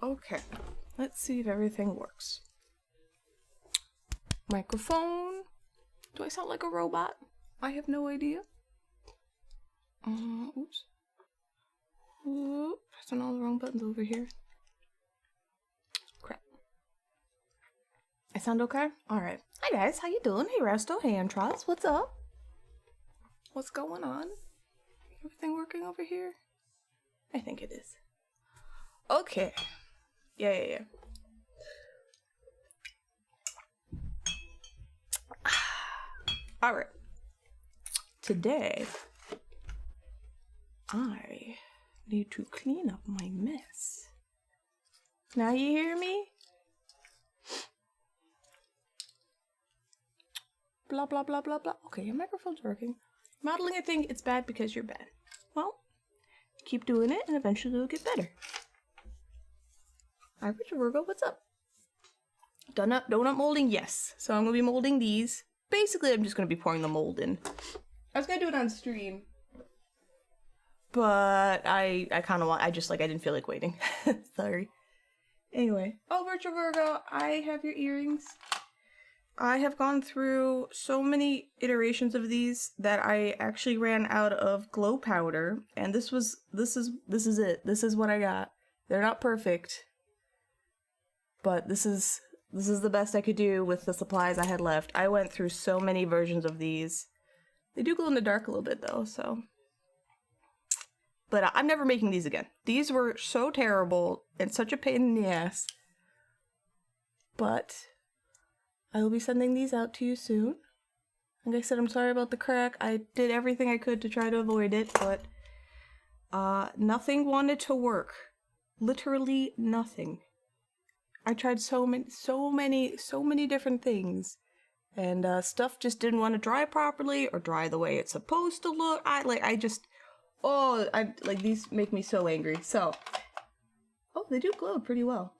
Okay, let's see if everything works. Microphone. Do I sound like a robot? I have no idea. Oops. Oop, pressing all the wrong buttons over here. Crap. I sound okay? Alright. Hi guys, how you doing? Hey Resto, hey Antros, what's up? What's going on? Everything working over here? I think it is. Okay. Yeah. Alright. Today, I need to clean up my mess. Now you hear me? Blah, blah, blah, blah, blah. Okay, your microphone's working. Modeling a thing, it's bad because you're bad. Well, keep doing it and eventually it'll get better. Hi, Richard Virgo, what's up? Donut molding, yes. So I'm gonna be molding these. Basically, I'm just gonna be pouring the mold in. I was gonna do it on stream, but I didn't feel like waiting. Sorry. Anyway, oh, Virtual Virgo, I have your earrings. I have gone through so many iterations of these that I actually ran out of glow powder, and this is it. This is what I got. They're not perfect, but this is the best I could do with the supplies I had left. I went through so many versions of these. They do glow in the dark a little bit though, so. But I'm never making these again. These were so terrible and such a pain in the ass. But I will be sending these out to you soon. Like I said, I'm sorry about the crack. I did everything I could to try to avoid it, but nothing wanted to work. Literally nothing. I tried so many different things, and stuff just didn't want to dry properly or dry the way it's supposed to look. These make me so angry. So, oh, they do glow pretty well.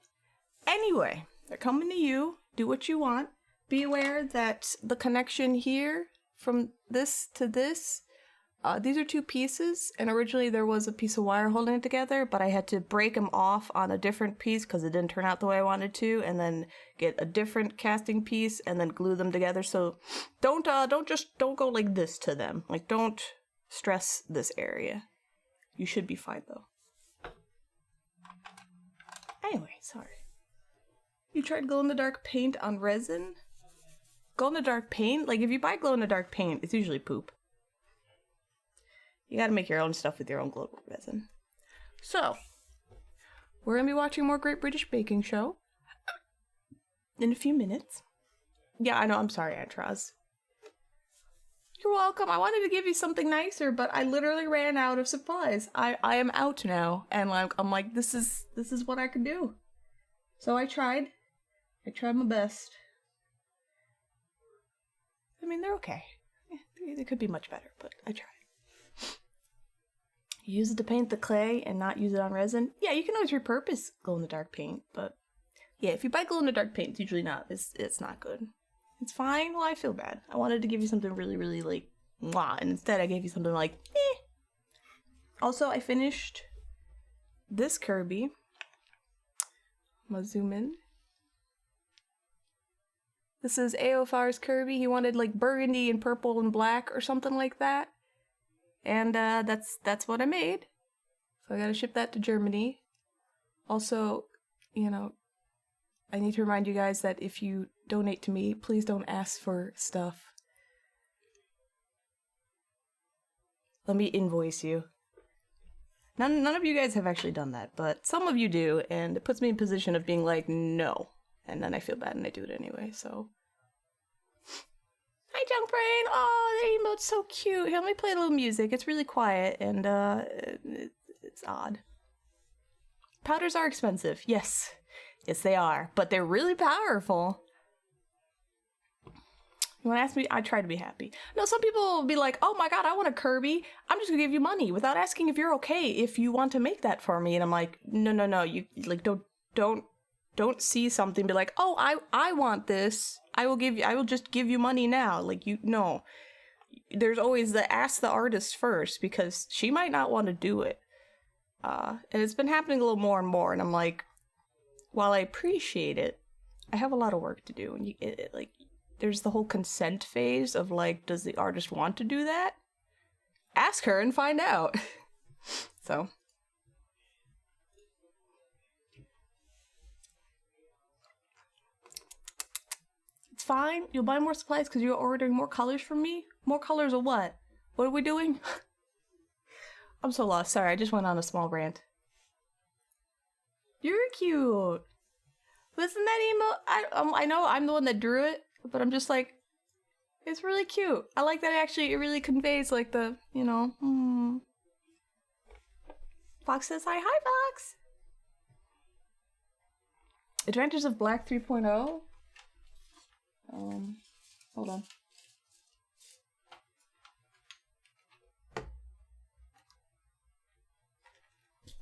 Anyway, they're coming to you. Do what you want. Be aware that the connection here from this to this, these are two pieces, and originally there was a piece of wire holding it together, but I had to break them off on a different piece because it didn't turn out the way I wanted to, and then get a different casting piece and then glue them together. So don't go like this to them. Like, don't stress this area. You should be fine though. Anyway, sorry. You tried glow-in-the-dark paint on resin? Glow-in-the-dark paint? Like, if you buy glow-in-the-dark paint, it's usually poop. You gotta make your own stuff with your own glow resin. So, we're gonna be watching more Great British Baking Show in a few minutes. Yeah, I know, I'm sorry, Antraz. You're welcome. I wanted to give you something nicer, but I literally ran out of supplies. I am out now, and I'm like, this is what I can do. So I tried my best. I mean, they're okay. Yeah, they could be much better, but I tried. Use it to paint the clay and not use it on resin. Yeah, you can always repurpose glow-in-the-dark paint, but yeah, if you buy glow-in-the-dark paint, it's usually not. It's not good. It's fine. Well, I feel bad. I wanted to give you something really, really like mwah, and instead I gave you something like eh. Also, I finished this Kirby. I'm gonna zoom in. This is AOFR's Kirby. He wanted like burgundy and purple and black or something like that. And that's what I made. So I gotta ship that to Germany. Also, you know, I need to remind you guys that if you donate to me, please don't ask for stuff. Let me invoice you. None of you guys have actually done that, but some of you do, and it puts me in a position of being like, no. And then I feel bad and I do it anyway, so. Hi, Junk Brain! Oh, the emote's so cute. Here, let me play a little music. It's really quiet, and it's odd. Powders are expensive. Yes. Yes, they are. But they're really powerful. You want to ask me? I try to be happy. No, some people will be like, oh my god, I want a Kirby. I'm just gonna give you money without asking if you're okay if you want to make that for me. And I'm like, no. You like don't see something, be like, oh, I want this. I will just give you money now. Like, no. There's always the ask the artist first, because she might not want to do it. And it's been happening a little more and more, and I'm like, while I appreciate it, I have a lot of work to do. And like, there's the whole consent phase of like, does the artist want to do that? Ask her and find out. So. It's fine. You'll buy more supplies because you're ordering more colors from me? More colors of what? What are we doing? I'm so lost. Sorry, I just went on a small rant. You're cute. Wasn't that emo? I know I'm the one that drew it, but I'm just like, it's really cute. I like that it really conveys like the, you know, Fox says hi. Hi, Fox. Adventures of Black 3.0. Hold on.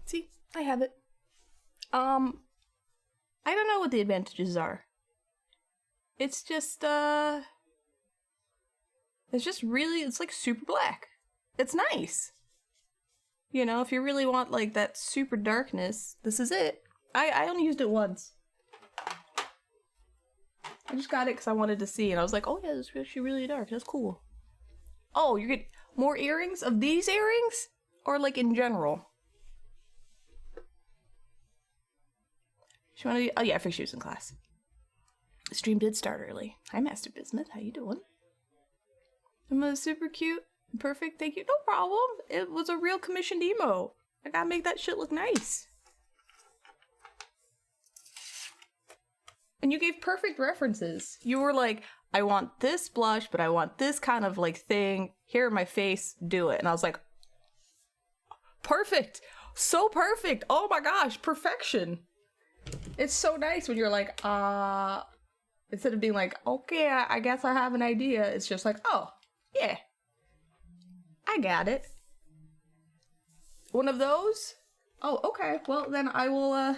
See, I have it. I don't know what the advantages are. It's just, it's like super black. It's nice. You know, if you really want like that super darkness, this is it. I only used it once. I just got it because I wanted to see, and I was like, oh yeah, this is actually really dark. That's cool. Oh, you get more earrings of these earrings? Or like in general? She wanted to, oh yeah, I figured she was in class. The stream did start early. Hi, Master Bismuth. How you doing? I'm super cute. Perfect. Thank you. No problem. It was a real commissioned emo. I gotta make that shit look nice. And you gave perfect references. You were like, I want this blush, but I want this kind of like thing. Here in my face, do it. And I was like, perfect. So perfect. Oh my gosh, perfection. It's so nice when you're like, instead of being like, okay, I guess I have an idea. It's just like, oh, yeah. I got it. One of those? Oh, okay. Well, then I will,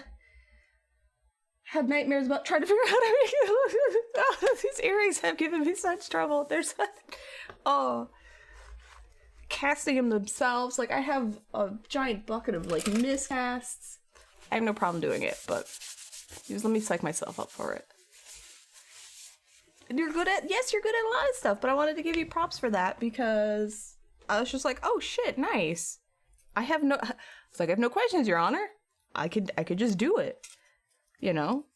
have nightmares about trying to figure out how to make it. Oh, these earrings have given me such trouble. There's casting them themselves. Like, I have a giant bucket of like miscasts. I have no problem doing it, but just let me psych myself up for it. And you're good at, yes, you're good at a lot of stuff, but I wanted to give you props for that because I was just like, oh shit, nice. I have no questions, Your Honor. I could just do it. You know,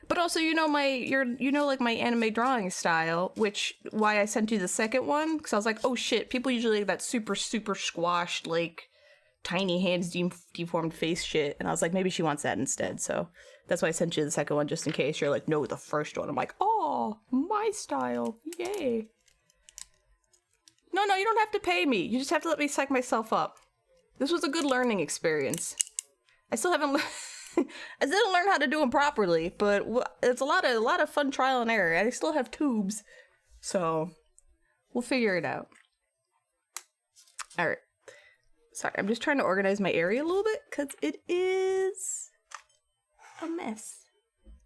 but also, you know, like my anime drawing style, which why I sent you the second one. Cause I was like, oh shit, people usually like that super squashed, like tiny hands, deformed face shit. And I was like, maybe she wants that instead. So that's why I sent you the second one, just in case you're like, no, the first one. I'm like, oh, my style. Yay. No, you don't have to pay me. You just have to let me psych myself up. This was a good learning experience. I still haven't I didn't learn how to do them properly, but it's a lot of fun trial and error. I still have tubes, so we'll figure it out. All right. Sorry, I'm just trying to organize my area a little bit because it is a mess.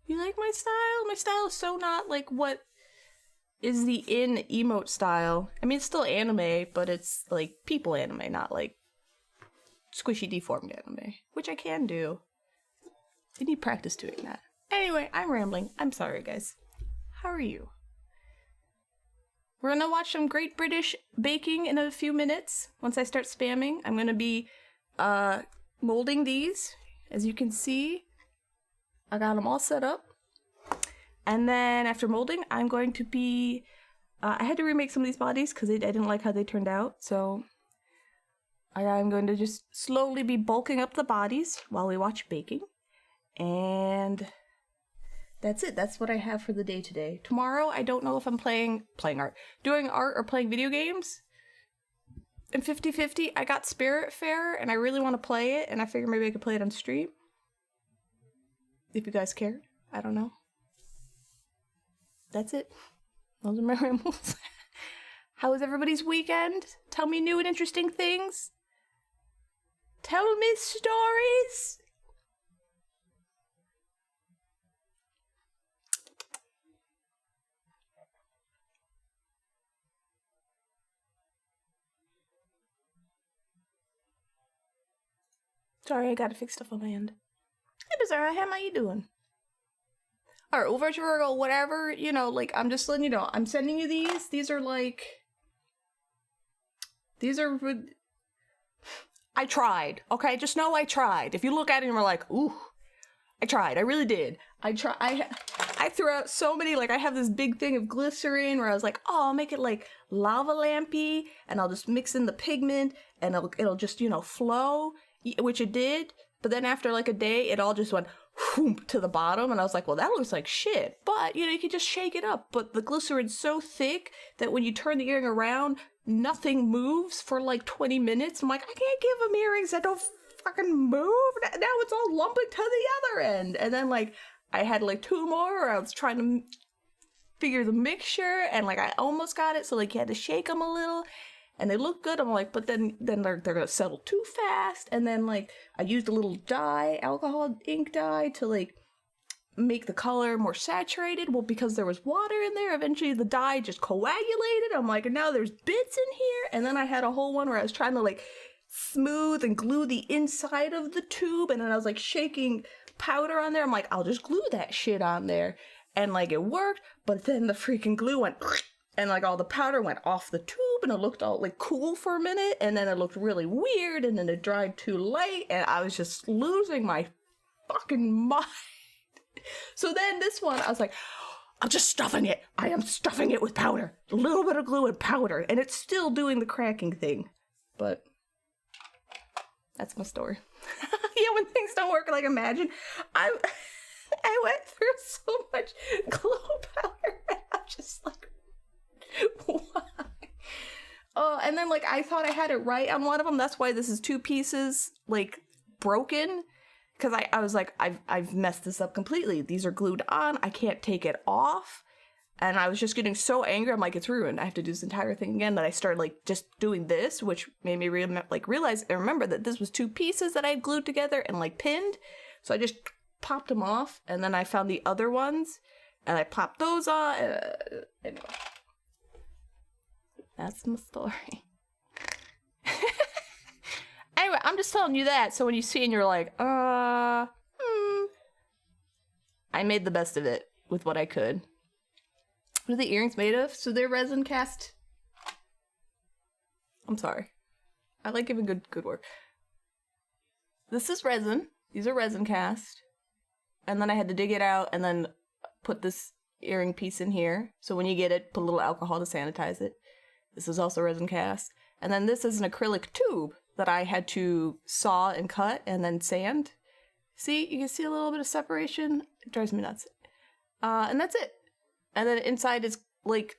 You like my style? My style is so not like what is the emote style. I mean, it's still anime, but it's like people anime, not like squishy deformed anime, which I can do. I need practice doing that. Anyway, I'm rambling. I'm sorry, guys. How are you? We're gonna watch some Great British Baking in a few minutes. Once I start spamming, I'm gonna be molding these. As you can see, I got them all set up. And then after molding, I'm going to be... I had to remake some of these bodies because I didn't like how they turned out. So I'm going to just slowly be bulking up the bodies while we watch baking. And that's it. That's what I have for the day today. Tomorrow, I don't know if I'm doing art or playing video games. And 50-50, I got Spirit Fair, and I really want to play it, and I figured maybe I could play it on stream. If you guys cared. I don't know. That's it. Those are my rambles. How was everybody's weekend? Tell me new and interesting things. Tell me stories. Sorry, I gotta fix stuff on my end. Hey, Bizarra, how you doing? All right, well, Virtual Virgo, whatever, you know, like, I'm just letting you know. I'm sending you these. These are like... These are... I tried, okay? Just know I tried. If you look at it and we're like, ooh, I tried. I really did. I threw out so many, like, I have this big thing of glycerin where I was like, oh, I'll make it like lava lampy, and I'll just mix in the pigment, and it'll just, you know, flow, which it did. But then after like a day, it all just went whoomp to the bottom, and I was like, well, that looks like shit. But, you know, you can just shake it up. But the glycerin's so thick that when you turn the earring around, nothing moves for like 20 minutes. I'm like, I can't give them earrings that don't fucking move. Now it's all lumping to the other end. And then like I had like 2 more where I was trying to figure the mixture, and like I almost got it, so like you had to shake them a little, and they look good. I'm like, but then they're gonna settle too fast. And then like I used a little dye, alcohol ink dye, to like make the color more saturated. Well, because there was water in there, eventually the dye just coagulated. I'm like, and now there's bits in here. And then I had a whole one where I was trying to like smooth and glue the inside of the tube, and then I was like shaking powder on there. I'm like, I'll just glue that shit on there, and like it worked. But then the freaking glue went and like all the powder went off the tube, and it looked all like cool for a minute, and then it looked really weird, and then it dried too light, and I was just losing my fucking mind. So then this one, I was like, I'm just stuffing it. I am stuffing it with powder. A little bit of glue and powder. And it's still doing the cracking thing. But that's my story. Yeah, when things don't work like imagine. I went through so much glow powder. And I'm just like, why? Oh, and then like I thought I had it right on one of them. That's why this is 2 pieces like broken. Because I was like, I've messed this up completely. These are glued on. I can't take it off. And I was just getting so angry. I'm like, it's ruined. I have to do this entire thing again. That I started like just doing this, which made me realize and remember that this was 2 pieces that I had glued together and like pinned. So I just popped them off. And then I found the other ones and I popped those on. Anyway, that's my story. Anyway, I'm just telling you that, so when you see it and you're like, I made the best of it with what I could. What are the earrings made of? So they're resin cast. I'm sorry. I like giving good work. This is resin. These are resin cast. And then I had to dig it out and then put this earring piece in here. So when you get it, put a little alcohol to sanitize it. This is also resin cast. And then this is an acrylic tube that I had to saw and cut and then sand. See, you can see a little bit of separation. It drives me nuts. And that's it. And then inside is like,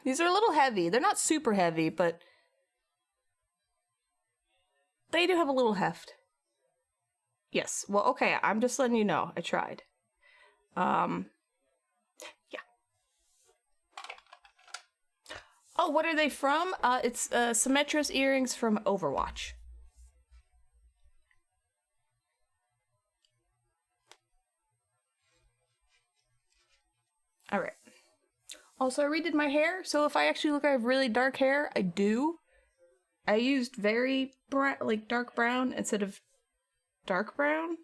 these are a little heavy. They're not super heavy, but they do have a little heft. Yes. Well, okay. I'm just letting you know. I tried. Yeah. Oh, what are they from? It's Symmetra's earrings from Overwatch. Alright. Also, I redid my hair, so if I actually look like I have really dark hair, I do. I used very dark brown instead of dark brown.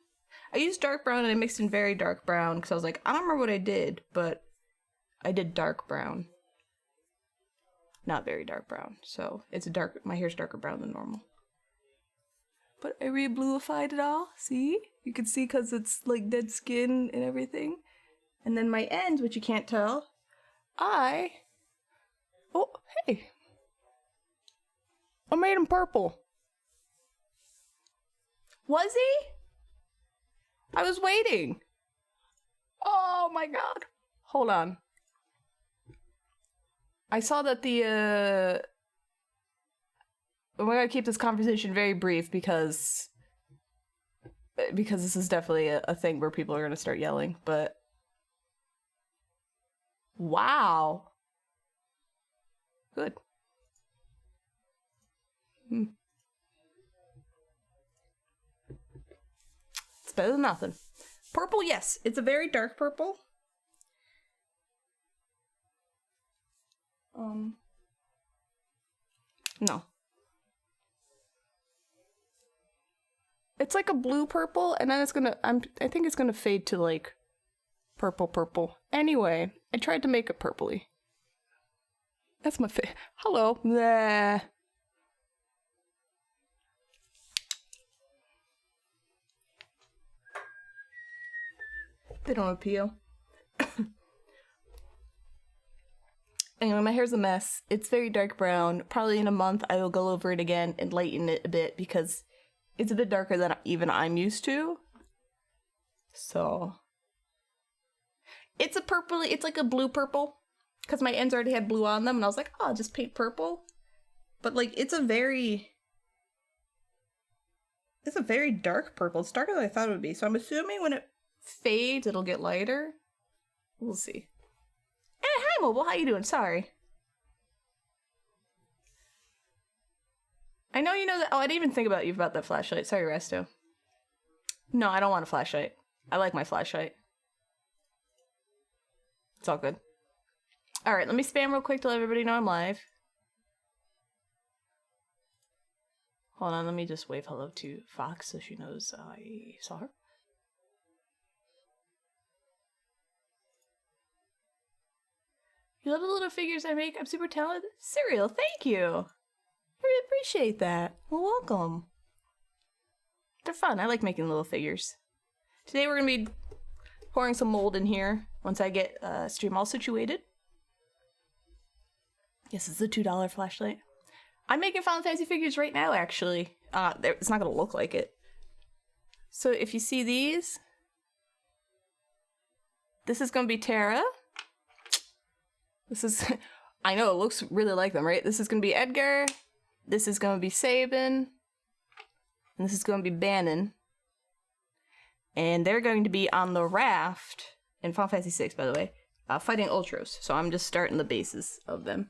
I used dark brown and I mixed in very dark brown because I was like, I don't remember what I did, but I did dark brown. Not very dark brown, so it's my hair's darker brown than normal. But I re-bluified it all, see? You can see because it's like dead skin and everything. And then my ends, which you can't tell, oh, hey. I made him purple. Was he? I was waiting. Oh my god. Hold on. I saw that we're gonna keep this conversation very brief because this is definitely a thing where people are gonna start yelling, but wow. Good. It's better than nothing. Purple, yes. It's a very dark purple. No. It's like a blue purple, and then it's gonna, I think it's gonna fade to like Purple, purple. Anyway, I tried to make it purpley. That's my face. Hello. Nah. They don't appeal. Anyway, my hair's a mess. It's very dark brown. Probably in a month I will go over it again and lighten it a bit because it's a bit darker than even I'm used to. So it's a purpley, it's like a blue purple because my ends already had blue on them and I was like, oh, I'll just paint purple. But like it's a very dark purple. It's darker than I thought it would be. So I'm assuming when it fades it'll get lighter. We'll see. Hey, hi Mobile, how you doing? Sorry. I know you know that. Oh, I didn't even think about you about that flashlight. Sorry, Resto. No, I don't want a flashlight. I like my flashlight. It's all good. Alright, let me spam real quick to let everybody know I'm live. Hold on, let me just wave hello to Fox so she knows I saw her. You love the little figures I make? I'm super talented. Cereal, thank you. I really appreciate that. Well, welcome. They're fun. I like making little figures. Today we're going to be pouring some mold in here once I get stream all situated. Yes, it's a $2 flashlight. I'm making Final Fantasy figures right now, actually. It's not going to look like it. So if you see these, this is going to be Terra. This is, I know it looks really like them, right? This is going to be Edgar. This is going to be Sabin. And this is going to be Bannon. And they're going to be on the raft in Final Fantasy VI, by the way, fighting Ultros. So I'm just starting the bases of them.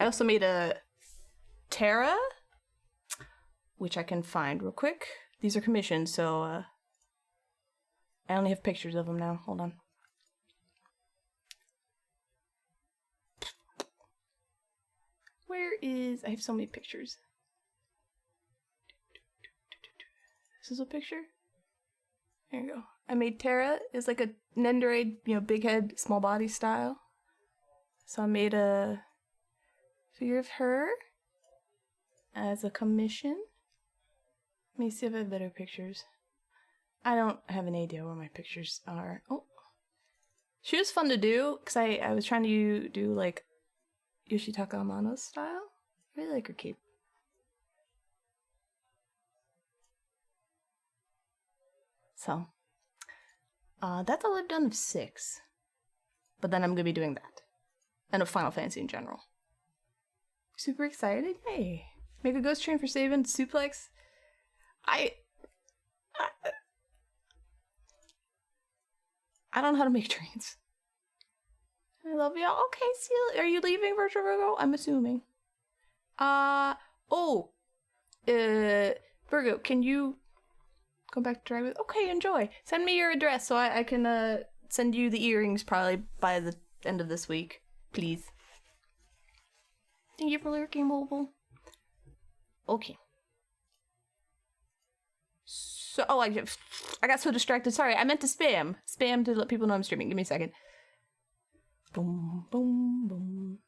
I also made a Terra, which I can find real quick. These are commissioned, so I only have pictures of them now. Hold on. Where is... I have so many pictures. This is a picture? There you go. I made Terra. It's like a Nendoroid, you know, big head, small body style. So I made a figure of her as a commission. Let me see if I have better pictures. I don't have an idea where my pictures are. Oh. She was fun to do, because I was trying to do like Yoshitaka Amano's style. I really like her cape. So, that's all I've done of 6. But then I'm going to be doing that. And of Final Fantasy in general. Super excited. Yay. Make a ghost train for Sabin. Suplex. I don't know how to make trains. I love y'all. Okay, Seal. Are you leaving, Virtual Virgo? I'm assuming. Virgo, can you go back to drive with? Okay, enjoy. Send me your address so I can send you the earrings probably by the end of this week. Please. Thank you for lurking, Mobile. Okay. So, oh, I got so distracted. Sorry, I meant to spam. Spam to let people know I'm streaming. Give me a second. Boom, boom, boom.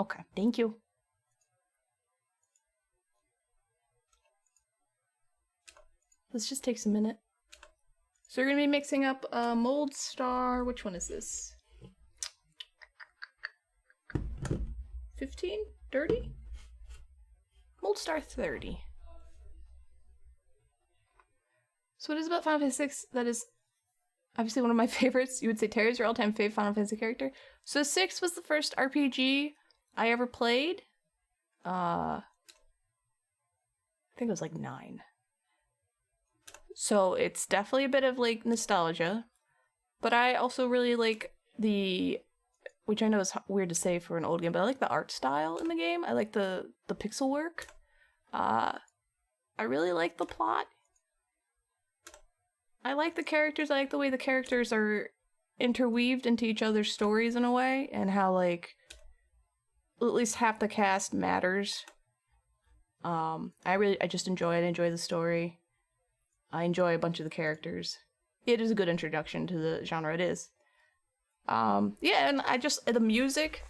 Okay, thank you. This just takes a minute. So we're going to be mixing up Mold Star. Which one is this? 15? 30? Mold Star 30. So what is about Final Fantasy VI that is obviously one of my favorites? You would say Terry's your all-time favorite Final Fantasy character. So 6 was the first RPG I ever played. I think it was like 9. So it's definitely a bit of like nostalgia. But I also really like the, which I know is weird to say for an old game, but I like the art style in the game. I like the pixel work. I really like the plot. I like the characters. I like the way the characters are interweaved into each other's stories in a way, and how like at least half the cast matters. I just enjoy it. I enjoy the story. I enjoy a bunch of the characters. It is a good introduction to the genre, it is. Yeah, and the music,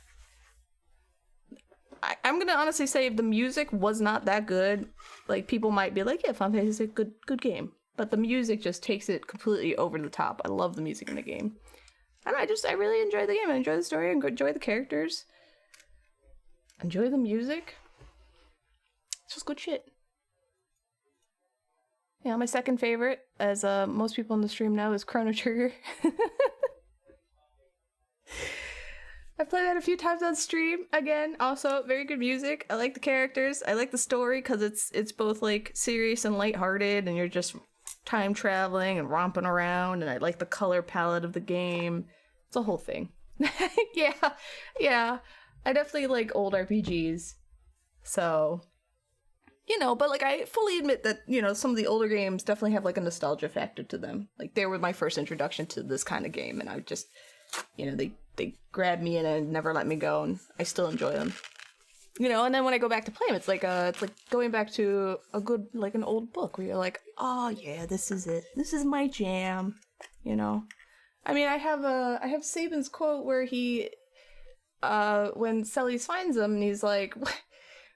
I'm gonna honestly say if the music was not that good, like, people might be like, yeah, Final Fantasy is a good game. But the music just takes it completely over the top. I love the music in the game. And I really enjoy the game. I enjoy the story, I enjoy the characters. Enjoy the music. It's just good shit. Yeah, my second favorite, as most people in the stream know, is Chrono Trigger. I've played that a few times on stream. Again, also very good music. I like the characters. I like the story because it's both like serious and lighthearted, and you're just time traveling and romping around. And I like the color palette of the game. It's a whole thing. yeah. I definitely like old RPGs. So, but like I fully admit that some of the older games definitely have like a nostalgia factor to them. Like they were my first introduction to this kind of game, and I just they grabbed me in and never let me go, and I still enjoy them. And then when I go back to play them, it's like going back to a good, like, an old book where you're like, oh yeah, this is it. This is my jam. I mean, I have Saban's quote where he, when Celes finds him, and he's like,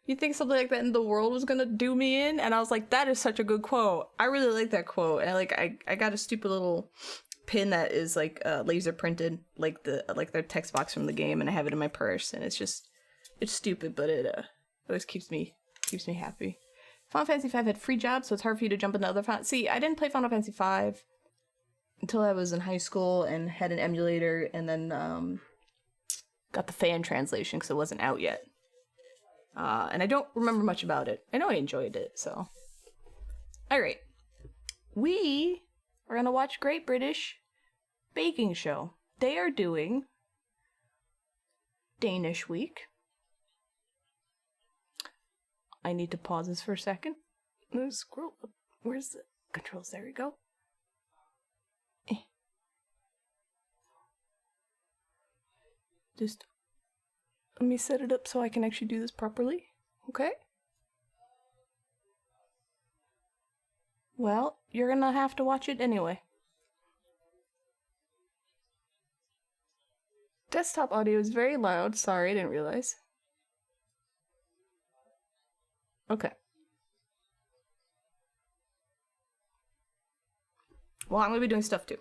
you think something like that in the world was gonna do me in? And I was like, that is such a good quote. I really like that quote. And I got a stupid little pin that is like laser printed, like their text box from the game, and I have it in my purse, and it's stupid, but it always keeps me happy. Final Fantasy V had free jobs, so it's hard for you to jump into other See, I didn't play Final Fantasy V until I was in high school and had an emulator, and then got the fan translation because it wasn't out yet. And I don't remember much about it. I know I enjoyed it, so. Alright. We are gonna watch Great British Baking Show. They are doing Danish Week. I need to pause this for a second. Scroll up. Where's the controls? There we go. Just let me set it up so I can actually do this properly. Okay? Well, you're gonna have to watch it anyway. Desktop audio is very loud. Sorry, I didn't realize. Okay. Well, I'm gonna be doing stuff too.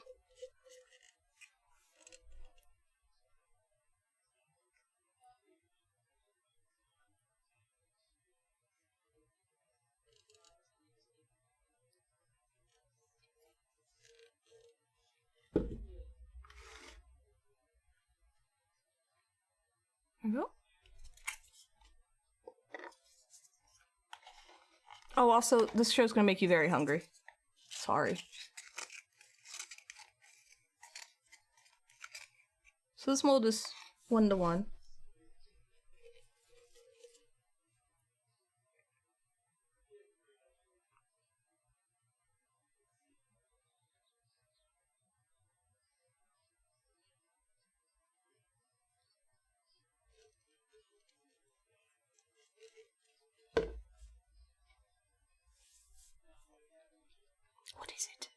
There we go. Oh, also, this show's gonna make you very hungry. Sorry. So this mold is 1-to-1. What is it?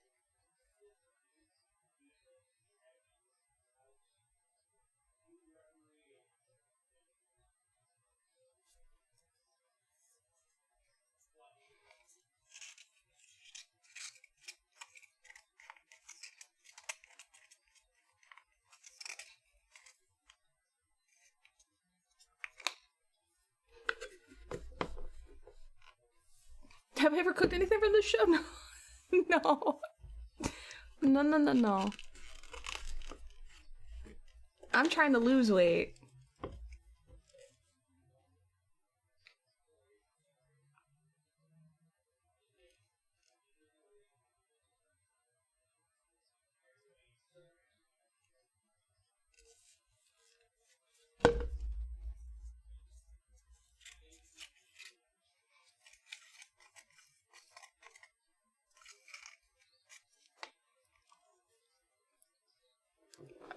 Have I ever cooked anything for this show? No. No. I'm trying to lose weight.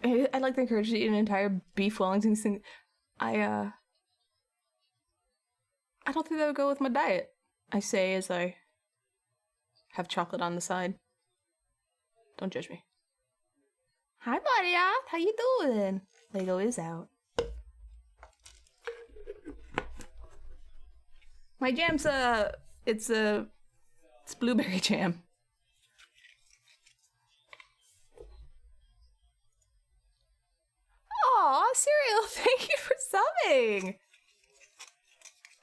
I'd like to encourage you to eat an entire beef Wellington thing. I don't think that would go with my diet. I say as I have chocolate on the side. Don't judge me. Hi, buddy. How you doing? Lego is out. My jam's it's blueberry jam. Aw, Cereal, thank you for subbing.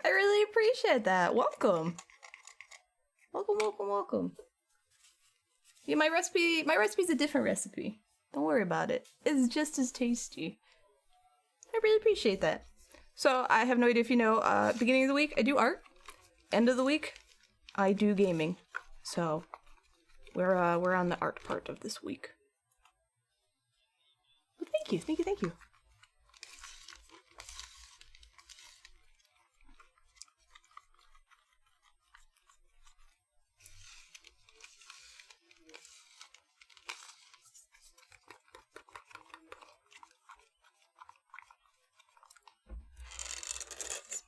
I really appreciate that. Welcome. Welcome, welcome, welcome. Yeah, my recipe's a different recipe. Don't worry about it. It's just as tasty. I really appreciate that. So, I have no idea if you know, beginning of the week, I do art. End of the week, I do gaming. So, we're on the art part of this week. But thank you, thank you, thank you.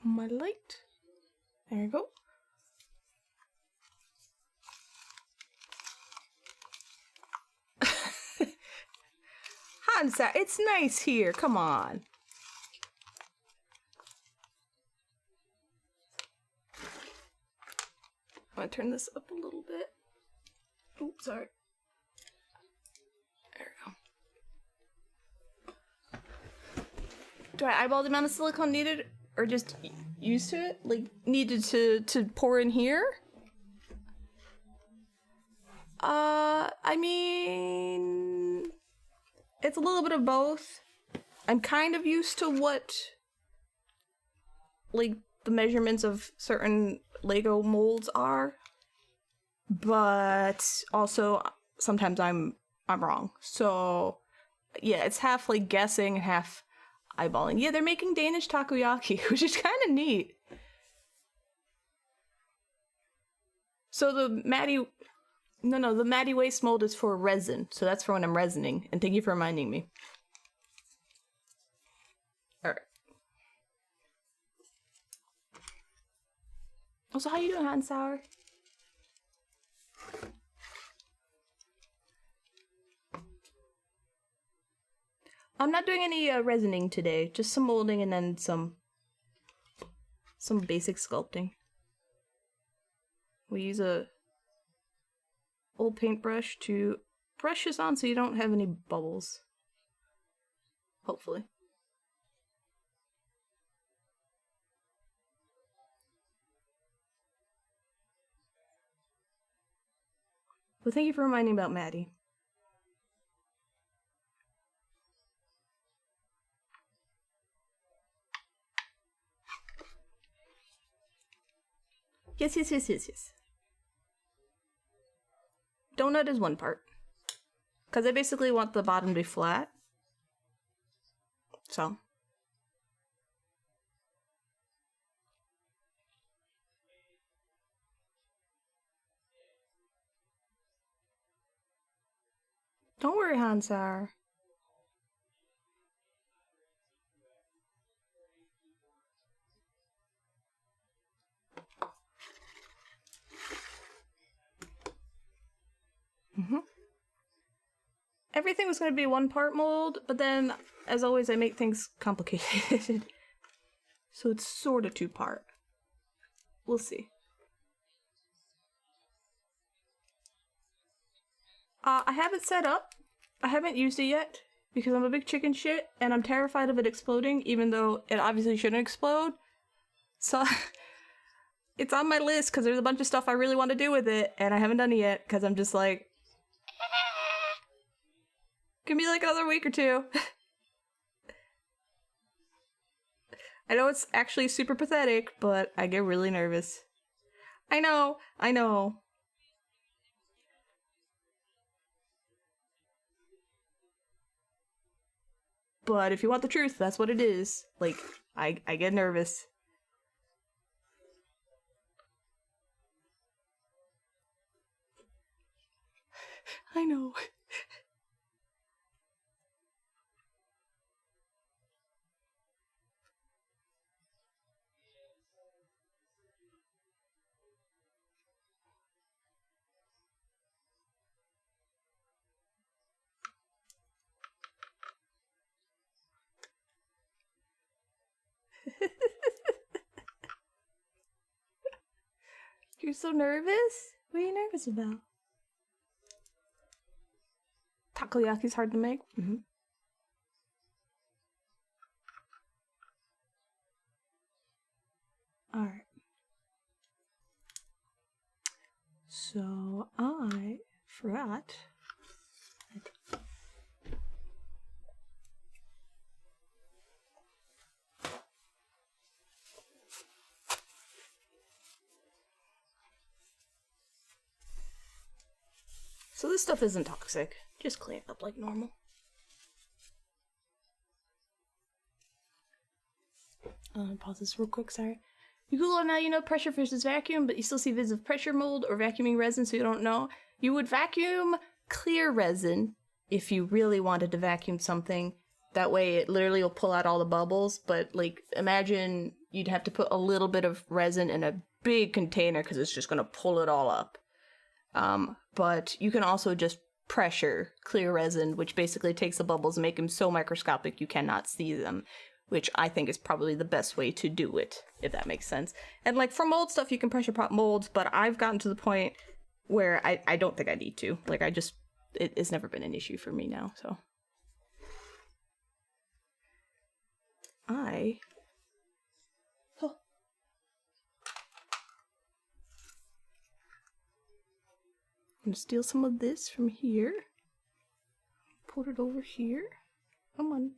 My light. There you go. Hansa, it's nice here. Come on. I'm gonna turn this up a little bit. Oops, sorry. There we go. Do I eyeball the amount of silicone needed? Or just used to it? Like, needed to pour in here? I mean... It's a little bit of both. I'm kind of used to what... like, the measurements of certain Lego molds are. But also, sometimes I'm wrong. So, yeah, it's half, like, guessing and half... eyeballing. Yeah, they're making Danish takoyaki, which is kind of neat. So the the Maddie waste mold is for resin. So that's for when I'm resining. And thank you for reminding me. Alright. Also, how you doing, hot and sour? I'm not doing any resining today, just some molding and then some basic sculpting. We use a old paintbrush to brush this on so you don't have any bubbles. Hopefully. Well, thank you for reminding about Maddie. Yes. Donut is one part. Because I basically want the bottom to be flat. So. Don't worry, Hansar. Everything was going to be one part mold, but then, as always, I make things complicated. So it's sort of two part. We'll see. I have it set up. I haven't used it yet, because I'm a big chicken shit, and I'm terrified of it exploding, even though it obviously shouldn't explode. So, it's on my list, because there's a bunch of stuff I really want to do with it, and I haven't done it yet, because I'm just like... Give me like another week or two. I know it's actually super pathetic, but I get really nervous. I know. But if you want the truth, that's what it is. Like, I get nervous. I know. You're so nervous? What are you nervous about? Takoyaki's hard to make? Mm-hmm. Alright. So I forgot. So this stuff isn't toxic. Just clean it up like normal. Pause this real quick, sorry. You Google it now, you know pressure versus vacuum, but you still see vids of pressure mold or vacuuming resin, so you don't know. You would vacuum clear resin if you really wanted to vacuum something. That way it literally will pull out all the bubbles, but like imagine you'd have to put a little bit of resin in a big container because it's just going to pull it all up. But you can also just pressure clear resin, which basically takes the bubbles and make them so microscopic you cannot see them, which I think is probably the best way to do it, if that makes sense. And like for mold stuff, you can pressure pop molds, but I've gotten to the point where I don't think I need to. Like it's never been an issue for me now, so. I'm gonna steal some of this from here. Put it over here. Come on.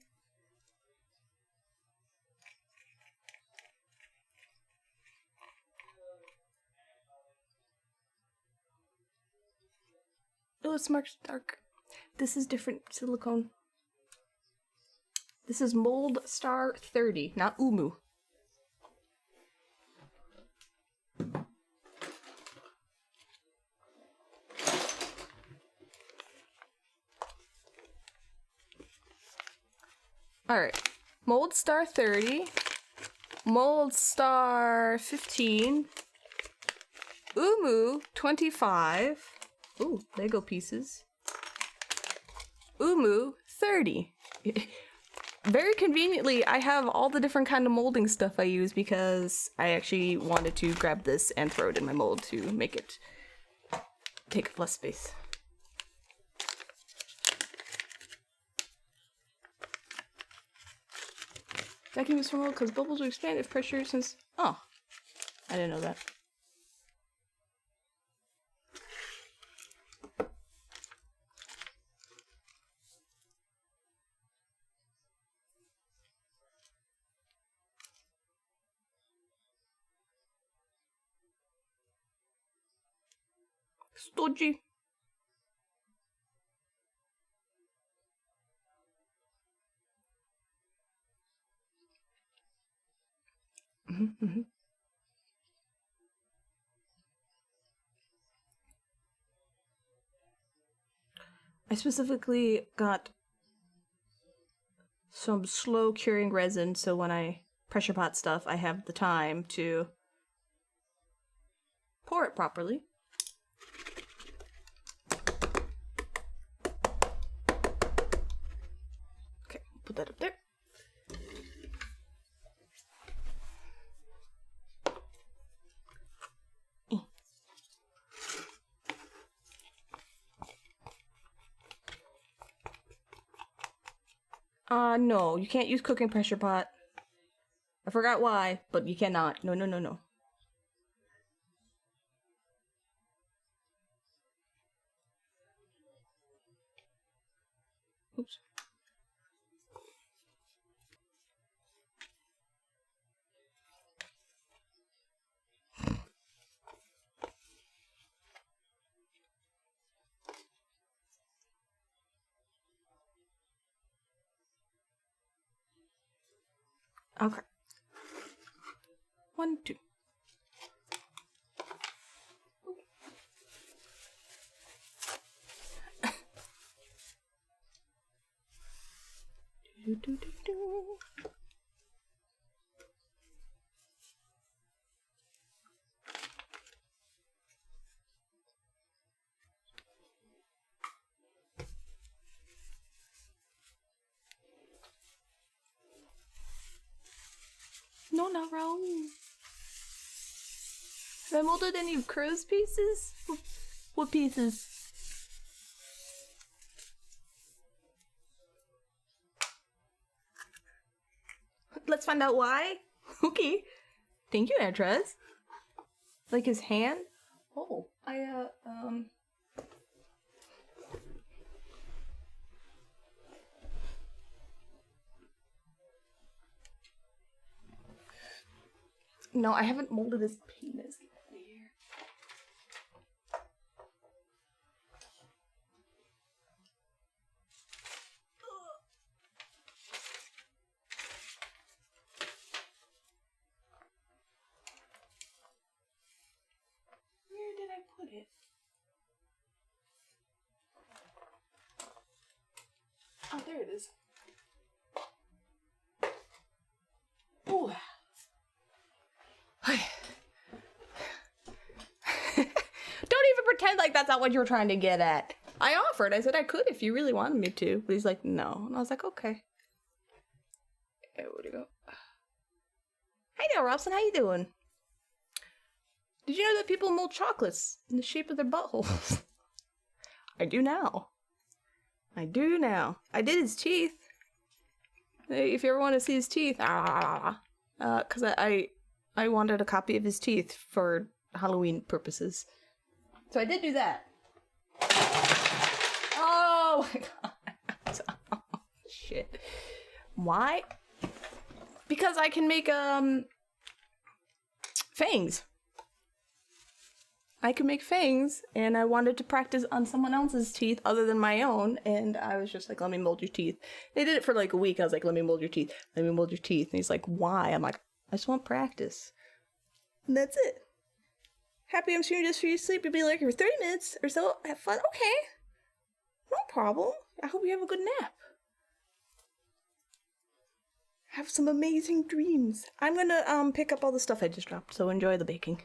Oh, it's marked dark. This is different silicone. This is Mold Star 30, not Umu. Alright, Mold Star 30, Mold Star 15, Umu 25, ooh, Lego pieces, Umu 30. Very conveniently, I have all the different kind of molding stuff I use because I actually wanted to grab this and throw it in my mold to make it take up less space. Vacuum is formal because bubbles will expand if pressure since... Oh, I didn't know that. Stodgy. I specifically got some slow curing resin, so when I pressure pot stuff, I have the time to pour it properly. Okay, put that up there. No, you can't use cooking pressure pot. I forgot why, but you cannot. No, no, no, no. Oops. Okay. 1, 2. do, do, do, do. No, not wrong. Have I molded any of Crow's pieces? What pieces? Let's find out why. Okay. Thank you, Andres. Like his hand? Oh, No, I haven't molded his penis. Get out of here. Where did I put it? Oh, there it is. Ooh. Don't even pretend like that's not what you were trying to get at. I offered. I said I could if you really wanted me to. But he's like, no. And I was like, okay. Hey, where'd he go? Hey there, Robson. How you doing? Did you know that people mold chocolates in the shape of their buttholes? I do now. I do now. I did his teeth. If you ever want to see his teeth, because I wanted a copy of his teeth for Halloween purposes. So I did do that. Oh my god. Oh, shit. Why? Because I can make, fangs. I can make fangs, and I wanted to practice on someone else's teeth other than my own, and I was just like, let me mold your teeth. They did it for like a week. I was like, let me mold your teeth. Let me mold your teeth. And he's like, why? I'm like, I just want practice. And that's it. Happy I'm streaming just for you to sleep. You'll be like, for 30 minutes or so. Have fun. Okay. No problem. I hope you have a good nap. Have some amazing dreams. I'm gonna pick up all the stuff I just dropped, so enjoy the baking.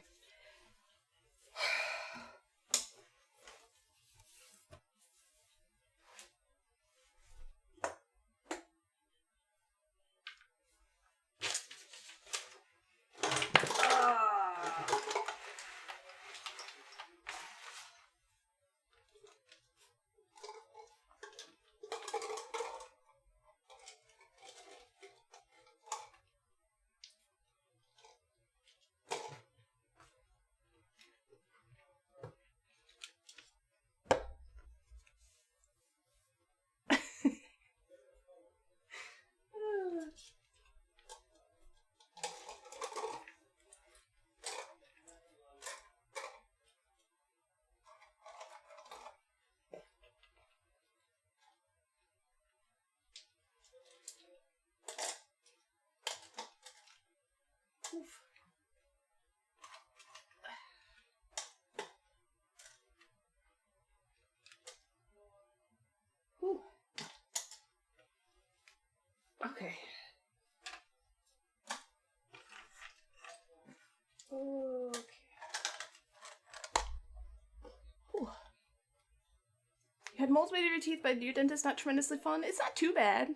Whew. Okay. Okay. Whew. You had moles made of your teeth by your dentist, not tremendously fun? It's not too bad.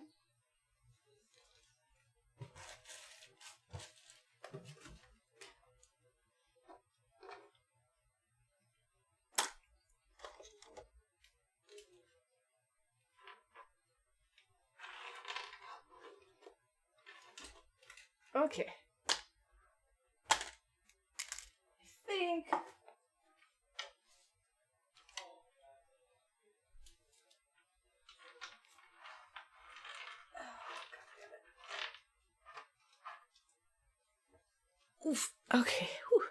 Okay. I think... Oof. Okay. Whew.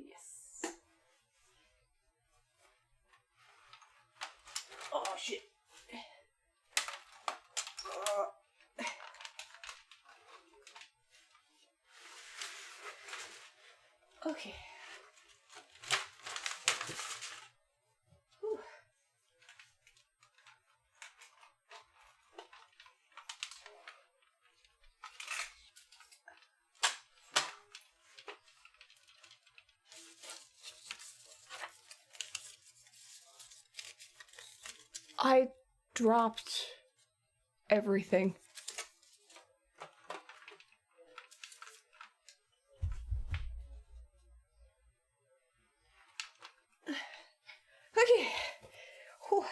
Yes. Oh, shit. Okay. Whew. dropped everything. Okay. Whew.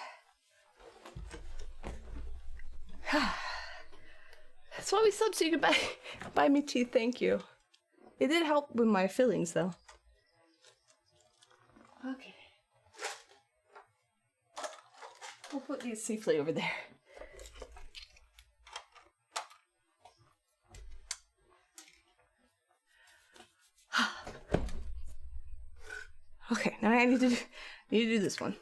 That's why we subbed so you could buy me tea, thank you. It did help with my feelings though. Okay. We'll put these safely over there. Okay, now I need to do this one.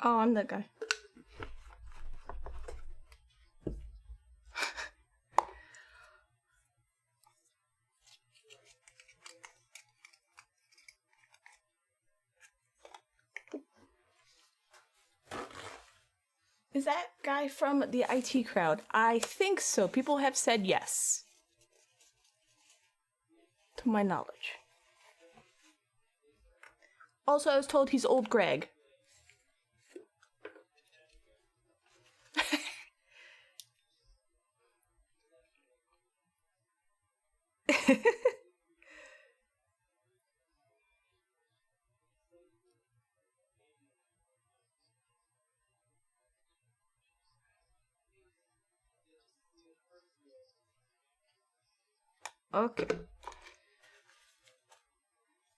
Oh, I'm that guy. Is that guy from the IT crowd? I think so. People have said yes. To my knowledge. Also, I was told he's old Greg. Okay.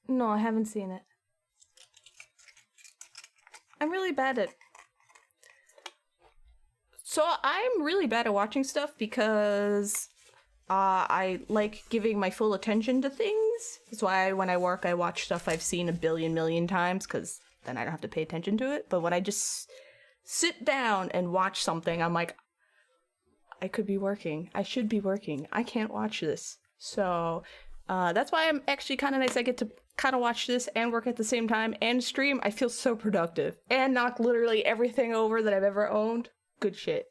No, I haven't seen it. I'm really bad at... So I'm really bad at watching stuff because I like giving my full attention to things. That's why when I work, I watch stuff I've seen a million times because then I don't have to pay attention to it. But when I just sit down and watch something, I'm like, I could be working. I should be working. I can't watch this. So that's why I'm actually kind of nice. I get to kind of watch this and work at the same time and stream. I feel so productive and knock literally everything over that I've ever owned. Good shit.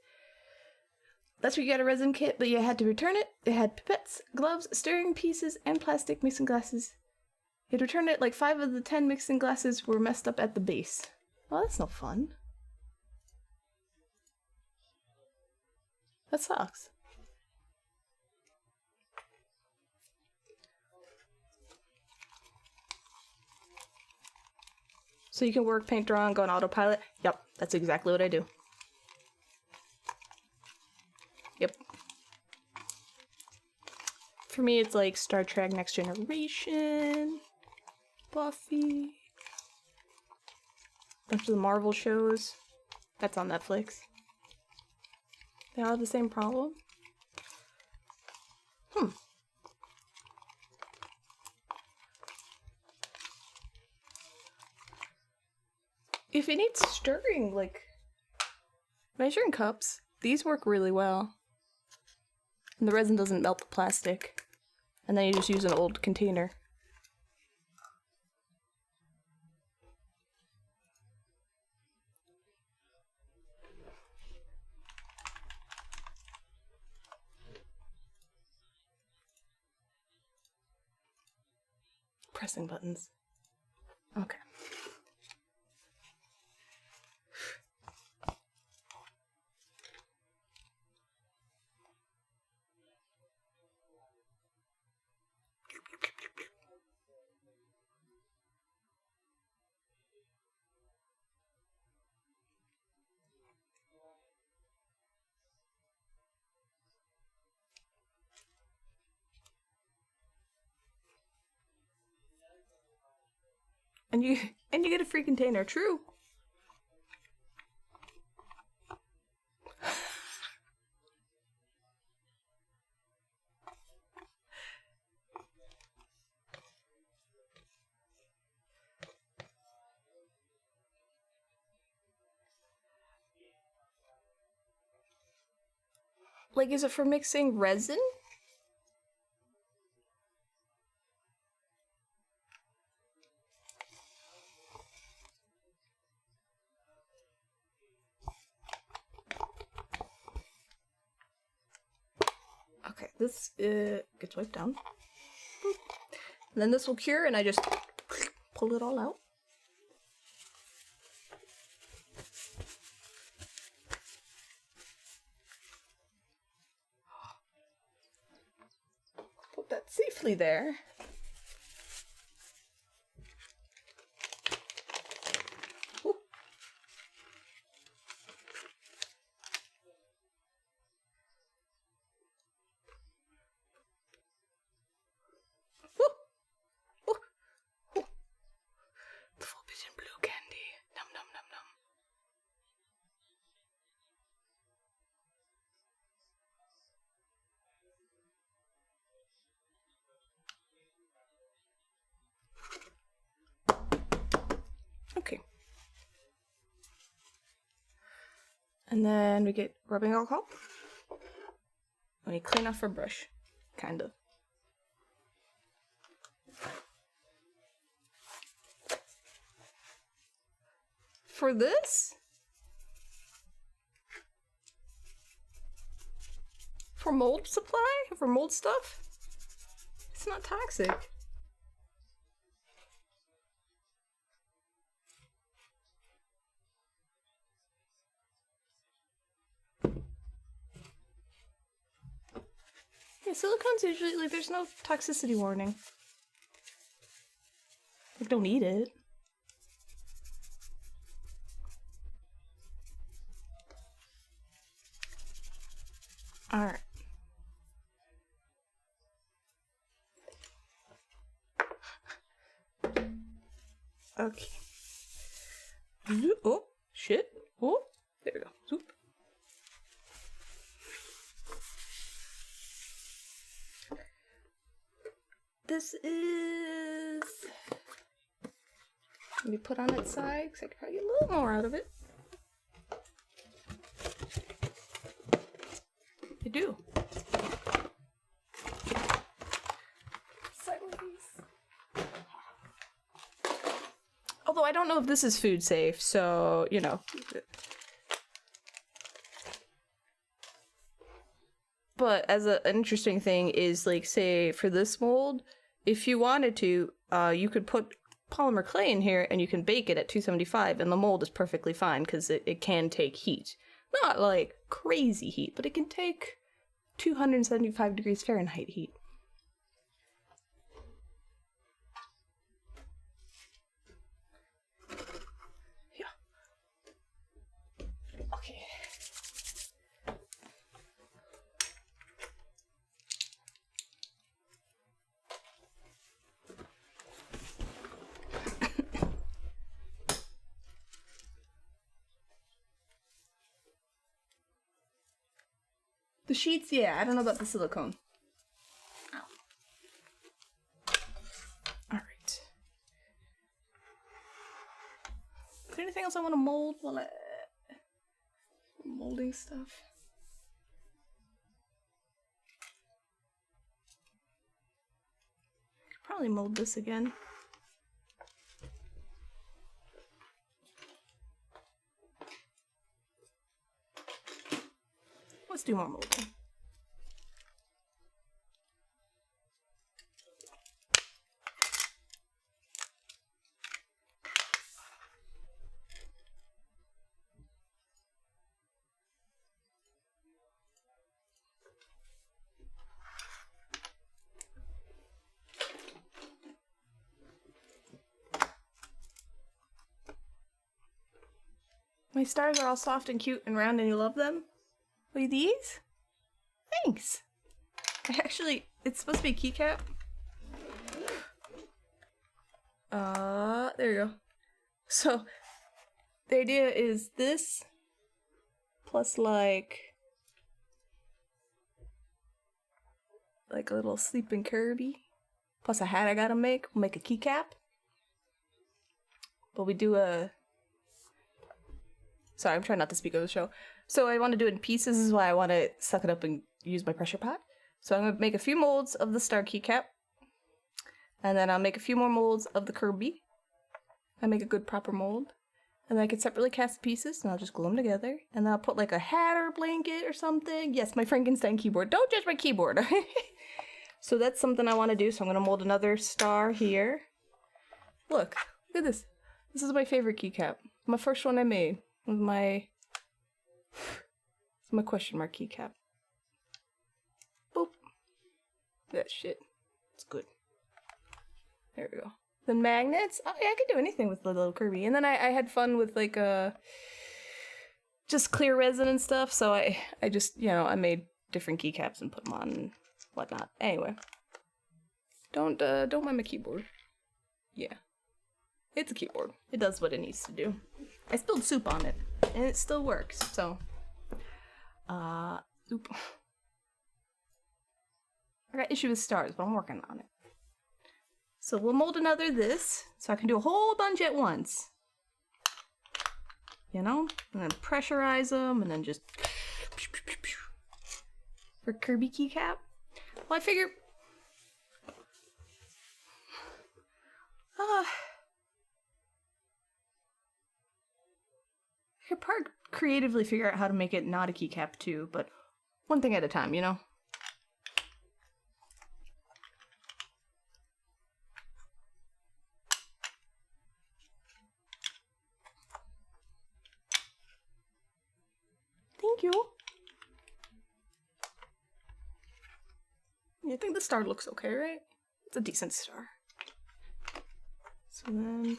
That's where you got a resin kit, but you had to return it. It had pipettes, gloves, stirring pieces, and plastic mixing glasses. You had to return it like 5 of the 10 mixing glasses were messed up at the base. Well, that's no fun. That sucks. So you can work, paint, draw, and go on autopilot? Yep, that's exactly what I do. Yep. For me, it's like Star Trek Next Generation, Buffy, a bunch of the Marvel shows. That's on Netflix. They all have the same problem? If it needs stirring, like measuring cups, these work really well. And the resin doesn't melt the plastic. And then you just use an old container. Pressing buttons. Okay. And you get a free container. True. Like, is it for mixing resin? this gets wiped down. Boop. And then this will cure, and I just pull it all out. Put that safely there. Ooh. Ooh. Ooh. Ooh. The forbidden blue candy. Num num num num. Okay. And then we get rubbing alcohol. And we clean off our brush. Kind of. For this? For mold supply? For mold stuff? It's not toxic. Yeah, silicone's usually, like, there's no toxicity warning. Like, don't eat it. Alright. Okay. Oh, shit. Oh, there we go. Zoop. This is... Let me put on its side, because I could probably get a little more out of it. I do. Sideways. Although I don't know if this is food safe, so, you know. But as an interesting thing is, like, say, for this mold, if you wanted to, you could put polymer clay in here and you can bake it at 275 and the mold is perfectly fine because it can take heat. Not like crazy heat, but it can take 275 degrees Fahrenheit heat. Yeah. Okay. The sheets, yeah, I don't know about the silicone. Ow. Alright. Is there anything else I want to mold while molding stuff? I could probably mold this again. Let's do more molding. My stars are all soft and cute and round and you love them? Wait, these? Thanks! Actually, it's supposed to be a keycap. There you go. So, the idea is this plus like a little sleeping Kirby plus a hat I gotta make. We'll make a keycap. But we do a... Sorry, I'm trying not to speak over the show. So I want to do it in pieces, this is why I want to suck it up and use my pressure pot. So I'm going to make a few molds of the star keycap. And then I'll make a few more molds of the Kirby. I make a good proper mold. And then I can separately cast the pieces, and I'll just glue them together. And then I'll put like a hat or a blanket or something. Yes, my Frankenstein keyboard. Don't judge my keyboard. So that's something I want to do. So I'm going to mold another star here. Look at this. This is my favorite keycap. My first one I made with my... It's my question mark keycap. Boop. That shit. It's good. There we go. The magnets. Oh yeah, I could do anything with the little Kirby. And then I had fun with like just clear resin and stuff. So I just, you know, I made different keycaps and put them on and whatnot. Anyway, don't mind my keyboard. Yeah, it's a keyboard. It does what it needs to do. I spilled soup on it, and it still works. So, soup. I got issue with stars, but I'm working on it. So we'll mold another this, so I can do a whole bunch at once. You know? And then pressurize them, and then just... For Kirby keycap? Well, I figure... I could probably creatively figure out how to make it not a keycap too, but one thing at a time, you know? Thank you. Yeah, I think the star looks okay, right? It's a decent star. So then...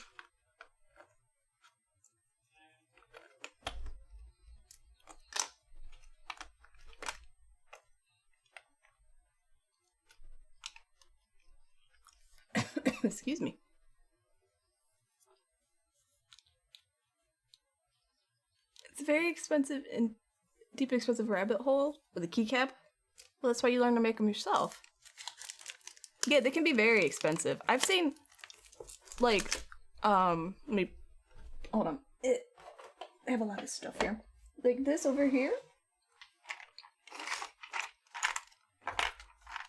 Excuse me. It's a very expensive and deep expensive rabbit hole with a keycap. Well, that's why you learn to make them yourself. Yeah, they can be very expensive. I've seen, like, let me, hold on. I have a lot of stuff here. Like this over here.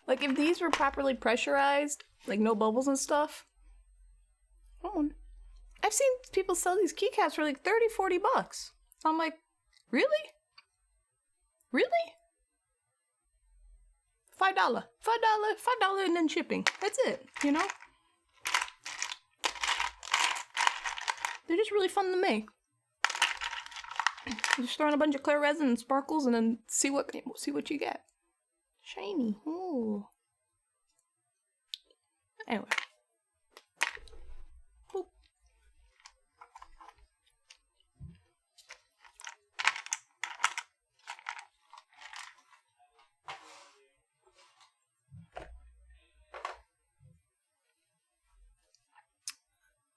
Like, if these were properly pressurized, like no bubbles and stuff. Hold on. I've seen people sell these keycaps for like 30, 40 bucks. So I'm like, really? Really? $5 and then shipping. That's it, you know? They're just really fun to make. Just throw in a bunch of clear resin and sparkles and then see what you get. Shiny. Ooh. Anyway. Boop.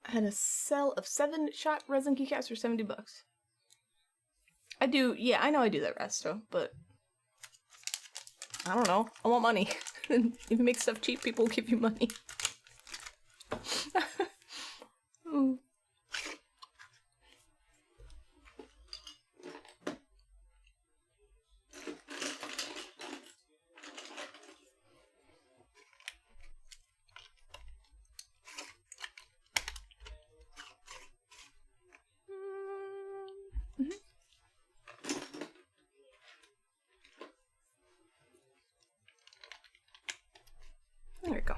I had a sell of 7-shot resin keycaps for 70 bucks. I do, yeah, I know I do that resto, but I don't know. I want money. If you make stuff cheap, people will give you money. Ooh. There we go.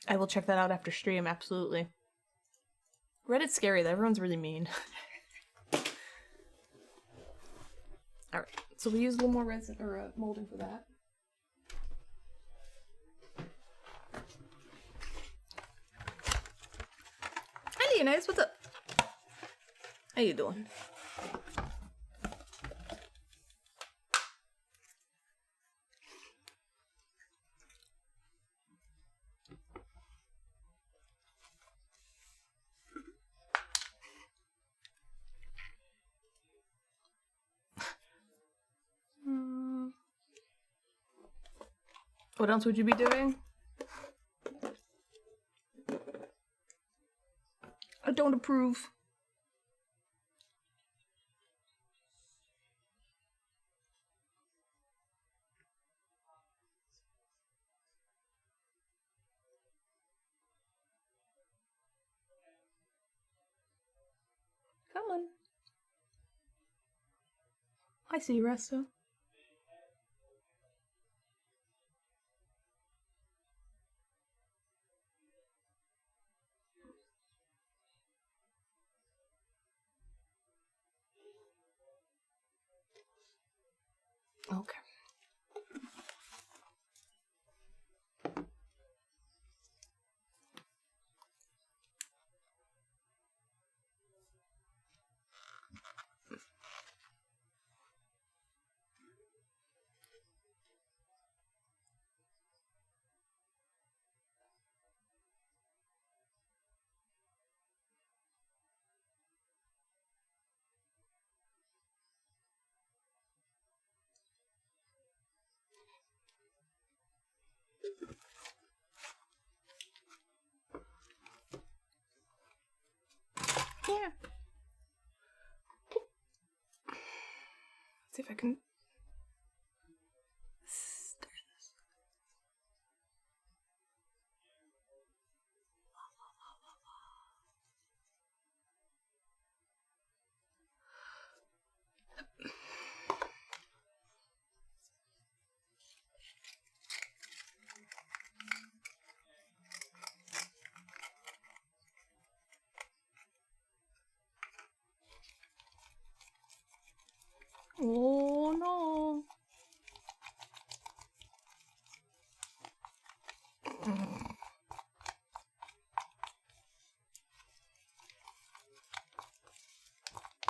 I will check that out after stream, absolutely. Reddit's scary though, everyone's really mean. Alright, so we use a little more resin or molding for that. Hey Leonidas, what's up? How you doing? What else would you be doing? I don't approve. on. I see you, Resto. Okay. Yeah. Let's see if I can stir this. Oh no.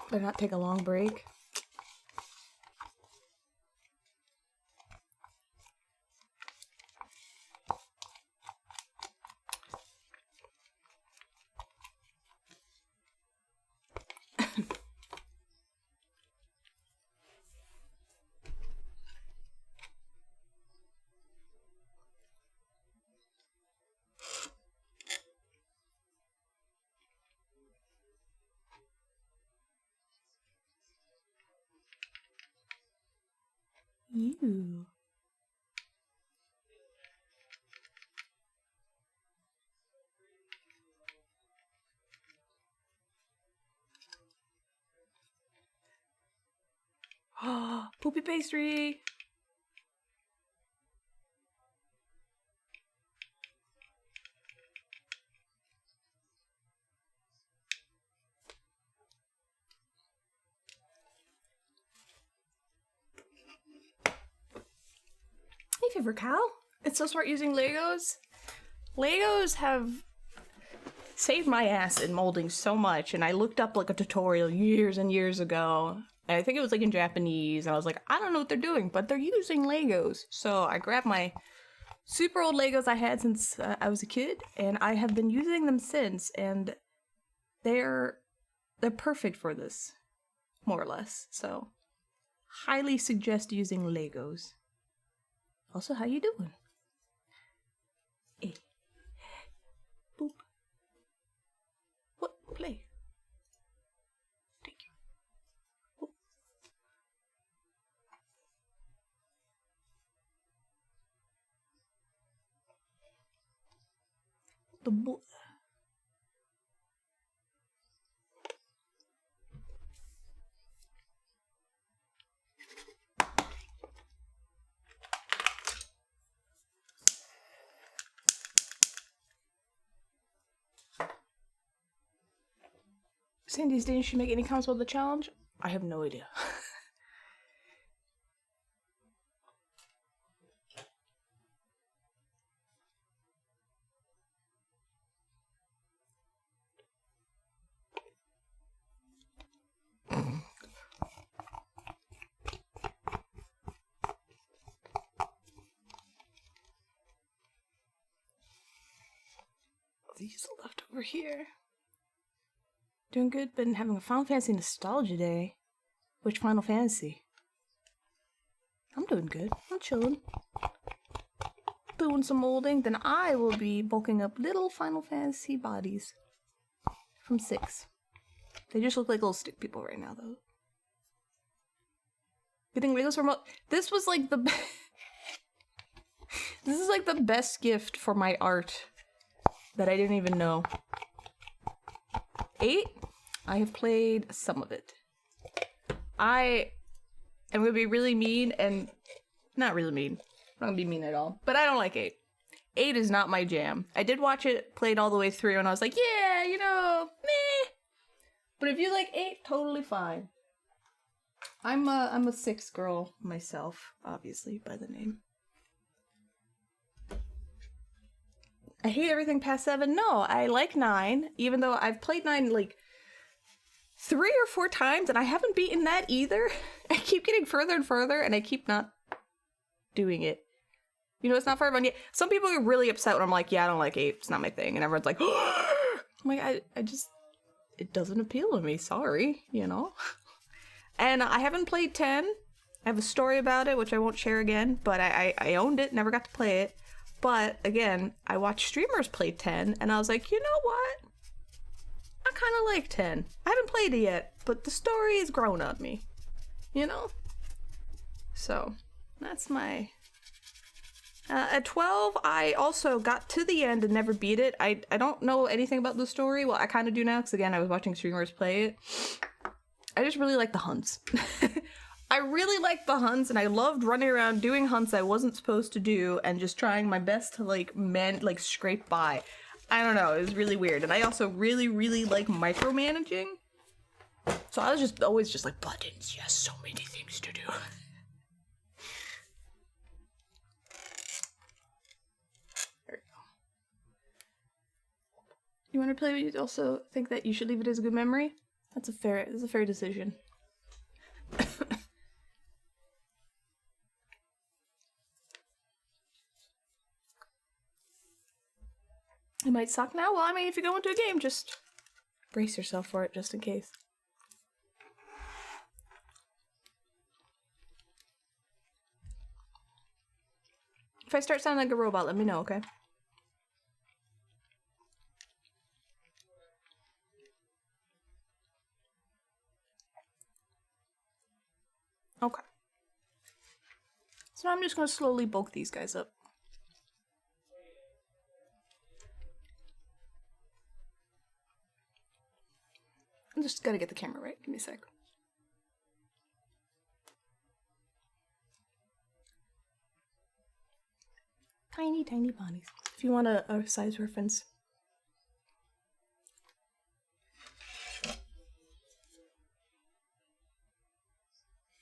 Better not take a long break. You. Poopy pastry. Hey, favorite cow. It's so smart using Legos. Legos have saved my ass in molding so much, and I looked up like a tutorial years and years ago. And I think it was like in Japanese, and I was like, I don't know what they're doing, but they're using Legos. So I grabbed my super old Legos I had since I was a kid, and I have been using them since, and they're perfect for this, more or less. So highly suggest using Legos. Also, how you doing? Eh. Boop. What? Play. Thank you. Boop. The book. Sandy's didn't she make any comments about the challenge? I have no idea. These are left over here. Doing good, been having a Final Fantasy nostalgia day. Which Final Fantasy? I'm doing good. I'm chilling. Doing some molding. Then I will be bulking up little Final Fantasy bodies from 6. They just look like little stick people right now, though. Getting Legos from this was like the this is like the best gift for my art that I didn't even know. 8? I have played some of it. I am gonna be really mean and not really mean. I'm not gonna be mean at all. But I don't like 8. 8 is not my jam. I did watch it, played all the way through, and I was like, yeah, you know, meh. But if you like 8, totally fine. I'm a 6 girl myself, obviously, by the name. I hate everything past 7. No, I like 9, even though I've played 9 like 3 or 4 times, and I haven't beaten that either. I keep getting further and further, and I keep not doing it. You know, it's not for everyone yet. Some people are really upset when I'm like, yeah, I don't like 8. It's not my thing. And everyone's like, I'm like, I just, it doesn't appeal to me. Sorry, you know? And I haven't played 10. I have a story about it, which I won't share again, but I owned it, never got to play it. But again, I watched streamers play 10, and I was like, you know what? I kind of like 10. I haven't played it yet, but the story has grown on me. You know? So, that's my... at 12, I also got to the end and never beat it. I don't know anything about the story. Well, I kind of do now, because again, I was watching streamers play it. I just really like the hunts. I really liked the hunts, and I loved running around doing hunts I wasn't supposed to do, and just trying my best to, like, scrape by. I don't know, it was really weird. And I also really, really like micromanaging. So I was just always just like, buttons, yes, so many things to do. There we go. You want to play, but you also think that you should leave it as a good memory? That's a fair decision. It might suck now. Well, I mean, if you go into a game, just brace yourself for it, just in case. If I start sounding like a robot, let me know, okay? Okay. So now I'm just gonna slowly bulk these guys up. I just gotta get the camera right. Give me a sec. Tiny, tiny bodies. If you want a size reference.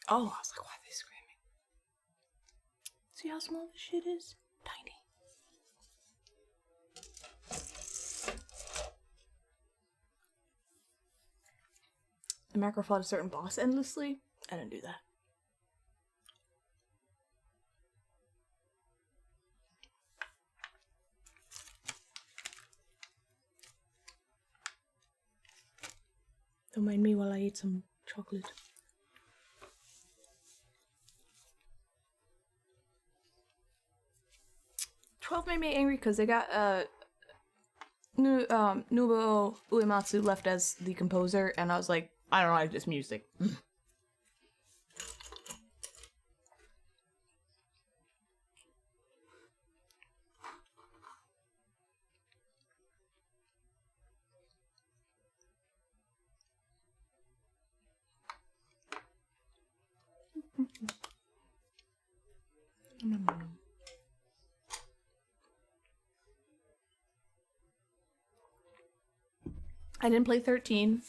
Oh, I was like, why are they screaming? See how small this shit is? Tiny. The macro fought a certain boss endlessly. I didn't do that. Don't mind me while I eat some chocolate. "12 made me angry because they got Nobuo Uematsu left as the composer, and I was like, I don't like this music. I didn't play 13.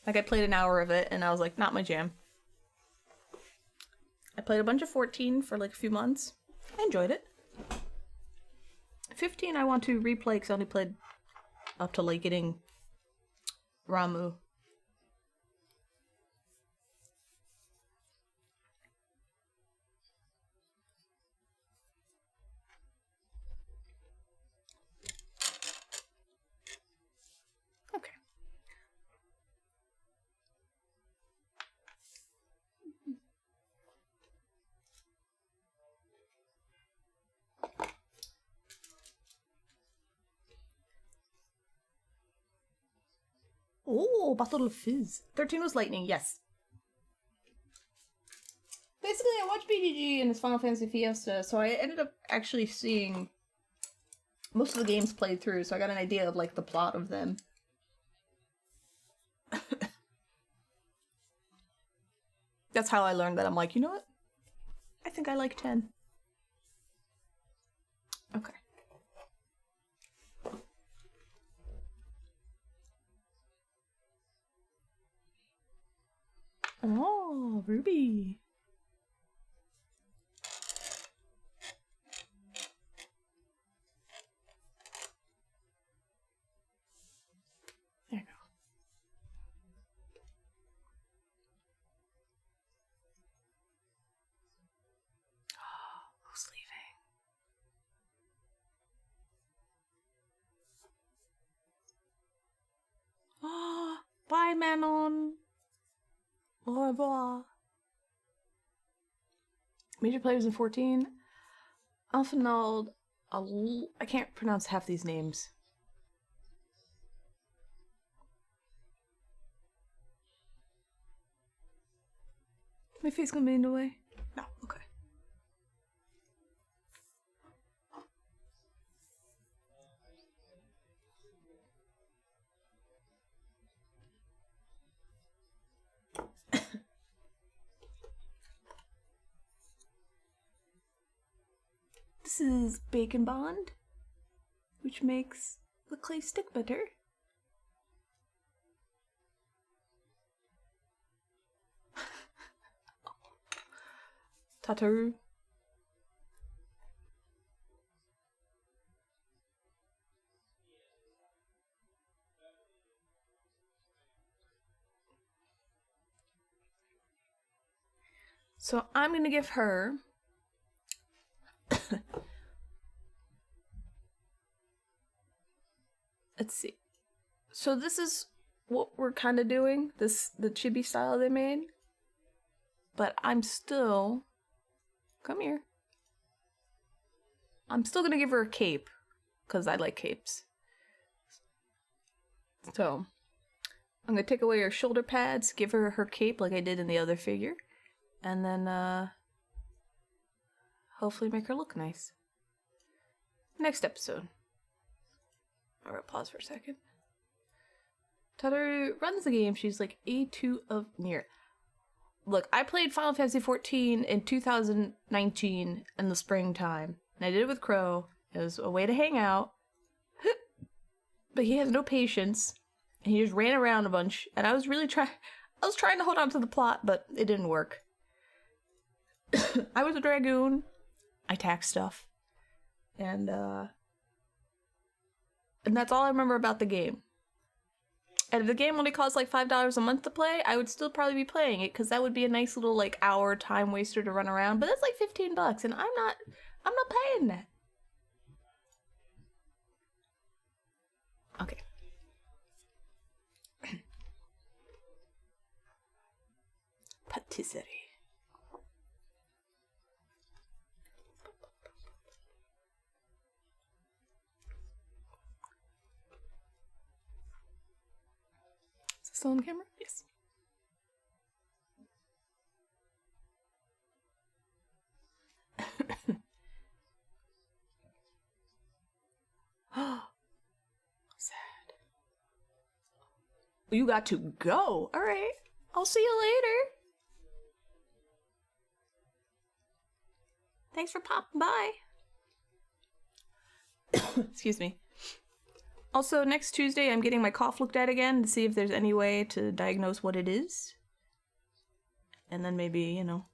Like, I played an hour of it, and I was like, not my jam. I played a bunch of 14 for like a few months. I enjoyed it. 15 I want to replay because I only played up to like getting Ramu. Okay. Oh, Battle of Fizz. 13 was Lightning, yes. Basically, I watched BGG and his Final Fantasy Fiesta, so I ended up actually seeing most of the games played through, so I got an idea of, like, the plot of them. that's how I learned that. I'm like, you know what? I think I like 10. Okay. Oh, Ruby. There you go. Oh, who's leaving? Oh, bye, Manon. Au revoir. Major players in 14. Alphanald. I can't pronounce half these names. My face gonna be in the way? No, okay. This is Bacon Bond, which makes the clay stick better. Tataru. So I'm gonna give her let's see. So this is what we're kind of doing, the chibi style they made. But I'm still, come here. I'm still gonna give her a cape, because I like capes. So I'm gonna take away her shoulder pads, give her her cape like I did in the other figure, and then hopefully make her look nice. Next episode. Alright, pause for a second. Tataru runs the game. She's like A2 of Nier. Look, I played Final Fantasy XIV in 2019 in the springtime. And I did it with Crow. It was a way to hang out. But he has no patience. And he just ran around a bunch. And I was really trying to hold on to the plot, but it didn't work. I was a dragoon. I attacked stuff. And that's all I remember about the game. And if the game only costs like $5 a month to play, I would still probably be playing it because that would be a nice little like hour time waster to run around. But that's like $15, and I'm not paying that. Okay. Patisserie. Is it still on camera? Yes. Sad. You got to go. All right. I'll see you later. Thanks for popping by. Excuse me. Also, next Tuesday, I'm getting my cough looked at again to see if there's any way to diagnose what it is. And then maybe, you know,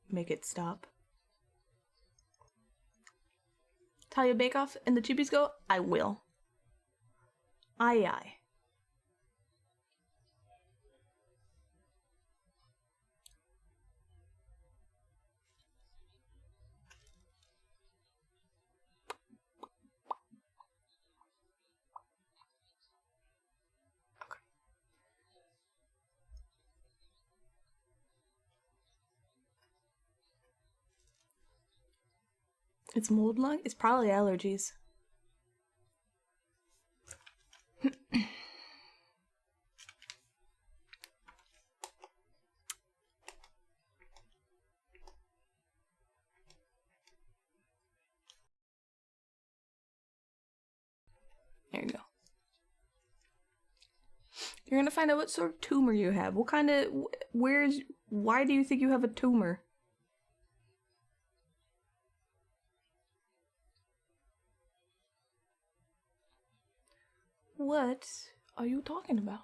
make it stop. Talia Bake Off and the Chibis go? I will. Aye aye. Okay. It's mold lung? It's probably allergies. There you go. You're gonna find out what sort of tumor you have. What kind of... Why do you think you have a tumor? What are you talking about?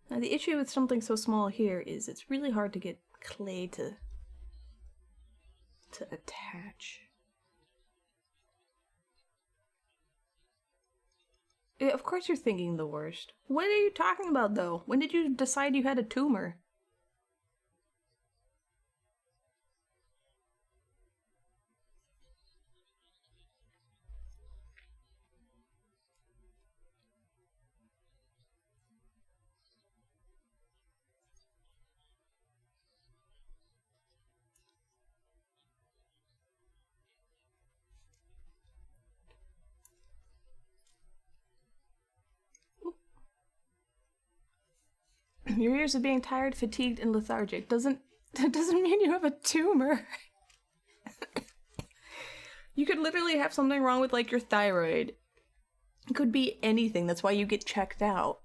Now, the issue with something so small here is it's really hard to get clay to attach. Yeah, of course you're thinking the worst. What are you talking about, though? When did you decide you had a tumor? Your ears are being tired, fatigued, and lethargic. That doesn't mean you have a tumor. You could literally have something wrong with, like, your thyroid. It could be anything. That's why you get checked out.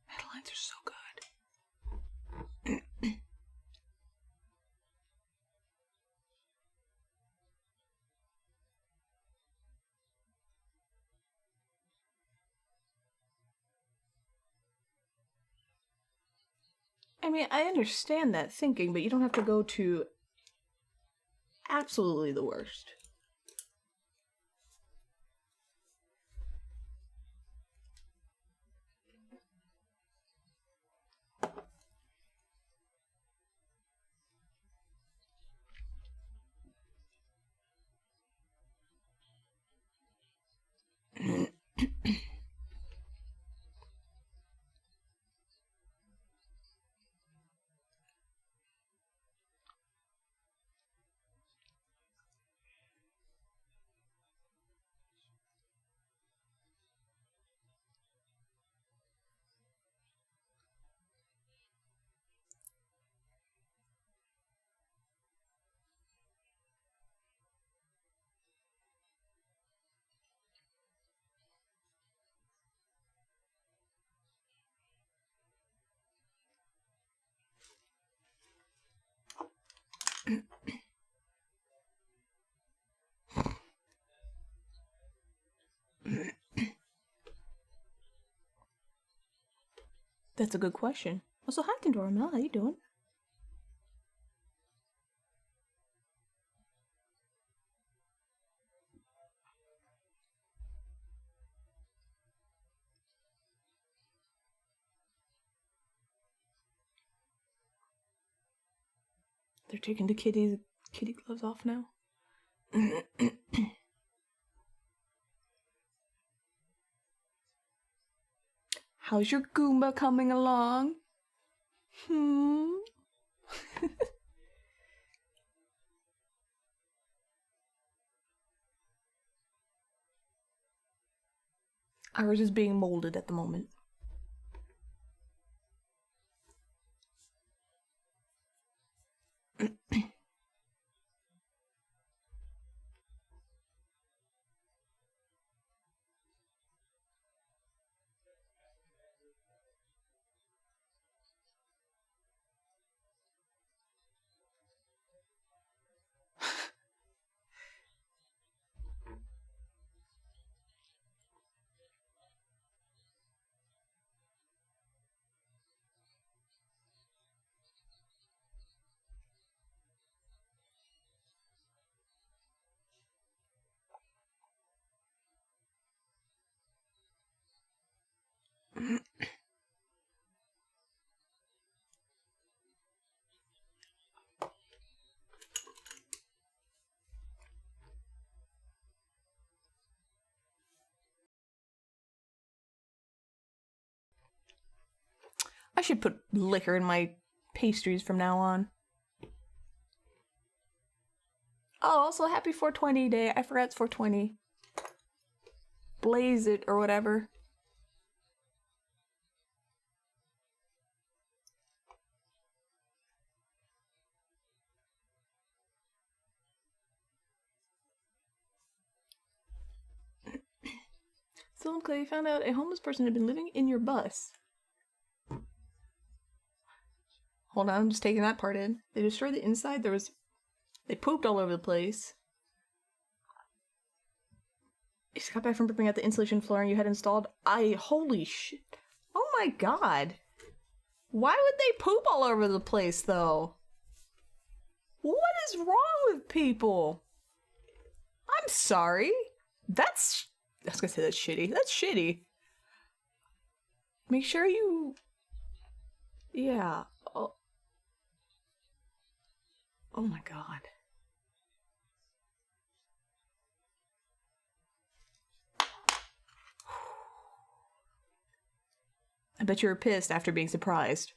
Headlines are so good. I mean, I understand that thinking, but you don't have to go to absolutely the worst. That's a good question. Also, hi, Condormel. How you doing? They're taking the kitty gloves off now. How's your Goomba coming along? Ours is being molded at the moment. I should put liquor in my pastries from now on. Oh, also happy 420 day. I forgot it's 420. Blaze it or whatever. Still Clay found out a homeless person had been living in your bus. Hold on, I'm just taking that part in. They destroyed the inside. They pooped all over the place. You just got back from ripping out the insulation flooring you had installed. Holy shit. Oh my god. Why would they poop all over the place, though? What is wrong with people? I'm sorry. I was gonna say that's shitty. That's shitty. Make sure you... Yeah. Oh my god. I bet you were pissed after being surprised.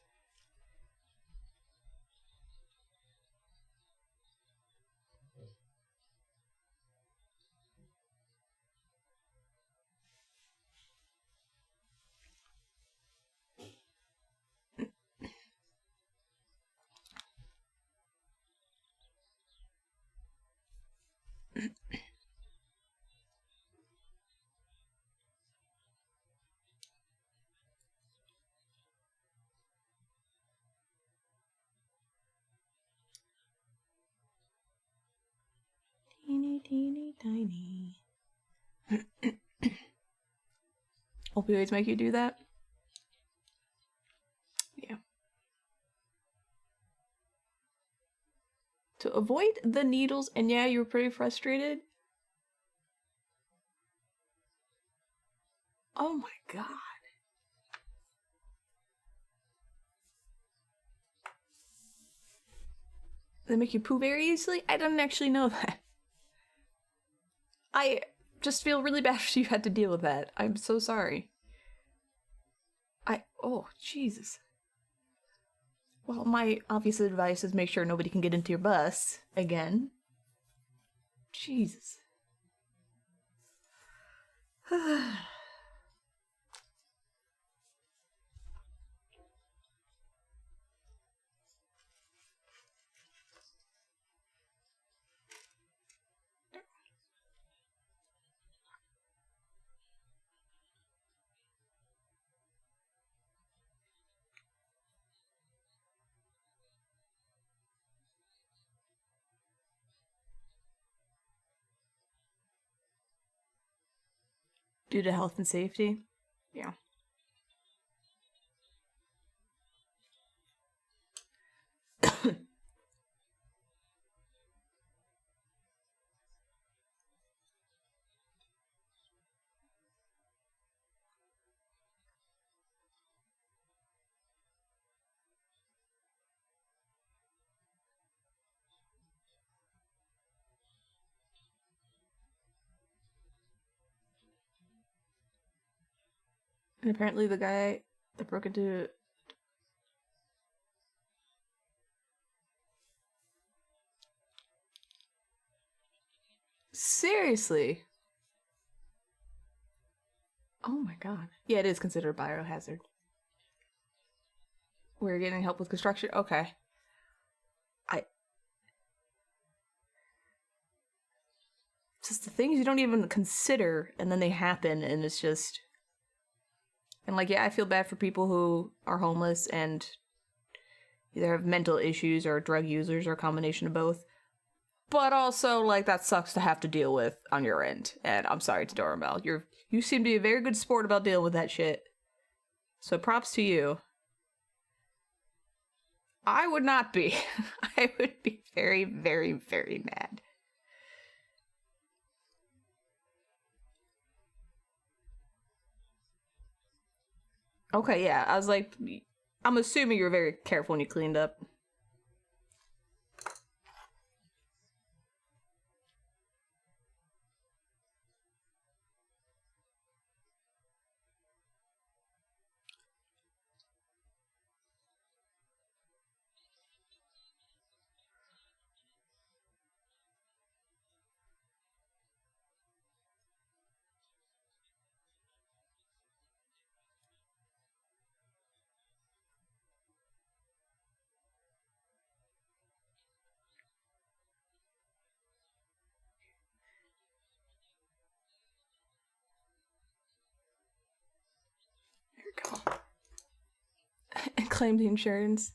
Teeny, teeny, tiny. Opioids make you do that? Yeah. To avoid the needles, and yeah, you were pretty frustrated? Oh my god. They make you poo very easily? I didn't actually know that. I just feel really bad if you had to deal with that. I'm so sorry. Oh, Jesus. Well, my obvious advice is make sure nobody can get into your bus again. Jesus. Due to health and safety? Yeah. And apparently the guy that broke into... Seriously? Oh my god. Yeah, it is considered a biohazard. We're getting help with construction? Okay. Just the things you don't even consider, and then they happen, and it's just... And like, yeah, I feel bad for people who are homeless and either have mental issues or drug users or a combination of both. But also, like, that sucks to have to deal with on your end. And I'm sorry, Tadora Mel. You seem to be a very good sport about dealing with that shit. So props to you. I would not be. I would be very, very, very mad. Okay, yeah, I was like, I'm assuming you're very careful when you cleaned up. claim the insurance.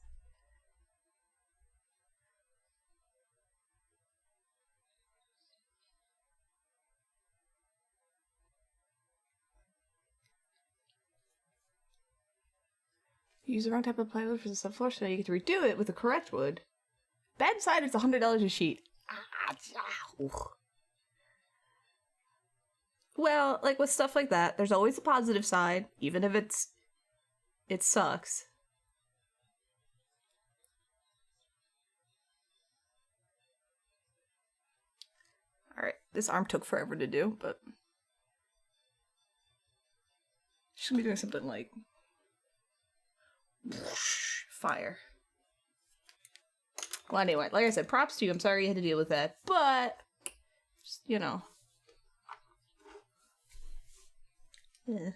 Use the wrong type of plywood for the subfloor, so you get to redo it with the correct wood. Bad side, it's $100 a sheet. Well, like with stuff like that, there's always a positive side, even if it sucks. Alright, this arm took forever to do, but she's gonna be doing something like fire. Well, anyway, like I said, props to you. I'm sorry you had to deal with that, but just, you know. Yeah.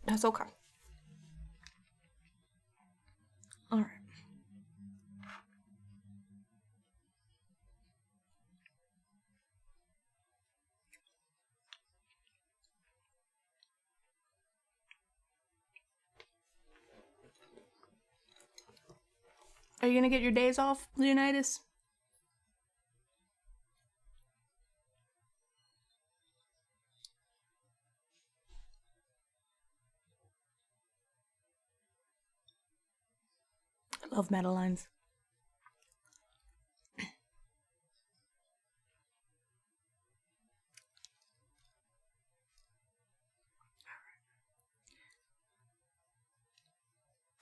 That's okay. All right. Are you gonna get your days off, Leonidas? I love Madeline's.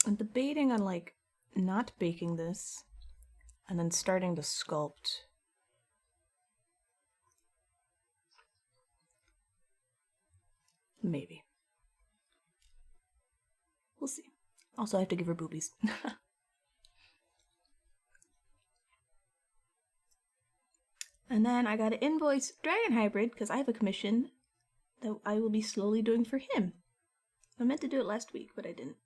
I'm debating on like not baking this and then starting to sculpt. Maybe. We'll see. Also, I have to give her boobies. And then I got to invoice Dragon Hybrid because I have a commission that I will be slowly doing for him. I meant to do it last week, but I didn't.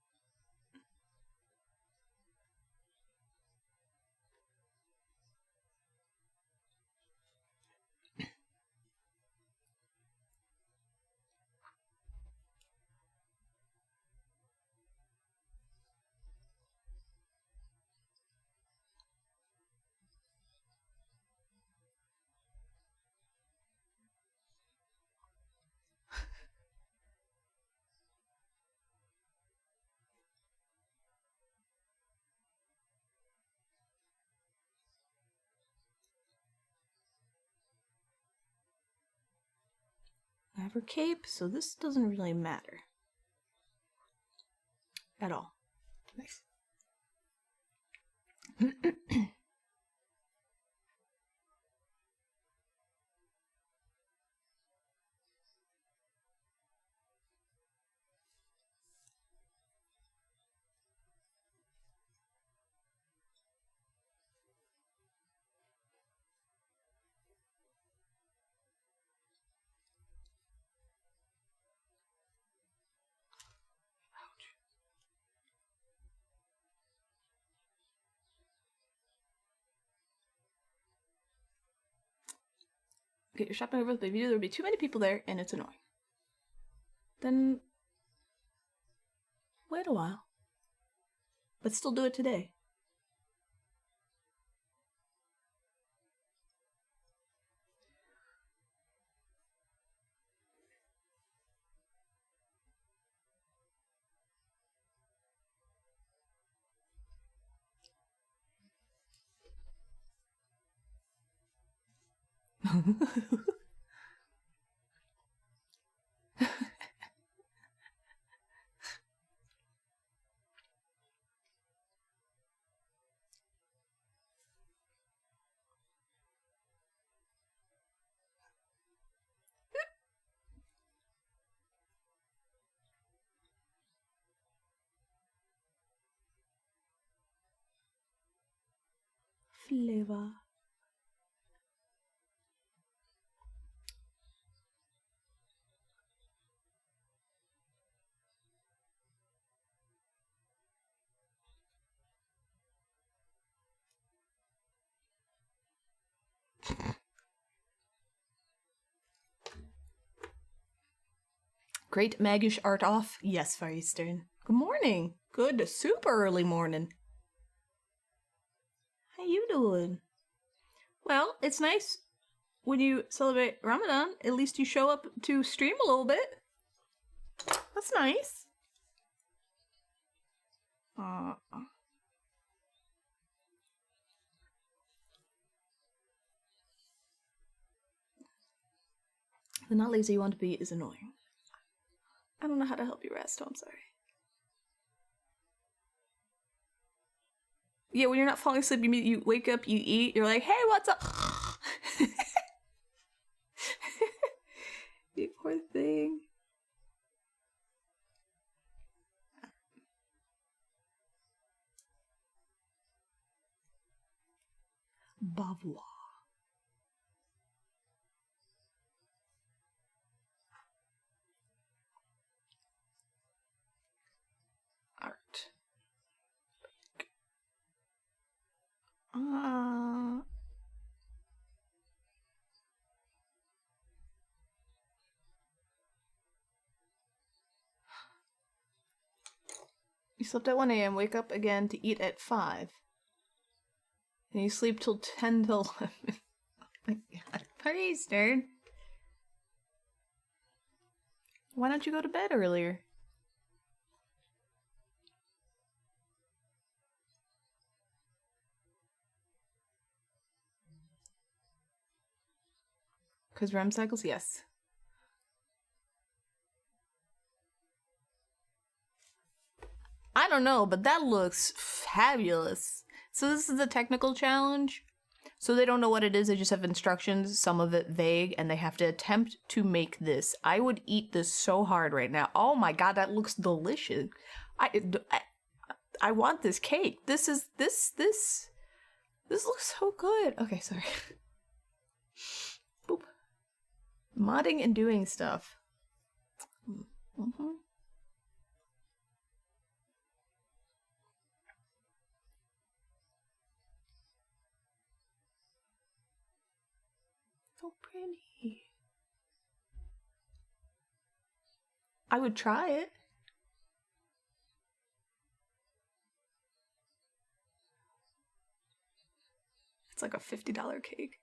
I have her cape, so this doesn't really matter. At all. Nice. Okay, you're shopping over with baby. There'll be too many people there, and it's annoying. Then wait a while. But still do it today. flavor. Great magish art off. Yes, Far Eastern. Good morning. Good super early morning. How you doing? Well, it's nice when you celebrate Ramadan. At least you show up to stream a little bit. That's nice. The not lazy you want to be is annoying. I don't know how to help you rest, I'm sorry. Yeah, when you're not falling asleep, you wake up, you eat, you're like, hey, what's up? You poor thing. Bavois. Art. You slept at 1 a.m., wake up again to eat at 5. And you sleep till 10 till 11. Oh my god. Pretty stern. Why don't you go to bed earlier? Because REM cycles? Yes. I don't know, but that looks fabulous. So this is a technical challenge. So they don't know what it is, they just have instructions, some of it vague, and they have to attempt to make this. I would eat this so hard right now. Oh my god, that looks delicious. I want this cake. This looks so good. Okay, sorry. Boop. Modding and doing stuff. Mm-hmm. So pretty. I would try it. It's like a $50 cake.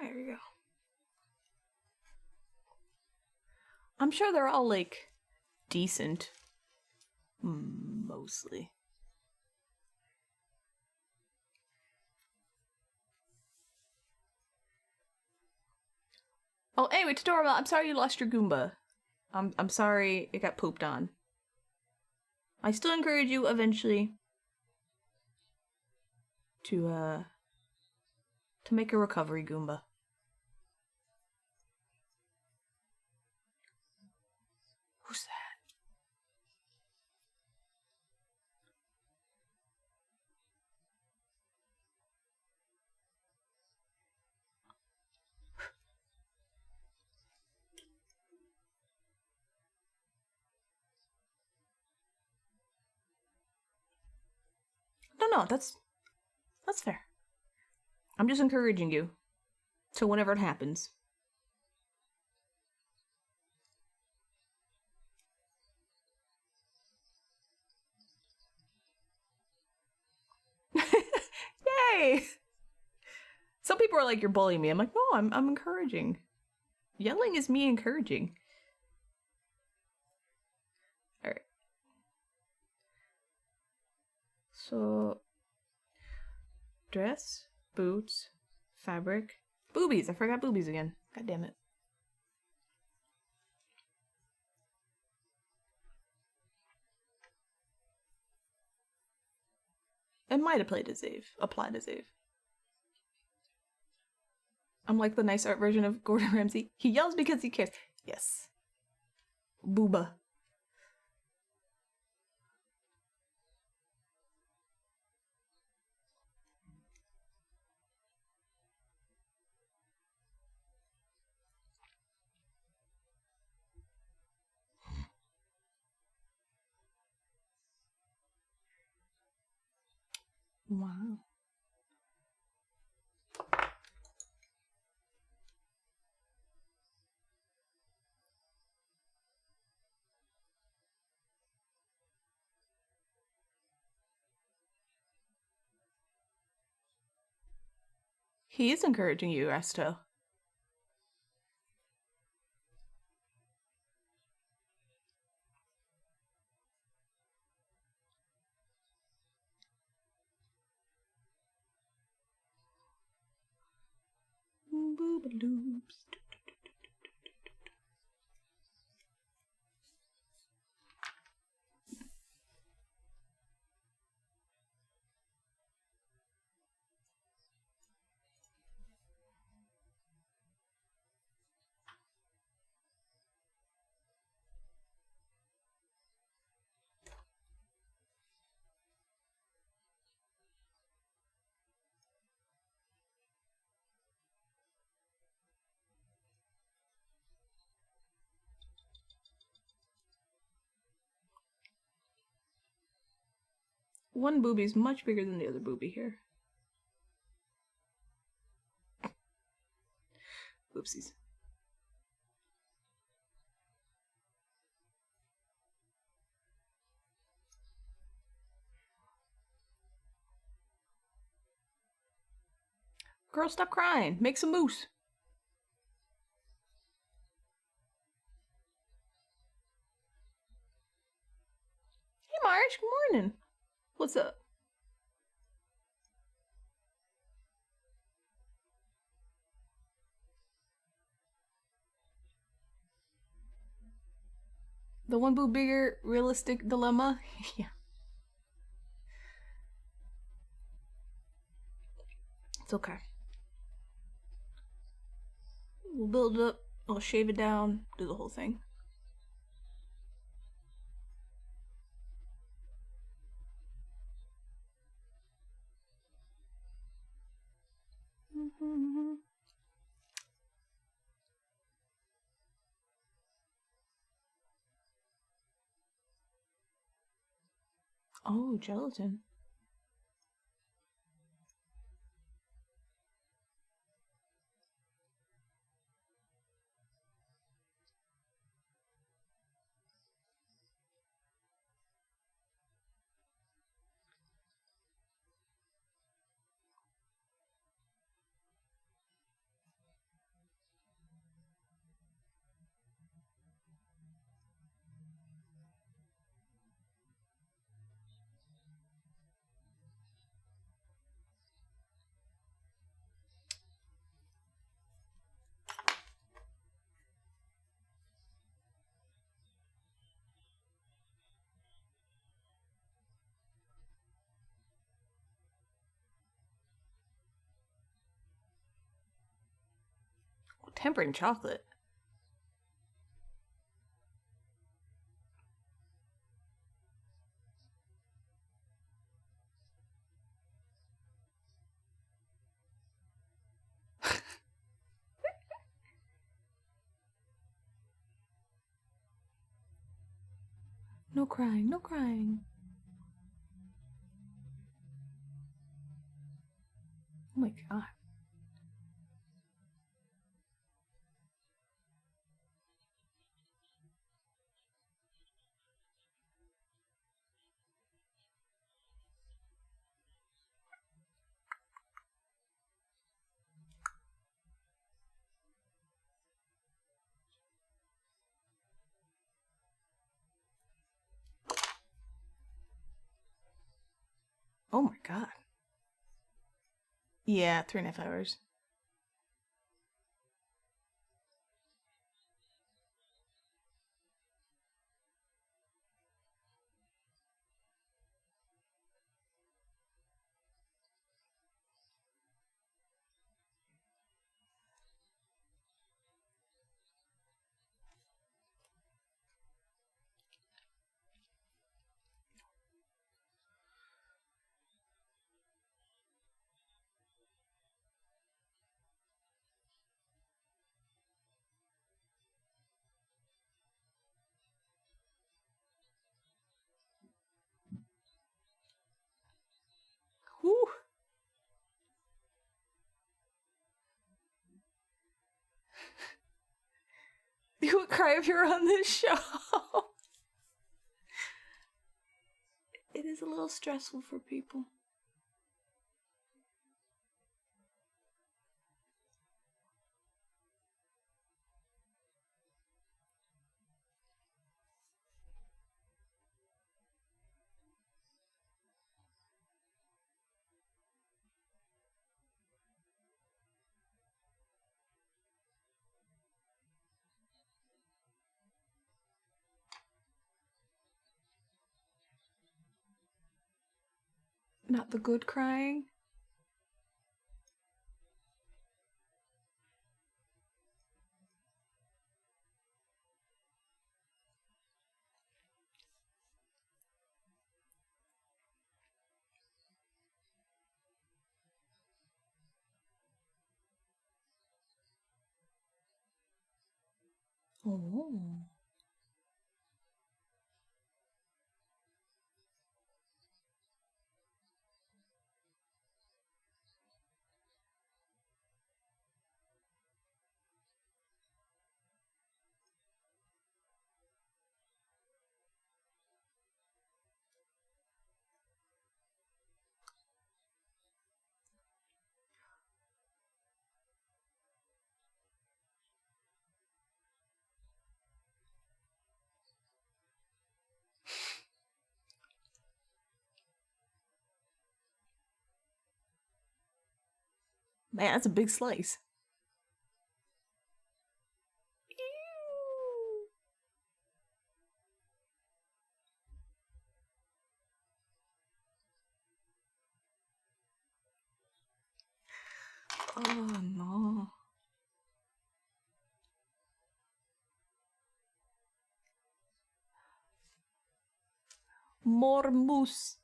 There we go. I'm sure they're all like decent. Mostly. Oh, anyway, Todorable, I'm sorry you lost your Goomba. I'm sorry it got pooped on. I still encourage you eventually to make a recovery Goomba. Who's that? No, that's fair. I'm just encouraging you. So whenever it happens. Yay! Some people are like, you're bullying me. I'm like, no, I'm encouraging. Yelling is me encouraging. Alright. So, dress, boots, fabric, boobies. I forgot boobies again. God damn it. It might have applied to save. I'm like the nice art version of Gordon Ramsay. He yells because he cares. Yes. Booba. Wow. He is encouraging you, Resto. Boobaloops. One boobie's much bigger than the other boobie here. Oopsies. Girl, stop crying. Make some mousse. Hey, Marge. Good morning. What's up? The one boob bigger realistic dilemma? Yeah. It's okay. We'll build it up. I'll shave it down. Do the whole thing. Oh, gelatin. Tempering chocolate. No crying, no crying. Oh my god. Oh my god. Yeah, 3.5 hours. You would cry if you were on this show. It is a little stressful for people. Not the good crying. Oh. Man, that's a big slice. Ew. Oh no. More mousse.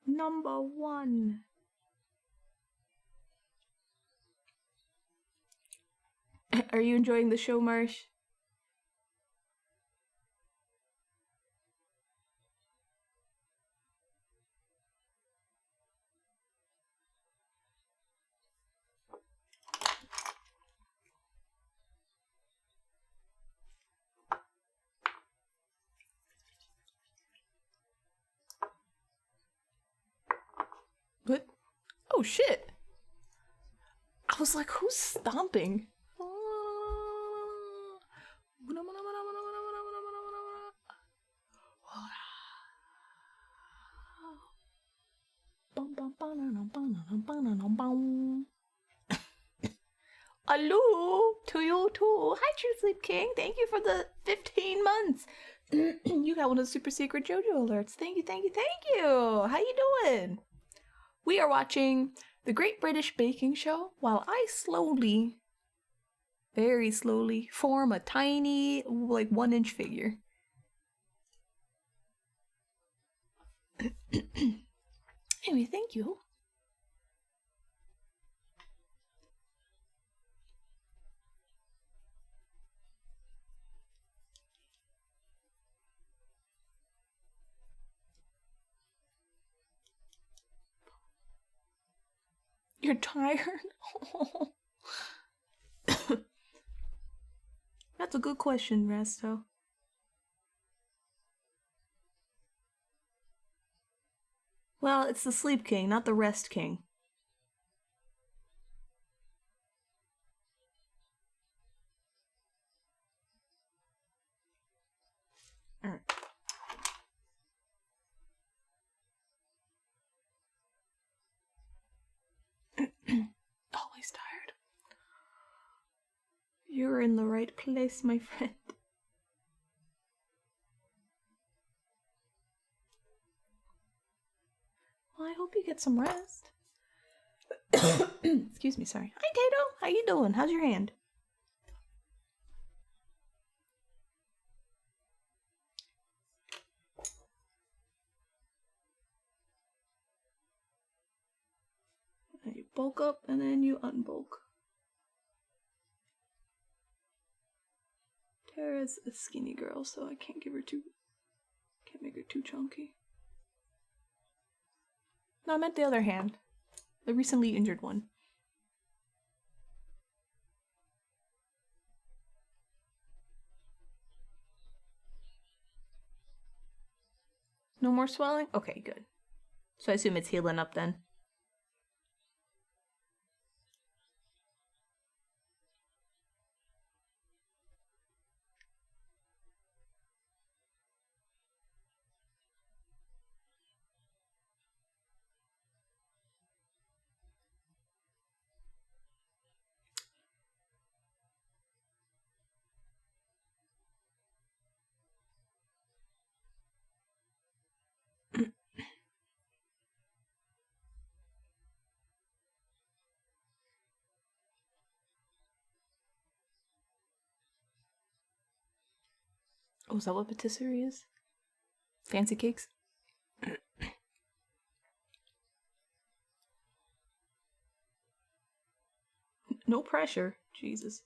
Number 1. Are you enjoying the show, Marsh? What? Oh shit! I was like, who's stomping? Hello to you too. Hi, True Sleep King. Thank you for the 15 months. You got one of the super secret JoJo alerts. Thank you, thank you, thank you. How you doing? We are watching The Great British Baking Show while I slowly, very slowly, form a tiny, like 1-inch figure. Anyway, thank you. You're tired? That's a good question, Resto. Well, it's the Sleep King, not the Rest King. Alright. Always tired. You're in the right place, my friend. Well, I hope you get some rest. Excuse me, sorry. Hi, Tato. How you doing? How's your hand? You bulk up and then you unbulk. Tara's a skinny girl, so I can't make her too chunky. No, I meant the other hand. The recently injured one. No more swelling? Okay, good. So I assume it's healing up then. Oh, is that what patisserie is? Fancy cakes? No pressure. Jesus.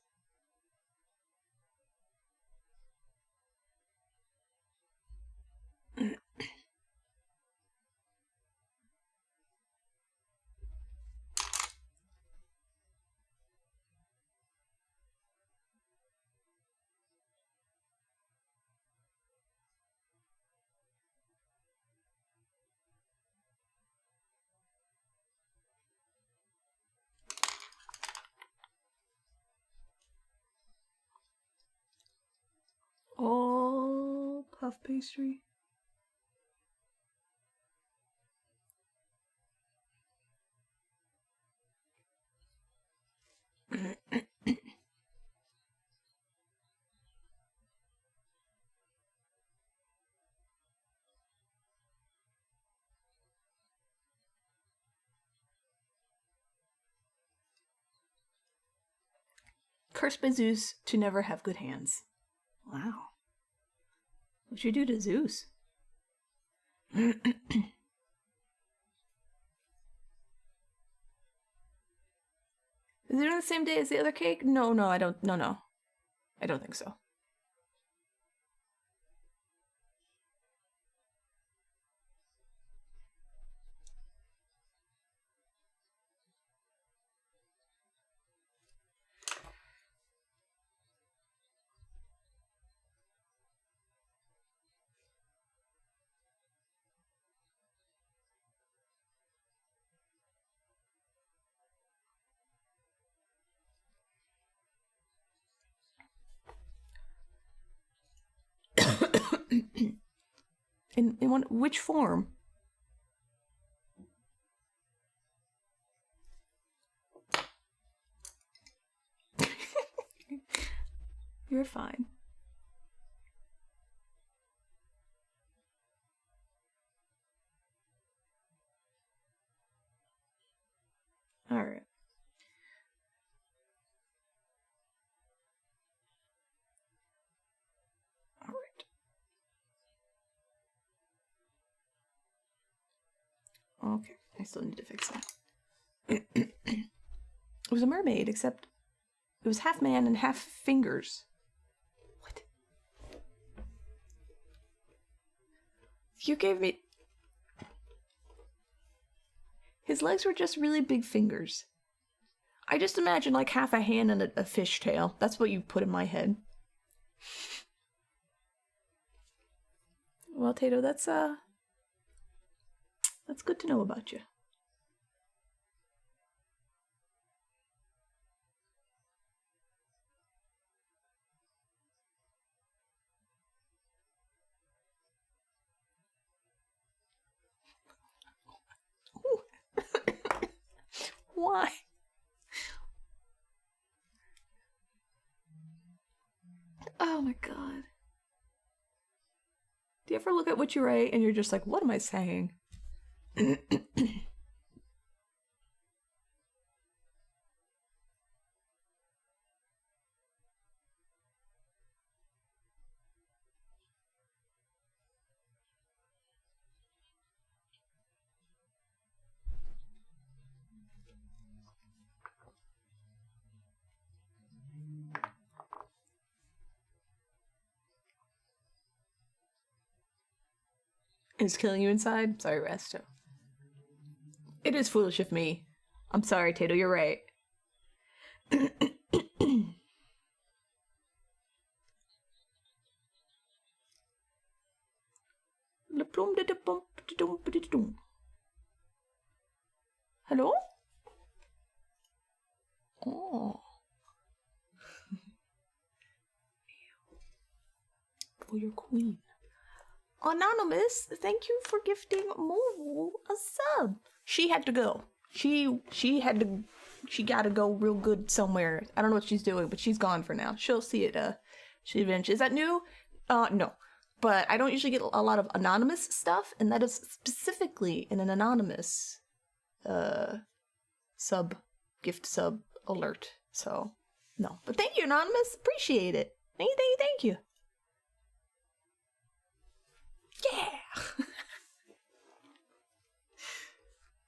Oh, puff pastry. Cursed by Zeus to never have good hands. Wow. What'd you do to Zeus? Is it on the same day as the other cake? No, I don't. No. I don't think so. In which form? You're fine. All right. Okay, I still need to fix that. It was a mermaid, except it was half man and half fingers. What? You gave me... His legs were just really big fingers. I just imagined like half a hand and a fish tail. That's what you put in my head. Well, Tato, that's good to know about you. Why? Oh my god. Do you ever look at what you write and you're just like, what am I saying? I It's killing you inside? Sorry, Resto. It is foolish of me. I'm sorry, Tato, you're right. Hello? Oh. For your queen. Anonymous, thank you for gifting Moo a sub. She had to go. She gotta go real good somewhere. I don't know what she's doing, but she's gone for now. She'll see it, she eventually. Is that new? No. But I don't usually get a lot of anonymous stuff, and that is specifically in an anonymous, gift sub alert. So, no. But thank you, Anonymous. Appreciate it. Thank you. Yeah!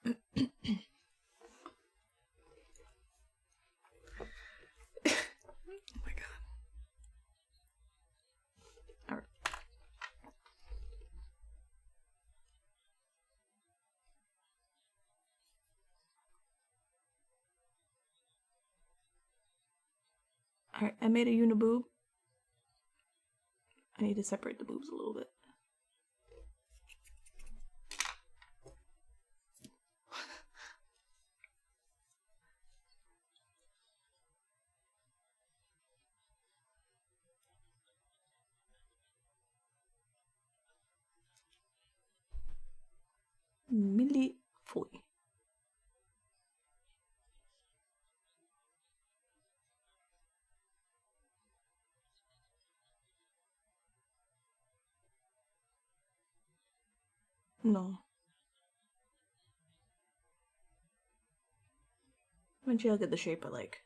Oh my god. Alright. Alright, I made a uniboob. I need to separate the boobs a little bit. Foy. No. Eventually I'll get the shape I like.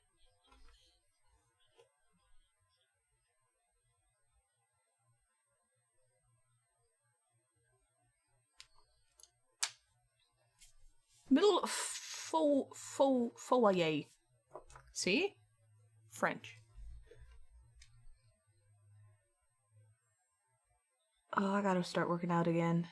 Middle foyer. See? French. Oh, I gotta start working out again.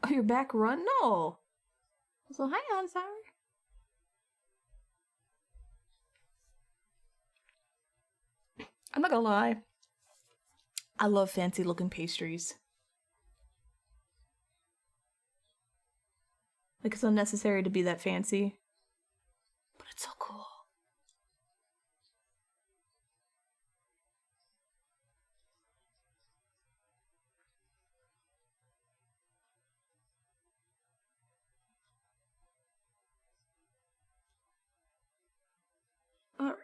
Oh, you're back run? No. So hang on, sorry. I'm not gonna lie. I love fancy looking pastries. Like, it's unnecessary to be that fancy. But it's so cool. Alright.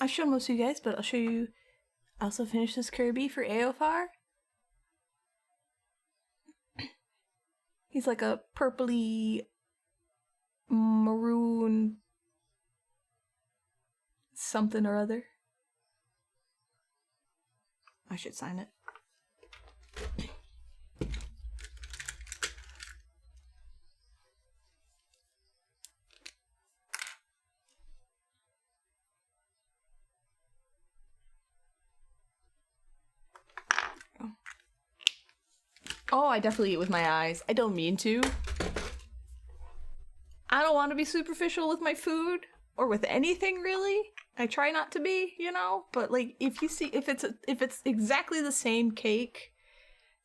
I showed most of you guys, but I'll show you. I also finished this Kirby for AOFAR. He's like a purpley maroon something or other. I should sign it. Oh, I definitely eat with my eyes. I don't mean to. I don't want to be superficial with my food or with anything really. I try not to be, you know, but like if it's exactly the same cake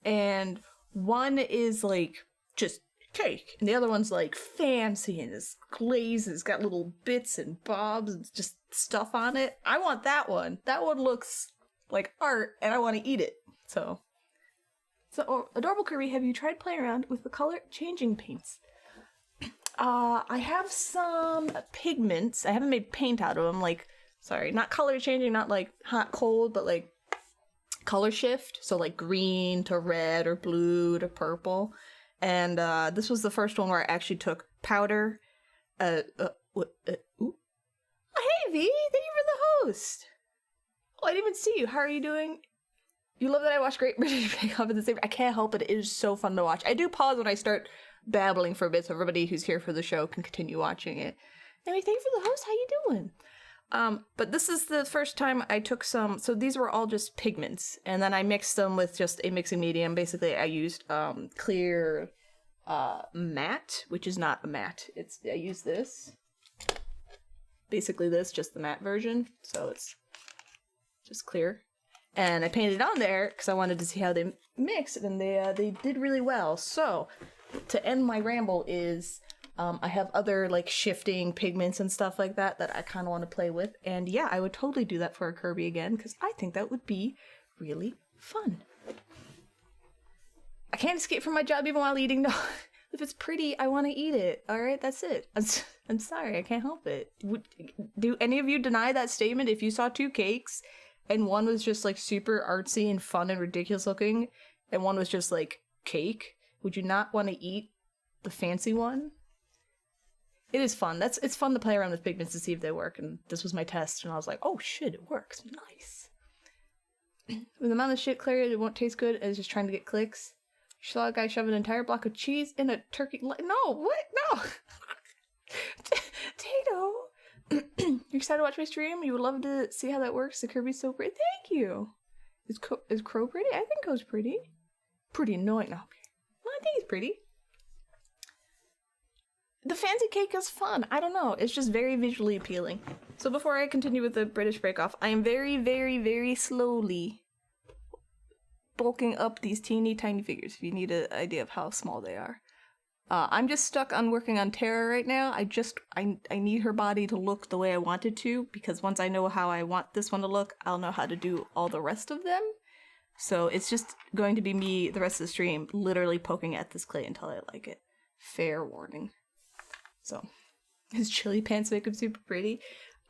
and one is like just cake and the other one's like fancy and it's glazed and it's got little bits and bobs and just stuff on it, I want that one. That one looks like art and I want to eat it. So Adorable Kirby, have you tried playing around with the color changing paints? I have some pigments. I haven't made paint out of them, like, sorry, not color changing, not like hot, cold, but like color shift, so like green to red or blue to purple. And this was the first one where I actually took powder. Ooh. Oh, hey V, thank you for the host. Oh, I didn't even see you. How are you doing? You love that I watch Great British Bake Off at the same. I can't help it. It is so fun to watch. I do pause when I start babbling for a bit, so everybody who's here for the show can continue watching it. Anyway, thank you for the host. How you doing? But this is the first time I took some, so these were all just pigments, and then I mixed them with just a mixing medium. Basically, I used clear matte, which is not a matte. I use this. Basically this, just the matte version, so it's just clear. And I painted it on there because I wanted to see how they mixed, and they did really well. So, to end my ramble is... I have other, like, shifting pigments and stuff like that I kind of want to play with. And yeah, I would totally do that for a Kirby again, because I think that would be really fun. I can't escape from my job even while eating. No, if it's pretty, I want to eat it. Alright, that's it. I'm sorry, I can't help it. Do any of you deny that statement? If you saw 2 cakes, and one was just, like, super artsy and fun and ridiculous looking, and one was just, like, cake, would you not want to eat the fancy one? It is fun. It's fun to play around with pigments to see if they work, and this was my test, and I was like, oh shit, it works. Nice. With the amount of shit clear, it won't taste good. It's just trying to get clicks. You saw a guy shove an entire block of cheese in a turkey. No, what? No. Tato. You're excited to watch my stream? You would love to see how that works. The Kirby's so pretty. Thank you. Is Crow pretty? I think Crow's pretty. Pretty annoying. No, I think he's pretty. The fancy cake is fun. I don't know. It's just very visually appealing. So before I continue with the British Bake Off, I am very, very, very slowly bulking up these teeny tiny figures, if you need an idea of how small they are. I'm just stuck on working on Tara right now. I need her body to look the way I want it to, because once I know how I want this one to look, I'll know how to do all the rest of them. So it's just going to be me the rest of the stream literally poking at this clay until I like it. Fair warning. So, his chili pants make him super pretty.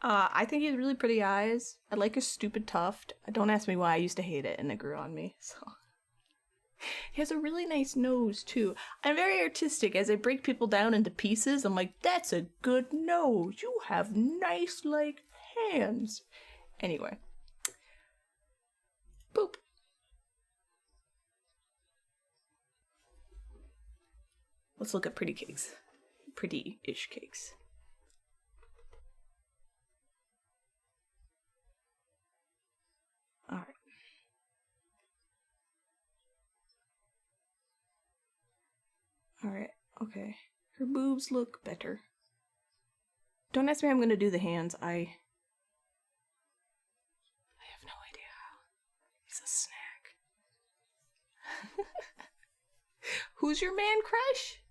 I think he has really pretty eyes. I like his stupid tuft. Don't ask me why, I used to hate it and it grew on me, so. He has a really nice nose, too. I'm very artistic. As I break people down into pieces, I'm like, that's a good nose. You have nice, like, hands. Anyway. Boop. Let's look at pretty cakes. Pretty-ish cakes. Alright. Alright, okay. Her boobs look better. Don't ask me how I'm gonna do the hands. I have no idea how. He's a snack. Who's your man crush?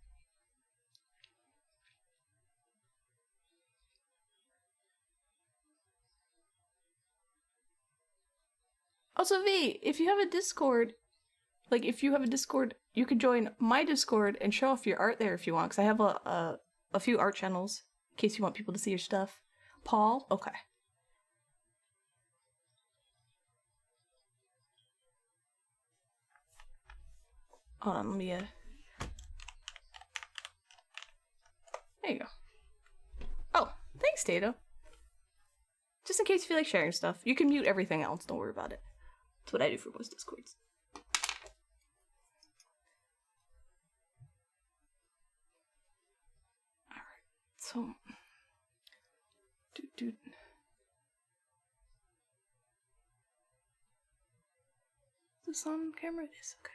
Also, V, if you have a Discord, you could join my Discord and show off your art there if you want, because I have a few art channels, in case you want people to see your stuff. Paul? Okay. Hold on, let me, there you go. Oh, thanks, Tato. Just in case you feel like sharing stuff. You can mute everything else, don't worry about it. That's what I do for most Discords. Alright, so... Is this on camera? It is, okay.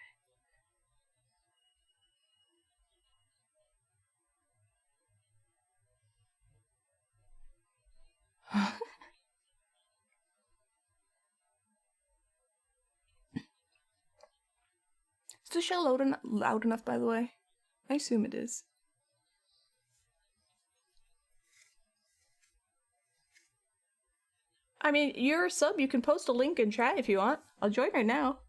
Is the shell loud enough, by the way? I assume it is. I mean, you're a sub, you can post a link in chat if you want. I'll join right now.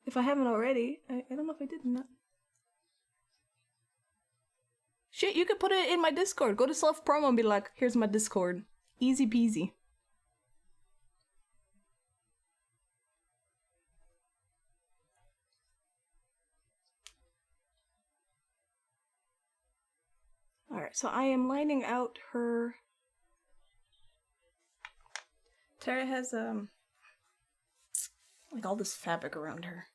If I haven't already. I don't know if I did or not. Shit, you could put it in my Discord. Go to self-promo and be like, here's my Discord. Easy peasy. Alright, so I am lining out her... Tara has, like all this fabric around her.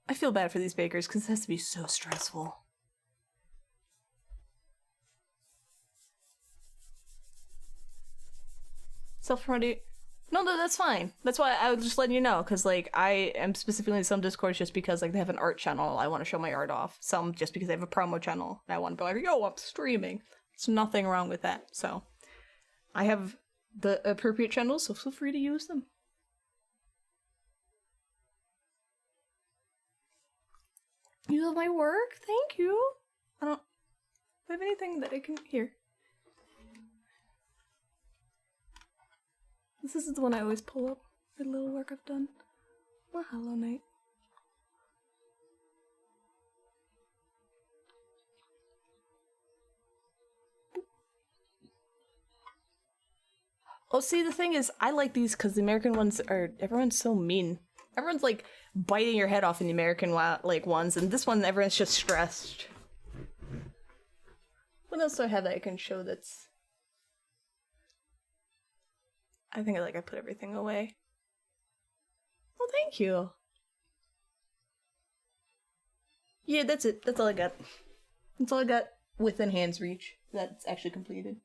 I feel bad for these bakers because it has to be so stressful. Self-promoting. No, that's fine. That's why I was just letting you know, because like I am specifically in some Discords just because like they have an art channel, I want to show my art off. Some just because they have a promo channel, and I want to be like, yo, I'm streaming. There's nothing wrong with that. So I have the appropriate channels, so feel free to use them. You love my work? Thank you. I don't have anything that I can hear. This is the one I always pull up. The little work I've done. Well, Hollow Knight. Oh, see, the thing is, I like these because the American ones are, everyone's so mean. Everyone's like biting your head off in the American like ones, and this one, everyone's just stressed. What else do I have that I can show that's... I think I put everything away. Well, thank you. Yeah, that's it. That's all I got. That's all I got within hand's reach. That's actually completed.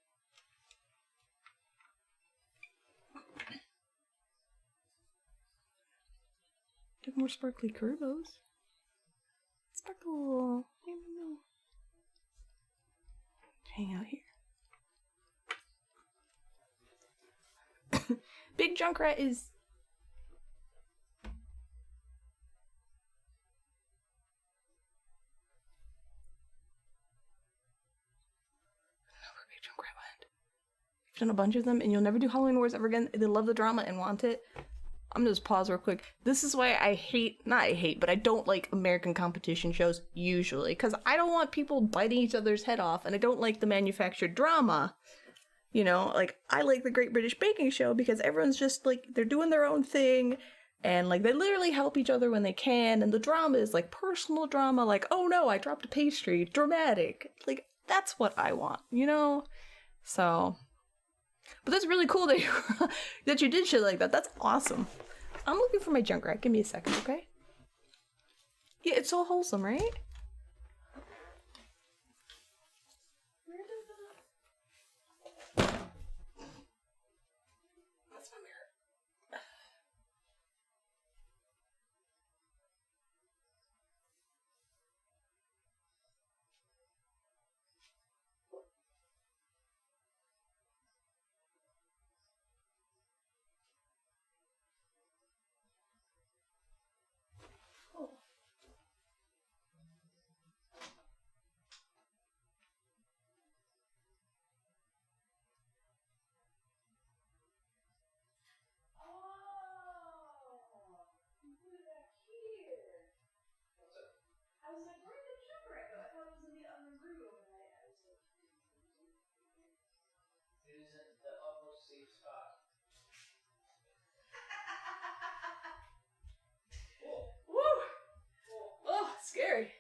Do more sparkly curvos. Sparkle. No. Hang out here. Big Junkrat is... Big Junkrat went. I've done a bunch of them, and you'll never do Halloween Wars ever again. They love the drama and want it. I'm gonna just pause real quick. This is why I hate, not I hate, but I don't like American competition shows usually, because I don't want people biting each other's head off, and I don't like the manufactured drama. You know, like, I like the Great British Baking Show because everyone's just, like, they're doing their own thing, and, like, they literally help each other when they can, and the drama is, like, personal drama, like, oh no, I dropped a pastry, dramatic. Like, that's what I want, you know? So, but that's really cool that that you did shit like that. That's awesome. I'm looking for my Junkrat. Give me a second, okay? Yeah, it's so wholesome, right? Scary.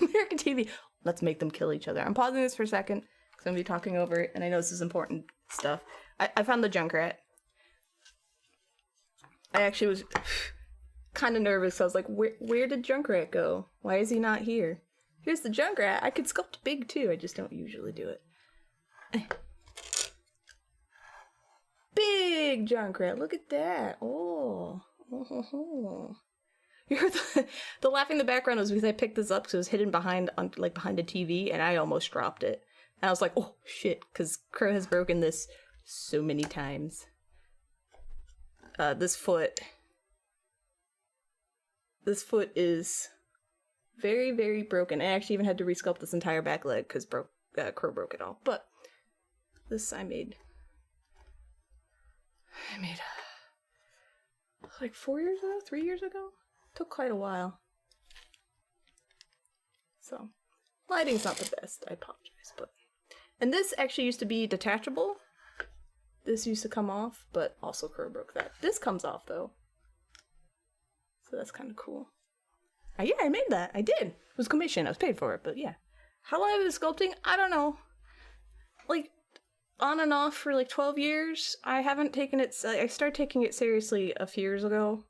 American TV. Let's make them kill each other. I'm pausing this for a second because I'm going to be talking over it, and I know this is important stuff. I found the Junkrat. I actually was kind of nervous. I was like, where did Junkrat go? Why is he not here? Here's the Junkrat. I could sculpt big too. I just don't usually do it. Big Junkrat, look at that. Oh. You heard the laughing in the background was because I picked this up because it was hidden behind a TV, and I almost dropped it. And I was like, oh shit, because Crow has broken this so many times. This foot is very, very broken. I actually even had to resculpt this entire back leg because Crow broke it all. But this I made like 4 years ago, 3 years ago. Took quite a while. So, lighting's not the best, I apologize, but... And this actually used to be detachable. This used to come off, but also curve broke that. This comes off, though. So that's kind of cool. Yeah, I made that. I did. It was commissioned. I was paid for it, but yeah. How long have I been sculpting? I don't know. Like, on and off for like 12 years. I haven't taken it... I started taking it seriously a few years ago.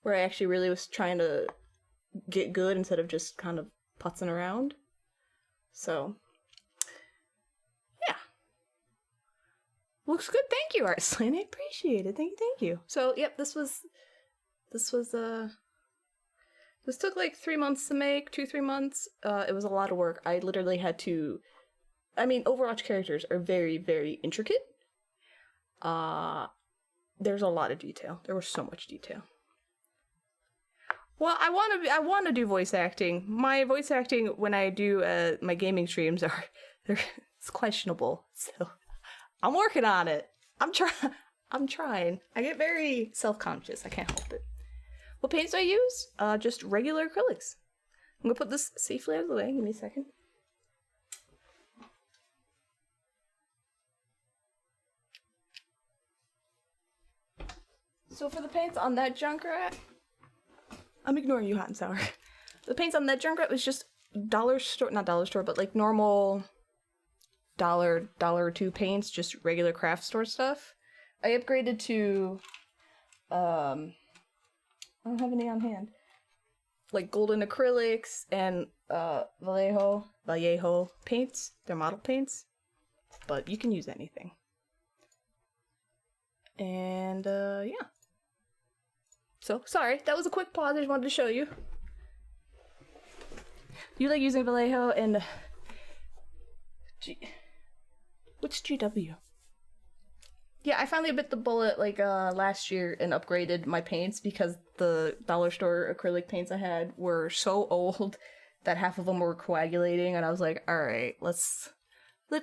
Where I actually really was trying to get good instead of just kind of putzing around. So... Looks good, thank you, Artslane. I appreciate it. Thank you. So, yep, this took like 3 months to make, 2-3 months. It was a lot of work. I literally had to, I mean, Overwatch characters are very, very intricate. There's a lot of detail. There was so much detail. Well, I want to do voice acting. My voice acting when I do my gaming streams it's questionable, so... I'm working on it. I'm trying. I get very self-conscious. I can't help it. What paints do I use? Just regular acrylics. I'm gonna put this safely out of the way. Give me a second. So for the paints on that Junkrat, I'm ignoring you, Hot and Sour. The paints on that Junkrat was just dollar store, not dollar store, but like normal dollar or two paints, just regular craft store stuff. I upgraded to I don't have any on hand, like golden acrylics and Vallejo paints. They're model paints, but you can use anything. And yeah, so sorry, that was a quick pause. I just wanted to show you. You like using Vallejo and what's GW? Yeah, I finally bit the bullet like last year and upgraded my paints because the dollar store acrylic paints I had were so old that half of them were coagulating, and I was like, all right, let's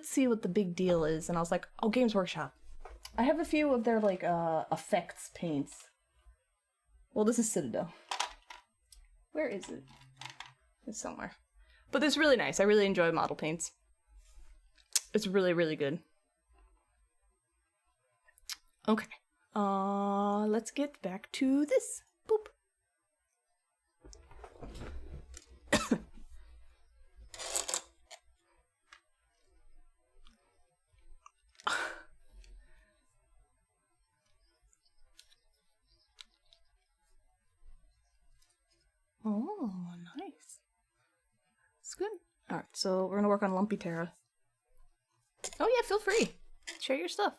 see what the big deal is. And I was like, oh, Games Workshop. I have a few of their like effects paints. Well, this is Citadel. Where is it? It's somewhere. But it's really nice. I really enjoy model paints. It's really, really good. Okay. Let's get back to this. Boop. Oh, nice. It's good. Alright, so we're gonna work on Lumpy Terra. Oh yeah, feel free. Share your stuff.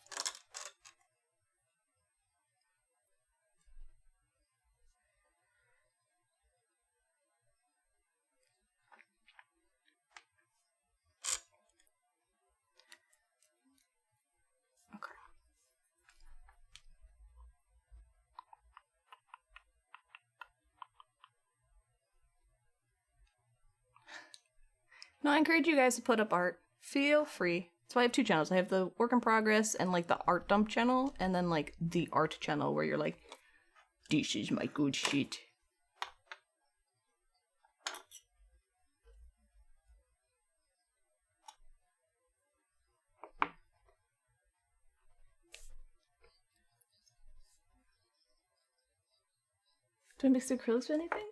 Okay. No, I encourage you guys to put up art. Feel free. So I have two channels. I have the work in progress and like the art dump channel, and then like the art channel where you're like, this is my good shit. Do I mix the acrylics with anything?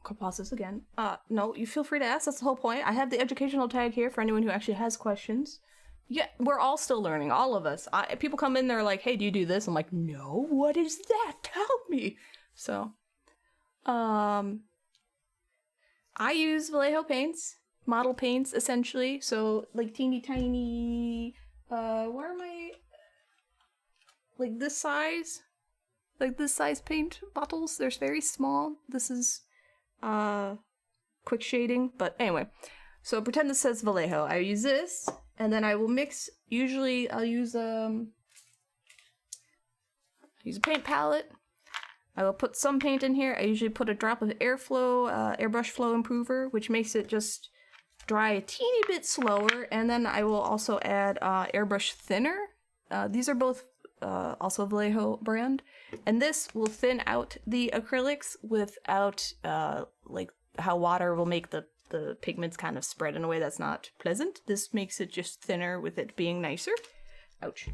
Could pause this again. No, you feel free to ask. That's the whole point. I have the educational tag here for anyone who actually has questions. Yeah, we're all still learning, all of us. People come in, they're like, hey, do you do this? I'm like, no, what is that? Tell me. So, I use Vallejo paints, model paints, essentially. So, like, teeny tiny, where am I? Like this size paint bottles. They're very small. This is quick shading, but anyway, so pretend this says Vallejo. I use this, and then I will mix. Usually I'll use a paint palette, I will put some paint in here. I usually put a drop of airflow, airbrush flow improver, which makes it just dry a teeny bit slower. And then I will also add airbrush thinner. These are both also Vallejo brand. And this will thin out the acrylics without like how water will make the pigments kind of spread in a way that's not pleasant. This makes it just thinner with it being nicer. Ouch.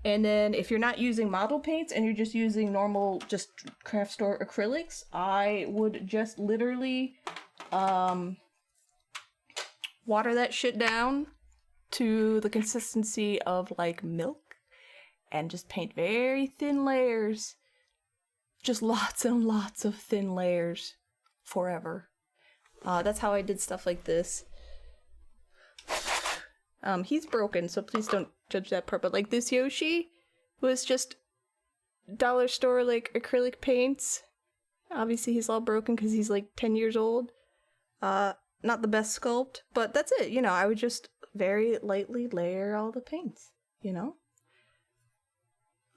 And then if you're not using model paints and you're just using normal, just craft store acrylics, I would just literally water that shit down to the consistency of like milk and just paint very thin layers. Just lots and lots of thin layers forever. That's how I did stuff like this. He's broken, so please don't judge that part, but like this Yoshi was just dollar store like acrylic paints. Obviously he's all broken because he's like 10 years old. Not the best sculpt, but that's it, you know, I would just very lightly layer all the paints, you know?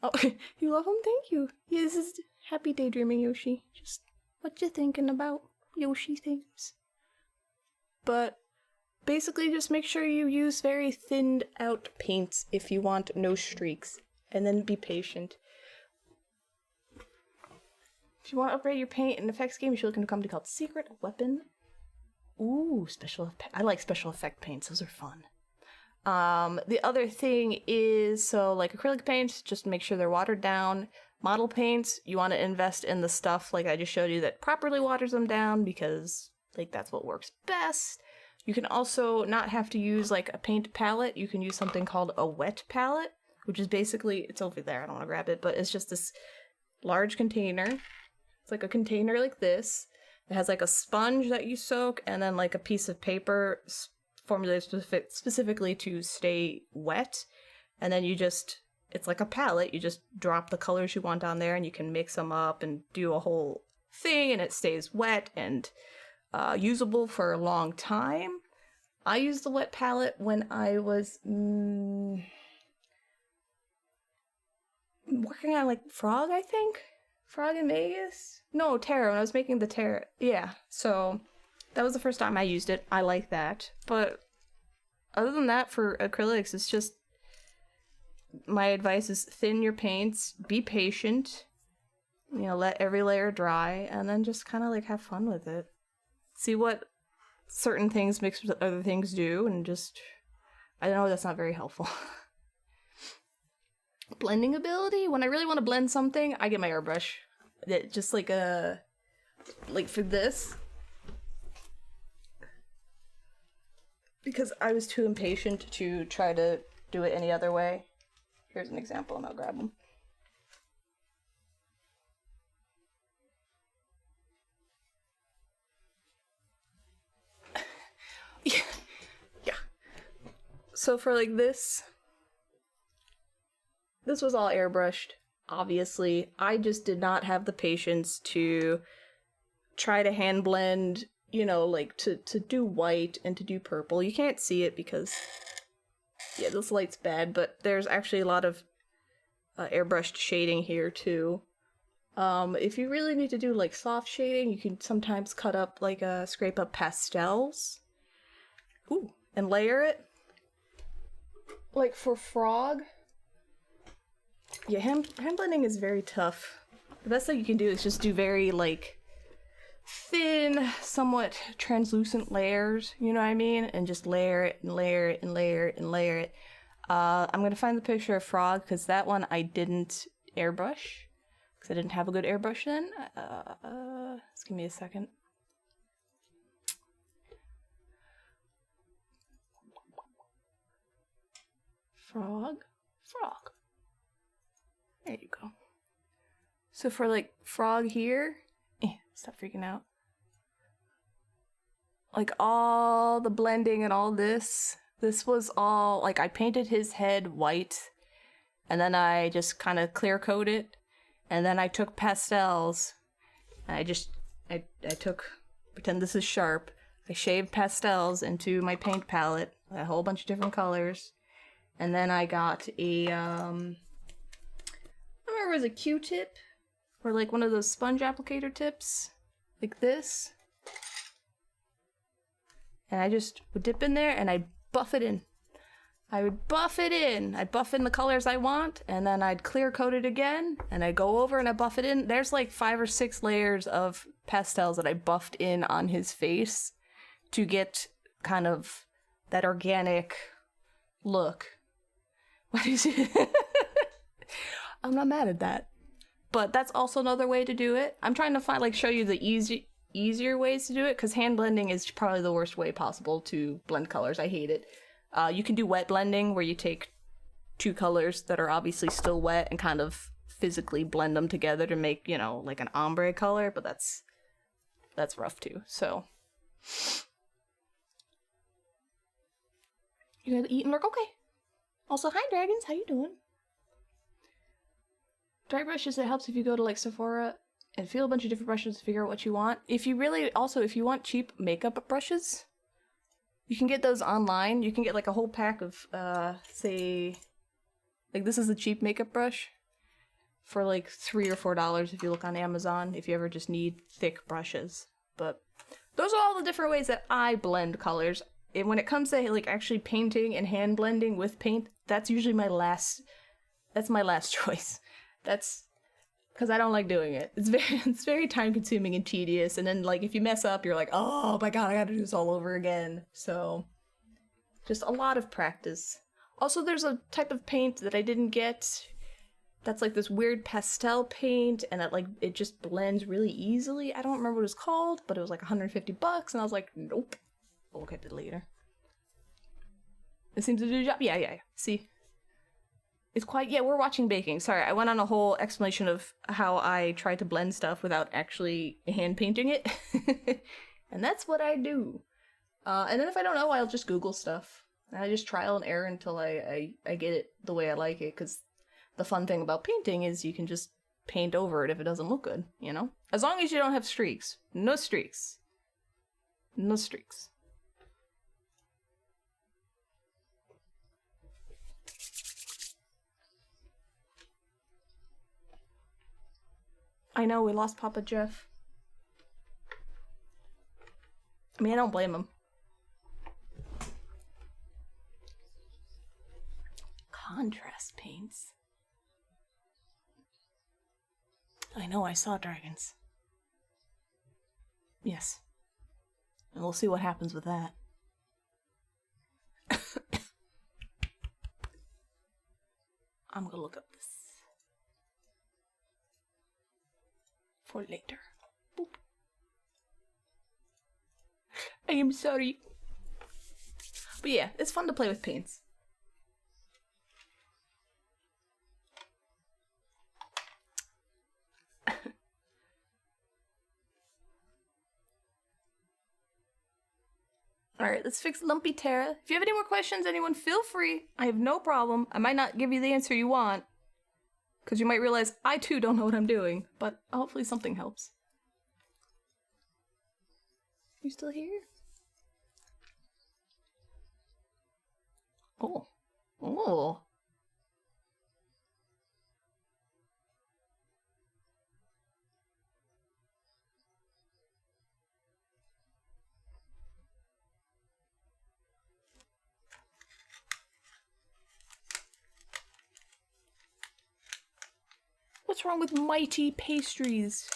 Oh, you love him? Thank you. Yeah, this is happy daydreaming, Yoshi. Just what you thinking about Yoshi things. But basically, just make sure you use very thinned out paints if you want no streaks. And then be patient. If you want to upgrade your paint and effects game, you should look into a company called Secret Weapon. Ooh, I like special effect paints. Those are fun. The other thing is, so like acrylic paints, just make sure they're watered down. Model paints, you want to invest in the stuff like I just showed you that properly waters them down because like that's what works best. You can also not have to use like a paint palette. You can use something called a wet palette, which is basically, it's over there, I don't want to grab it, but it's just this large container. It's like a container like this. It has like a sponge that you soak and then like a piece of paper formulated specifically to stay wet. And then you just, it's like a palette. You just drop the colors you want on there and you can mix them up and do a whole thing and it stays wet and usable for a long time. I used the wet palette when I was working on like Frog, I think? Frog in Vegas? No, Terra, when I was making the Terra. Yeah, so that was the first time I used it. I like that. But other than that, for acrylics, it's just, my advice is thin your paints, be patient, you know, let every layer dry, and then just kind of like have fun with it. See what certain things mixed with other things do, and just, I know that's not very helpful. Blending ability, when I really want to blend something, I get my airbrush. It just like for this, because I was too impatient to try to do it any other way. Here's an example, and I'll grab them. Yeah. So for like this was all airbrushed, obviously. I just did not have the patience to try to hand blend, you know, like to do white and to do purple. You can't see it because, yeah, this light's bad, but there's actually a lot of airbrushed shading here too. If you really need to do like soft shading, you can sometimes cut up like scrape up pastels. Ooh, and layer it. Like for Frog. Yeah, hand blending is very tough. The best thing you can do is just do very like thin, somewhat translucent layers, you know what I mean? And just layer it and layer it and layer it and layer it. I'm gonna find the picture of Frog because that one I didn't airbrush because I didn't have a good airbrush then. Just give me a second. Frog. There you go. So for like Frog here, stop freaking out. Like all the blending and all this was all, like I painted his head white and then I just kind of clear coated it and then I took pastels and I took, pretend this is sharp, I shaved pastels into my paint palette, a whole bunch of different colors, and then I got a, I remember it was a Q-tip or like one of those sponge applicator tips, like this. And I just would dip in there and I'd buff it in. I would buff it in. I'd buff in the colors I want, and then I'd clear coat it again, and I'd go over and I buff it in. There's like 5 or 6 layers of pastels that I buffed in on his face to get kind of that organic look. What is it? I'm not mad at that. But that's also another way to do it. I'm trying to find, like, show you the easier ways to do it, because hand blending is probably the worst way possible to blend colors. I hate it. You can do wet blending, where you take 2 colors that are obviously still wet and kind of physically blend them together to make, you know, like an ombre color, but that's rough too. So you gotta eat and lurk. Okay. Also, hi dragons, how you doing? Dry brushes, it helps if you go to like Sephora and feel a bunch of different brushes to figure out what you want. If you want cheap makeup brushes, you can get those online. You can get like a whole pack of, say, like this is a cheap makeup brush for like $3 or $4 if you look on Amazon, if you ever just need thick brushes. But those are all the different ways that I blend colors. And when it comes to like actually painting and hand blending with paint, that's usually my last choice. That's because I don't like doing it. It's very time consuming and tedious, and then like if you mess up, you're like, oh my god, I gotta do this all over again. So just a lot of practice. Also, there's a type of paint that I didn't get that's like this weird pastel paint, and it just blends really easily. I don't remember what it's called, but it was like $150, and I was like, nope. I'll look at it later. It seems to do the job. Yeah. See? It's quite, yeah, we're watching baking. Sorry, I went on a whole explanation of how I try to blend stuff without actually hand painting it. And that's what I do. And then if I don't know, I'll just Google stuff. And I just trial and error until I get it the way I like it. Because the fun thing about painting is you can just paint over it if it doesn't look good, you know? As long as you don't have streaks. No streaks. No streaks. I know, we lost Papa Jeff. I mean, I don't blame him. Contrast paints. I know, I saw dragons. Yes. And we'll see what happens with that. I'm gonna look up this for later. Boop. I am sorry. But yeah, it's fun to play with paints. Alright, let's fix Lumpy Terra. If you have any more questions, anyone, feel free. I have no problem. I might not give you the answer you want, because you might realize I too don't know what I'm doing, but hopefully something helps. You still here? Oh. Oh. What's wrong with mighty pastries?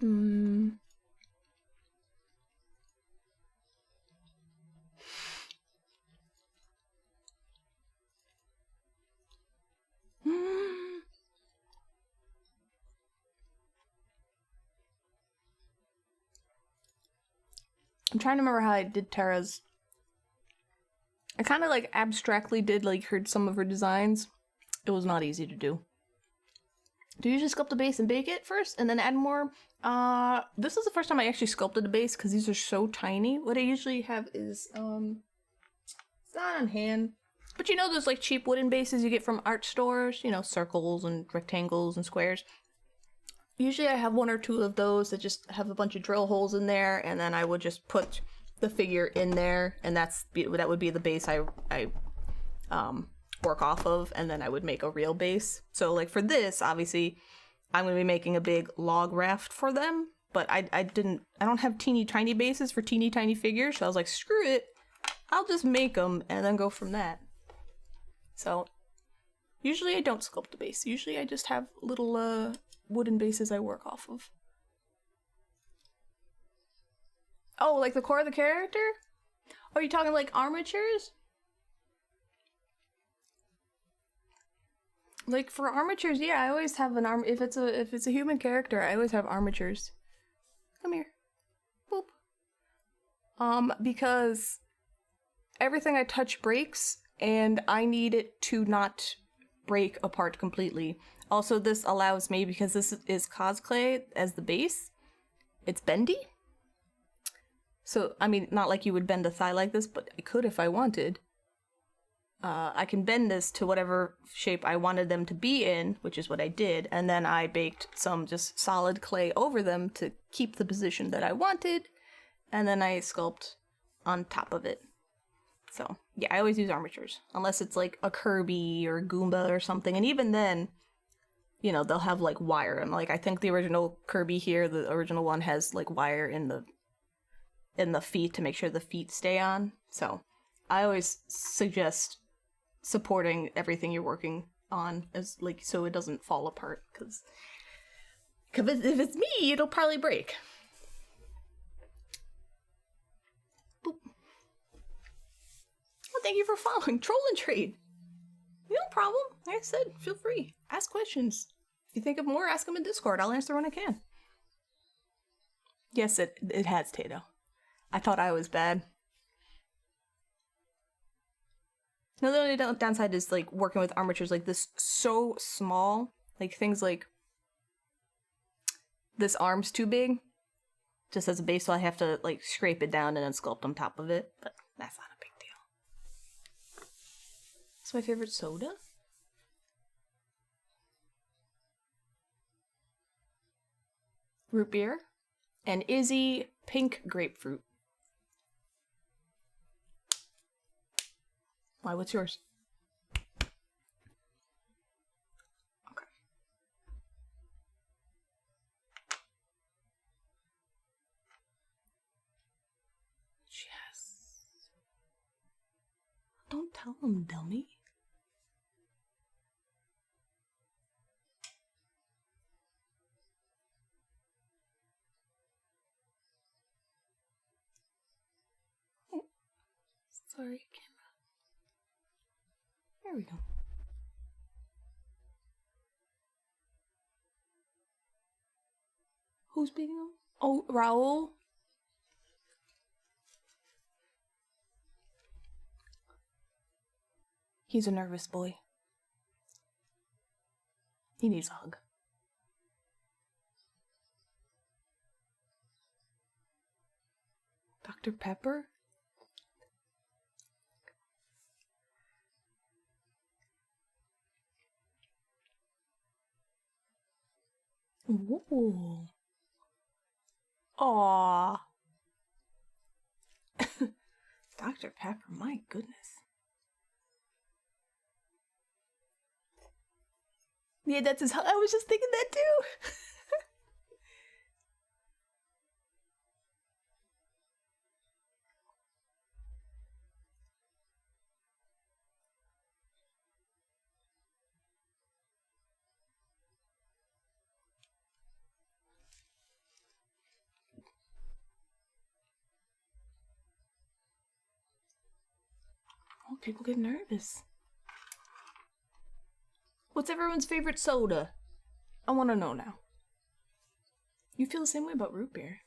I'm trying to remember how I did Tara's. I kind of like abstractly did like some of her designs. It was not easy to do. Do you usually sculpt the base and bake it first and then add more? This is the first time I actually sculpted a base because these are so tiny. What I usually have is, it's not on hand, but you know those like cheap wooden bases you get from art stores? You know, circles and rectangles and squares. Usually I have 1 or 2 of those that just have a bunch of drill holes in there, and then I would just put the figure in there, and that would be the base I work off of, and then I would make a real base. So like for this, obviously, I'm going to be making a big log raft for them, but I don't have teeny tiny bases for teeny tiny figures, so I was like, screw it, I'll just make them and then go from that. So usually I don't sculpt the base. Usually I just have little wooden bases I work off of. Oh, like the core of the character? Are you talking like armatures? Like for armatures, yeah, I always have an arm. If it's a human character, I always have armatures. Come here, boop. Because everything I touch breaks, and I need it to not break apart completely. Also, this allows me, because this is cosplay as the base, it's bendy. So, I mean, not like you would bend a thigh like this, but I could if I wanted. I can bend this to whatever shape I wanted them to be in, which is what I did, and then I baked some just solid clay over them to keep the position that I wanted, and then I sculpt on top of it. So, yeah, I always use armatures, unless it's like a Kirby or a Goomba or something, and even then, you know, they'll have like wire, and like I think the original Kirby here, the original one has like wire in the feet to make sure the feet stay on. So I always suggest supporting everything you're working on as like so it doesn't fall apart, because if it's me, it'll probably break. Boop. Well, thank you for following Troll and Trade. No problem. Like I said, feel free. Ask questions. If you think of more, ask them in Discord. I'll answer when I can. Yes, it has Tato. I thought I was bad. No, the only downside is like working with armatures like this so small. Like things like this arm's too big, just as a base, so I have to like scrape it down and then sculpt on top of it. But that's not a big deal. It's my favorite soda. Root beer and Izzy pink grapefruit. Why, what's yours? Okay. Yes. Don't tell him, dummy. Oh. Sorry, camera. There we go. Who's beating him? Oh, Raul. He's a nervous boy. He needs a hug. Dr. Pepper? Ooh. Aww. Dr. Pepper, my goodness. Yeah, that's his. I was just thinking that too. Oh, people get nervous. What's everyone's favorite soda? I want to know now. You feel the same way about root beer?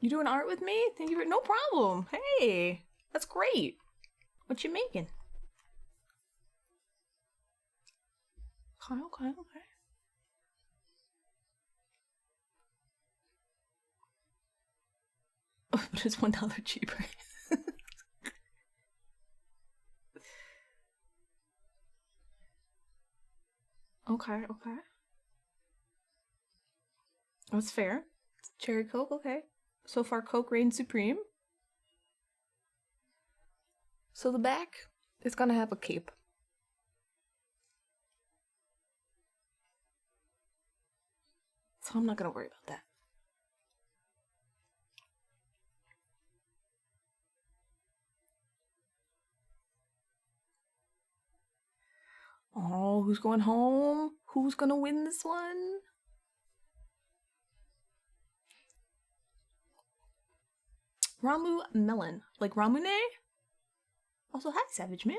You doing art with me? Thank you for no problem. Hey, that's great. What you making? Okay. Oh, but it's $1 cheaper. Okay. That's fair. Cherry Coke, okay. So far, Coke reigns supreme. So the back, It's gonna have a cape. So I'm not gonna worry about that. Oh, who's going home? Who's gonna win this one? Ramu Melon. Like Ramune? Also, hi, Savage Man.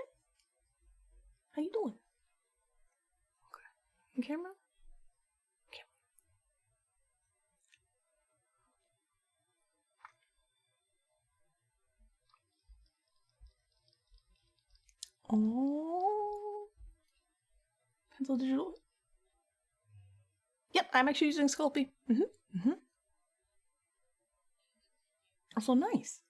How you doing? Okay. In camera? Oh. Pencil digital. Yep, I'm actually using Sculpey. Also nice.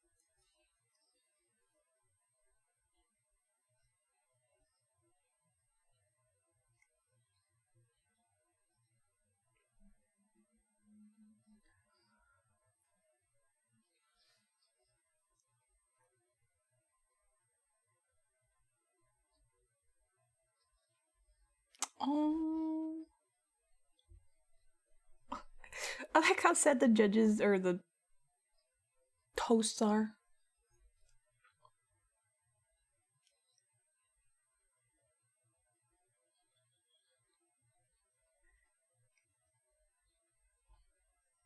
Oh. I like how sad the judges or the hosts are.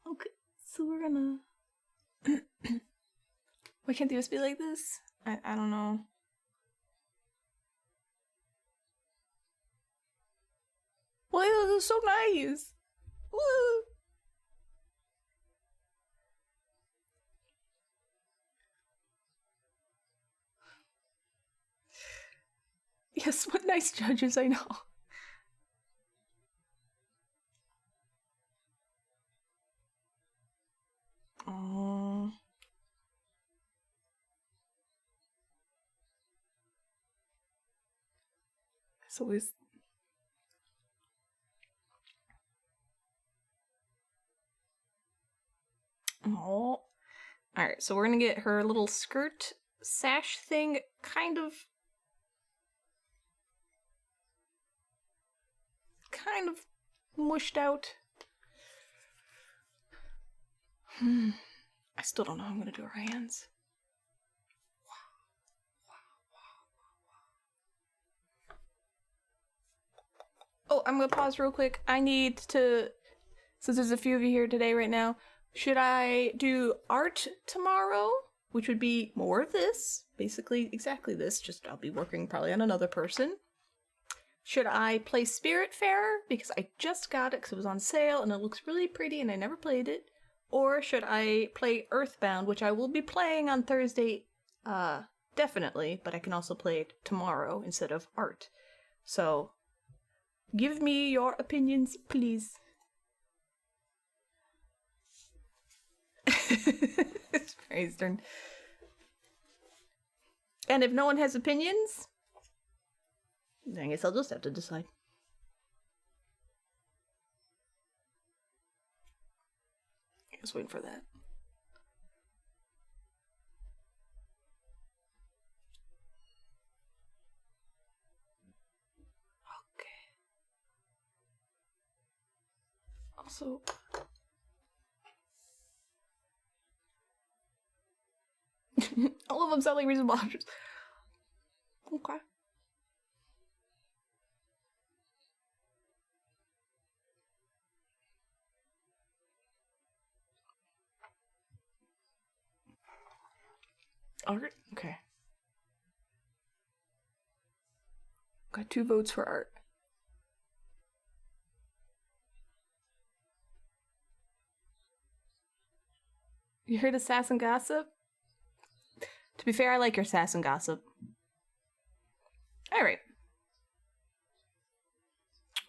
Okay, so we're gonna... Why can't these be like this? I don't know. Well, this is so nice! Woo! Yes, what nice judges, I know. Oh. So is... Oh. Alright, so we're gonna get her little skirt sash thing kind of mushed out. I still don't know how I'm gonna do her hands. Oh, I'm gonna pause real quick. I need to, since there's a few of you here today right now, should I do art tomorrow? Which would be more of this, basically exactly this, just I'll be working probably on another person. Should I play Spiritfarer? Because I just got it because it was on sale and it looks really pretty and I never played it. Or should I play Earthbound, which I will be playing on Thursday, definitely, but I can also play it tomorrow instead of art. So, give me your opinions, please. It's Mary's turn. And if no one has opinions, I guess I'll just have to decide. Just waiting for that. Okay. Also, all of them sound like reasonable options. Okay. Art? Okay. Got 2 votes for art. You heard of sass and gossip? To be fair, I like your sass and gossip. Alright.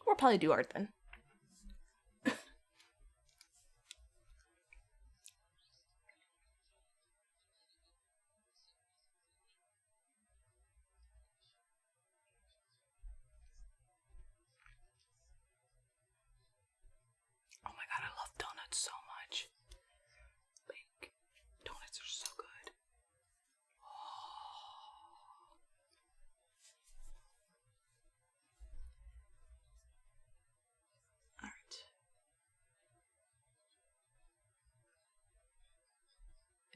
We'll probably do art then. Oh my god, I love donuts so much. Like, donuts are so good. Oh.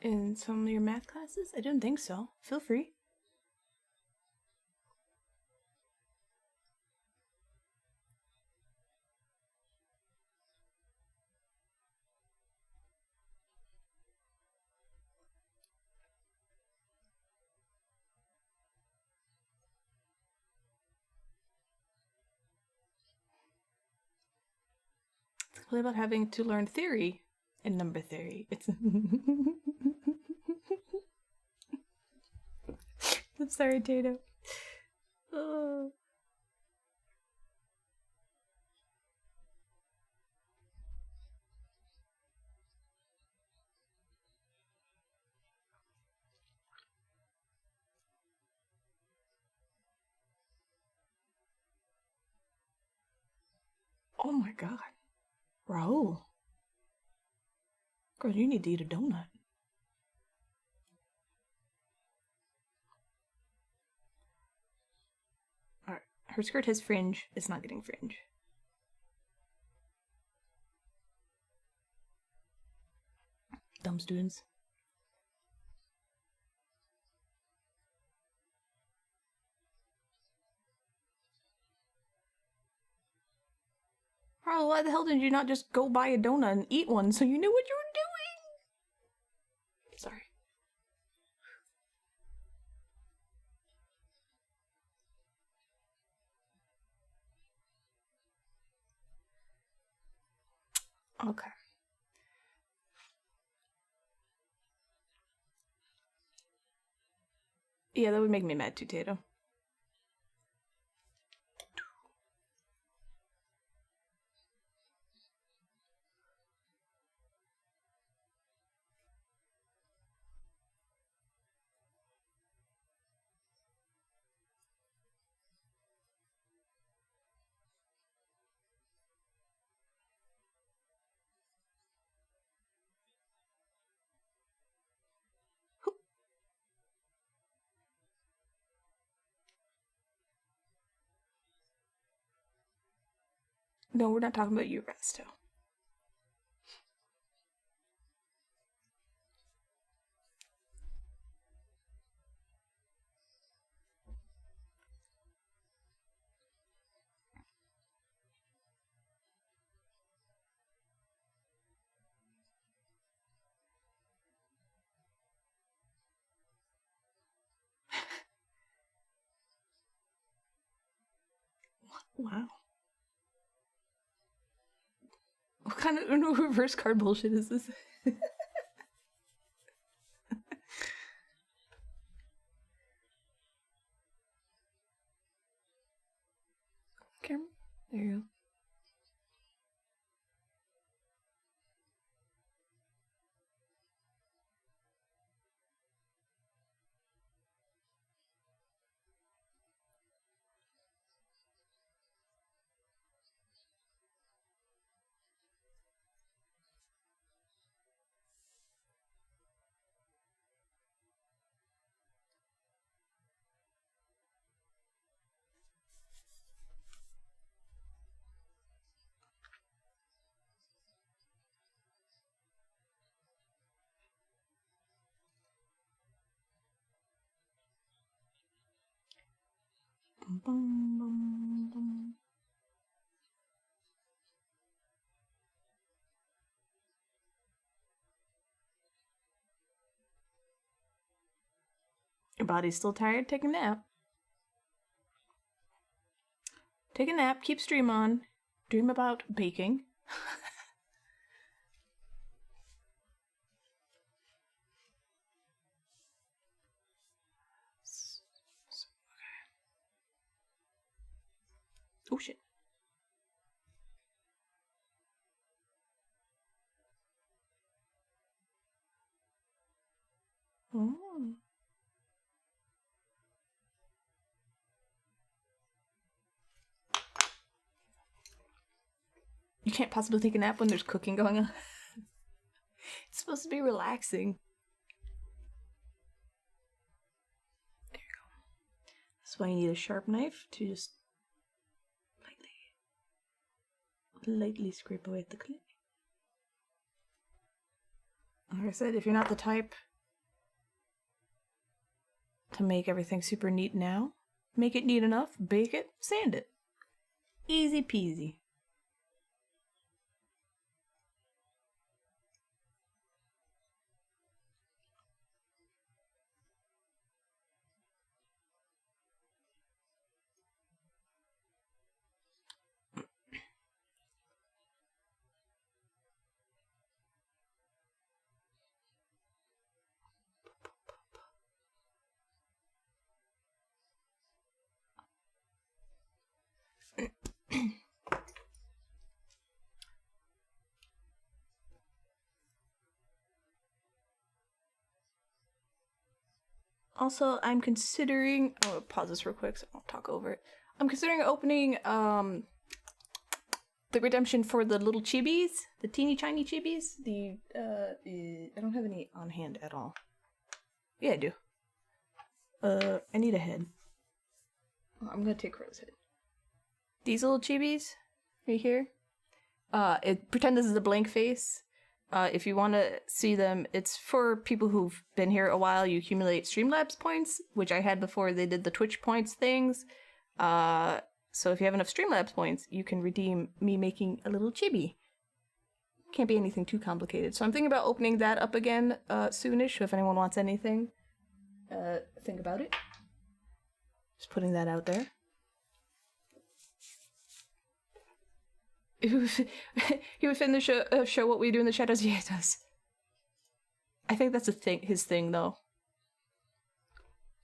in some of your math classes? I don't think so. Feel free. It's really about having to learn theory in number theory. It's I'm sorry, Tato. Oh. Oh my god. Raul. Girl, you need to eat a donut. Alright. Her skirt has fringe. It's not getting fringe. Dumb students. Raul, why the hell did you not just go buy a donut and eat one so you knew what you were doing? Sorry. Okay. Yeah, that would make me mad too, Tato. No, we're not talking about you, Resto. Wow. What kind of reverse card bullshit is this? Camera? There you go. Bum, bum, bum. Your body's still tired? Take a nap. Take a nap, keep stream on, dream about baking. Oh shit. Oh. You can't possibly take a nap when there's cooking going on. It's supposed to be relaxing. There you go. That's why you need a sharp knife to just lightly scrape away at the clay. Like I said, if you're not the type to make everything super neat now. Make it neat enough, bake it, sand it. Easy peasy. Also, I'm considering, I'll pause this real quick so I won't talk over it. I'm considering opening the redemption for the little chibis, the teeny tiny chibis. I don't have any on hand at all. Yeah, I do. I need a head. I'm gonna take Crow's head. These little chibis right here. Pretend this is a blank face. If you want to see them, it's for people who've been here a while. You accumulate Streamlabs points, which I had before they did the Twitch points things. So if you have enough Streamlabs points, you can redeem me making a little chibi. Can't be anything too complicated. So I'm thinking about opening that up again soonish. So if anyone wants anything, think about it. Just putting that out there. He would finish the show what we do in the shadows. Yeah, it does. I think that's his thing though.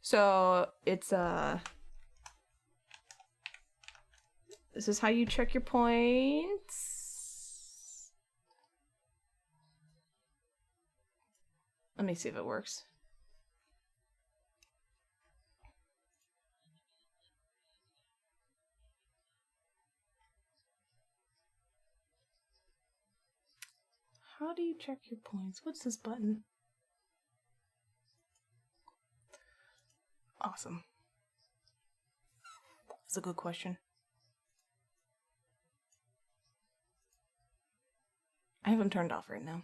So it's this is how you check your points. Let me see if it works. How do you check your points? What's this button? Awesome. That's a good question. I have them turned off right now.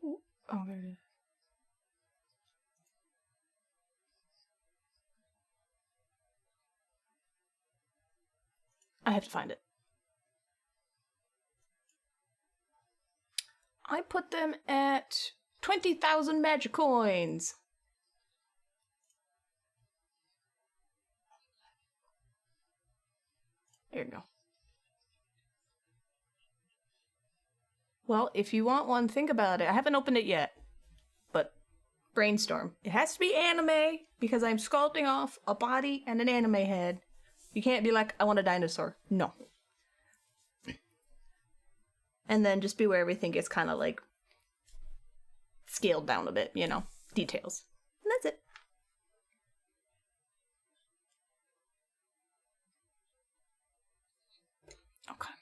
Ooh. Oh, there it is. I have to find it. I put them at 20,000 magic coins. There you go. Well, if you want one, think about it. I haven't opened it yet, but brainstorm. It has to be anime because I'm sculpting off a body and an anime head. You can't be like, I want a dinosaur. No. And then just be where everything gets kind of like scaled down a bit, you know, details. And that's it. Okay.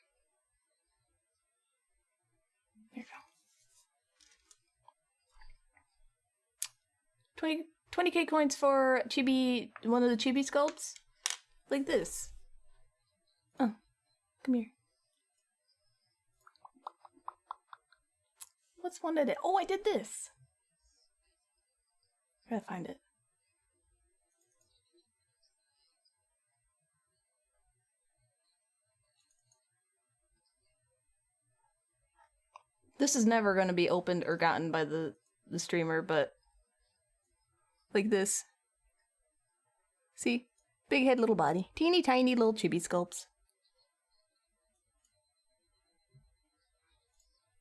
There you go. 20K coins for chibi, one of the chibi sculpts. Like this. Oh, come here. What's one I did? Oh, I did this. I gotta find it. This is never gonna be opened or gotten by the streamer, but like this. See? Big head, little body. Teeny tiny little chibi sculpts.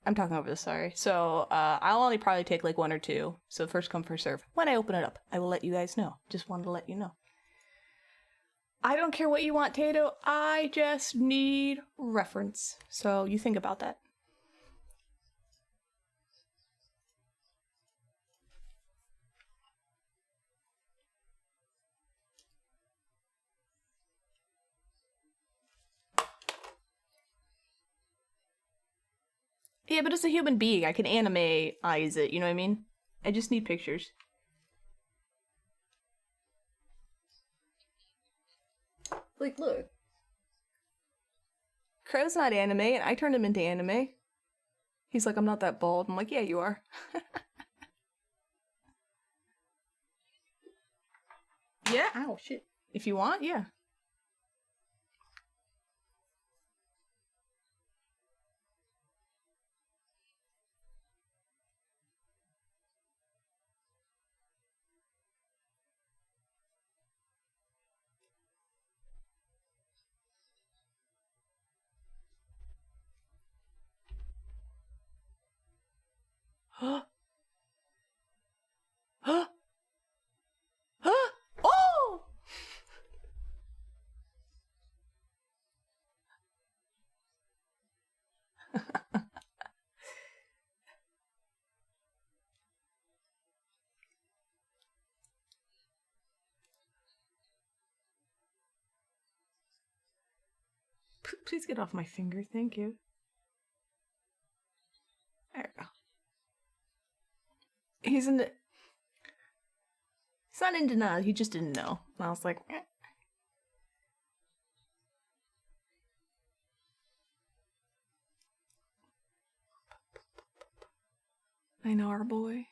I'm talking over this, sorry. So, I'll only probably take like one or two. So first come, first serve. When I open it up, I will let you guys know. Just wanted to let you know. I don't care what you want, Tato. I just need reference. So you think about that. Yeah, but it's a human being. I can anime-ize it, you know what I mean? I just need pictures. Like, look. Crow's not anime, and I turned him into anime. He's like, I'm not that bald. I'm like, yeah, you are. Yeah, ow, shit. If you want, yeah. Huh? Huh? Huh? Oh! Please get off my finger, thank you. There we go. He's not in denial, he just didn't know. And I was like, eh. I know our boy.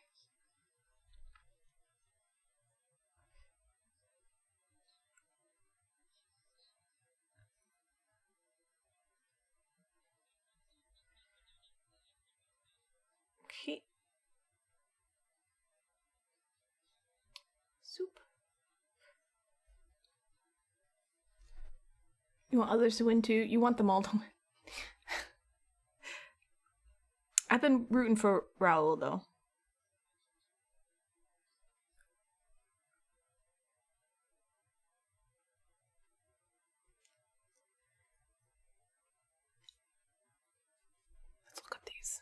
Okay. Soup. You want others to win too? You want them all to win. I've been rooting for Raoul though. Let's look at these.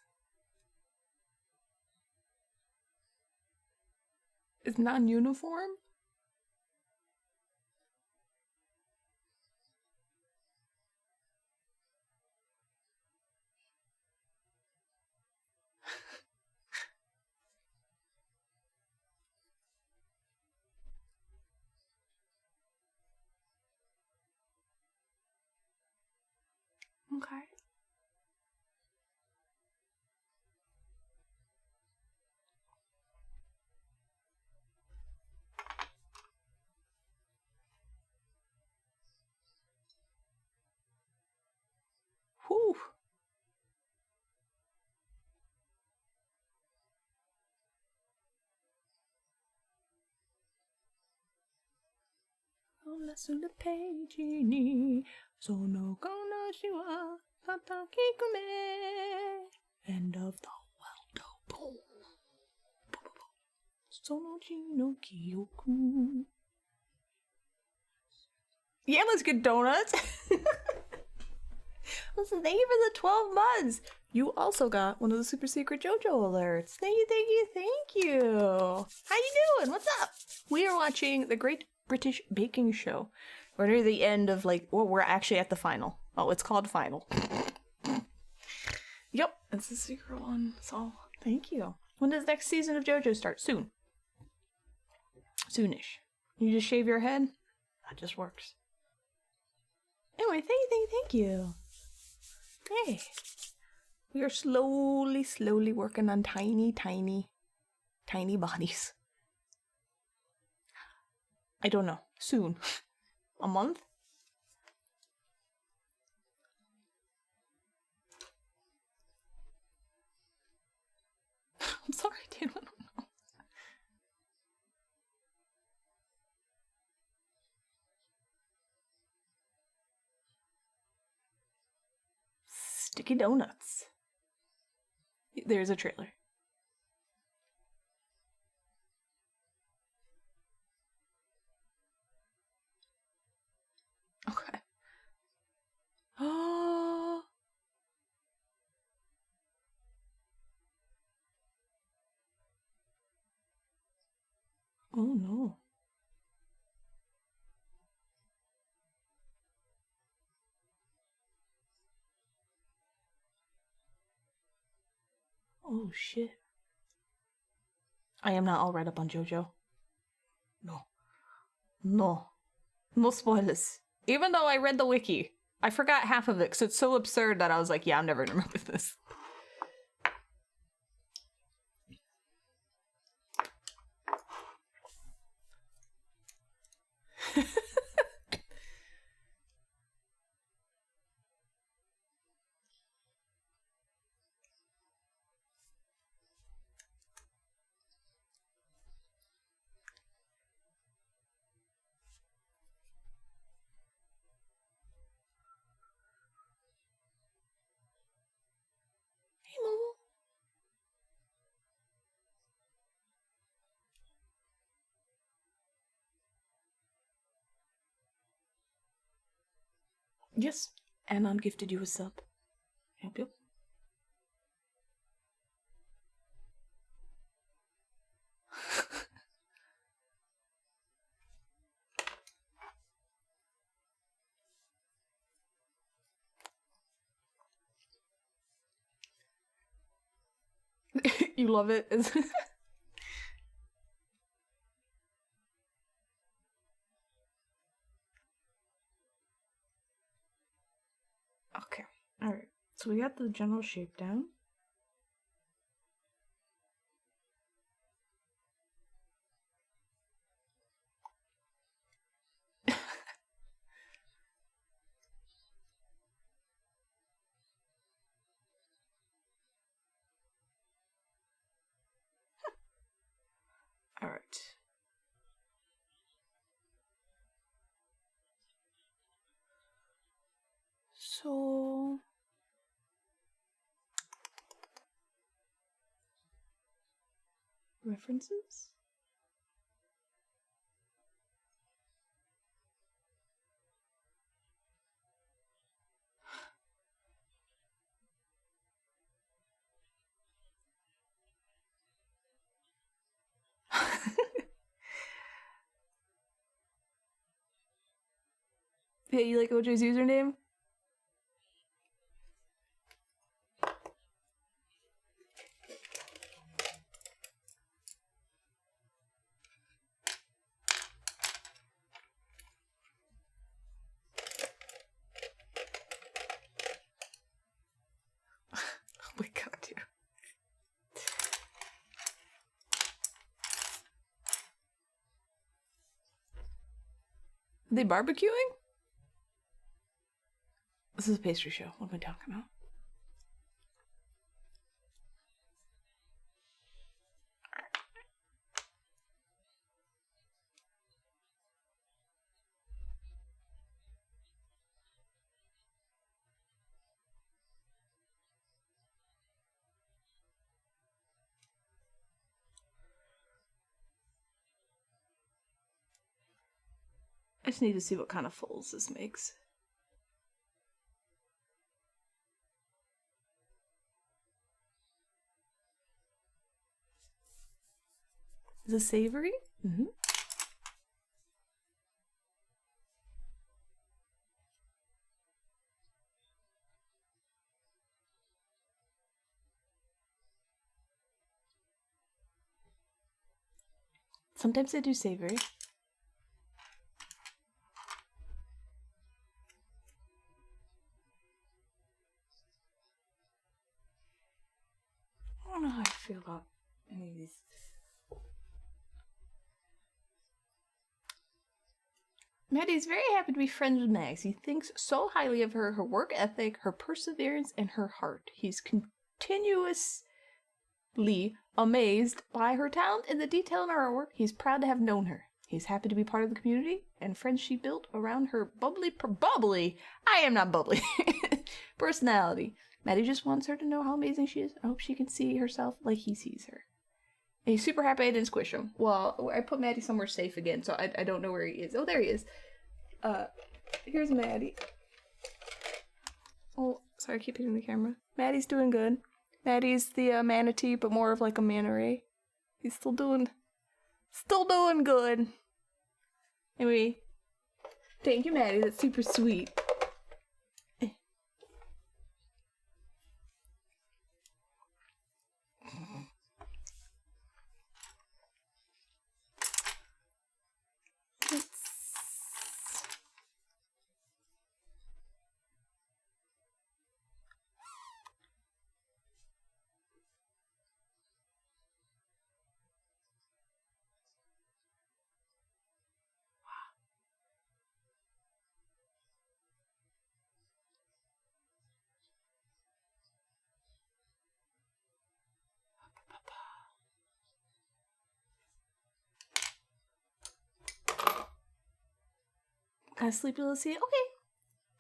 Is non-uniform? Okay. Whew. Sulla page ni sono conosciwa tatakikume. End of the world. Sono no kyoku. Yeah, let's get donuts. Listen, thank you for the 12 months. You also got one of the super secret JoJo alerts. Thank you. How you doing? What's up? We are watching The Great British Baking Show. We're near the end of we're actually at the final. Oh, it's called Final. Yep, it's the secret one. So, thank you. When does next season of JoJo start? Soon. Soonish. You just shave your head? That just works. Anyway, thank you. Hey. We are slowly working on tiny bodies. I don't know. Soon. A month? I'm sorry, dude. I don't know. Sticky donuts. There's a trailer. Okay. Oh. Oh no. Oh shit. I am not all read up on JoJo. No. No spoilers. Even though I read the wiki, I forgot half of it because it's so absurd that I was like, yeah, I'm never gonna remember this. Hey, Moo. Yes, Anon gifted you a sub. Yep, yep. You love it. Okay, alright. So we got the general shape down. Alright. So references? Yeah, you like OJ's username? Oh my god, dude. Are they barbecuing? This is a pastry show. What am I talking about? I just need to see what kind of folds this makes. Is it savory? Mm-hmm. Sometimes I do savory. I don't know how I feel about any of these. Maddie's very happy to be friends with Max. He thinks so highly of her, her work ethic, her perseverance, and her heart. He's continuously amazed by her talent and the detail in her artwork. He's proud to have known her. He's happy to be part of the community and friends she built around her bubbly, I am not bubbly, personality. Maddie just wants her to know how amazing she is. I hope she can see herself like he sees her. And he's super happy I didn't squish him. Well, I put Maddie somewhere safe again, so I don't know where he is. Oh, there he is. Here's Maddie. Oh, sorry, I keep hitting the camera. Maddie's doing good. Maddie's the manatee, but more of like a manta ray. He's still doing good. Anyway, thank you, Maddie. That's super sweet. kind of sleepy. Let's see. Okay.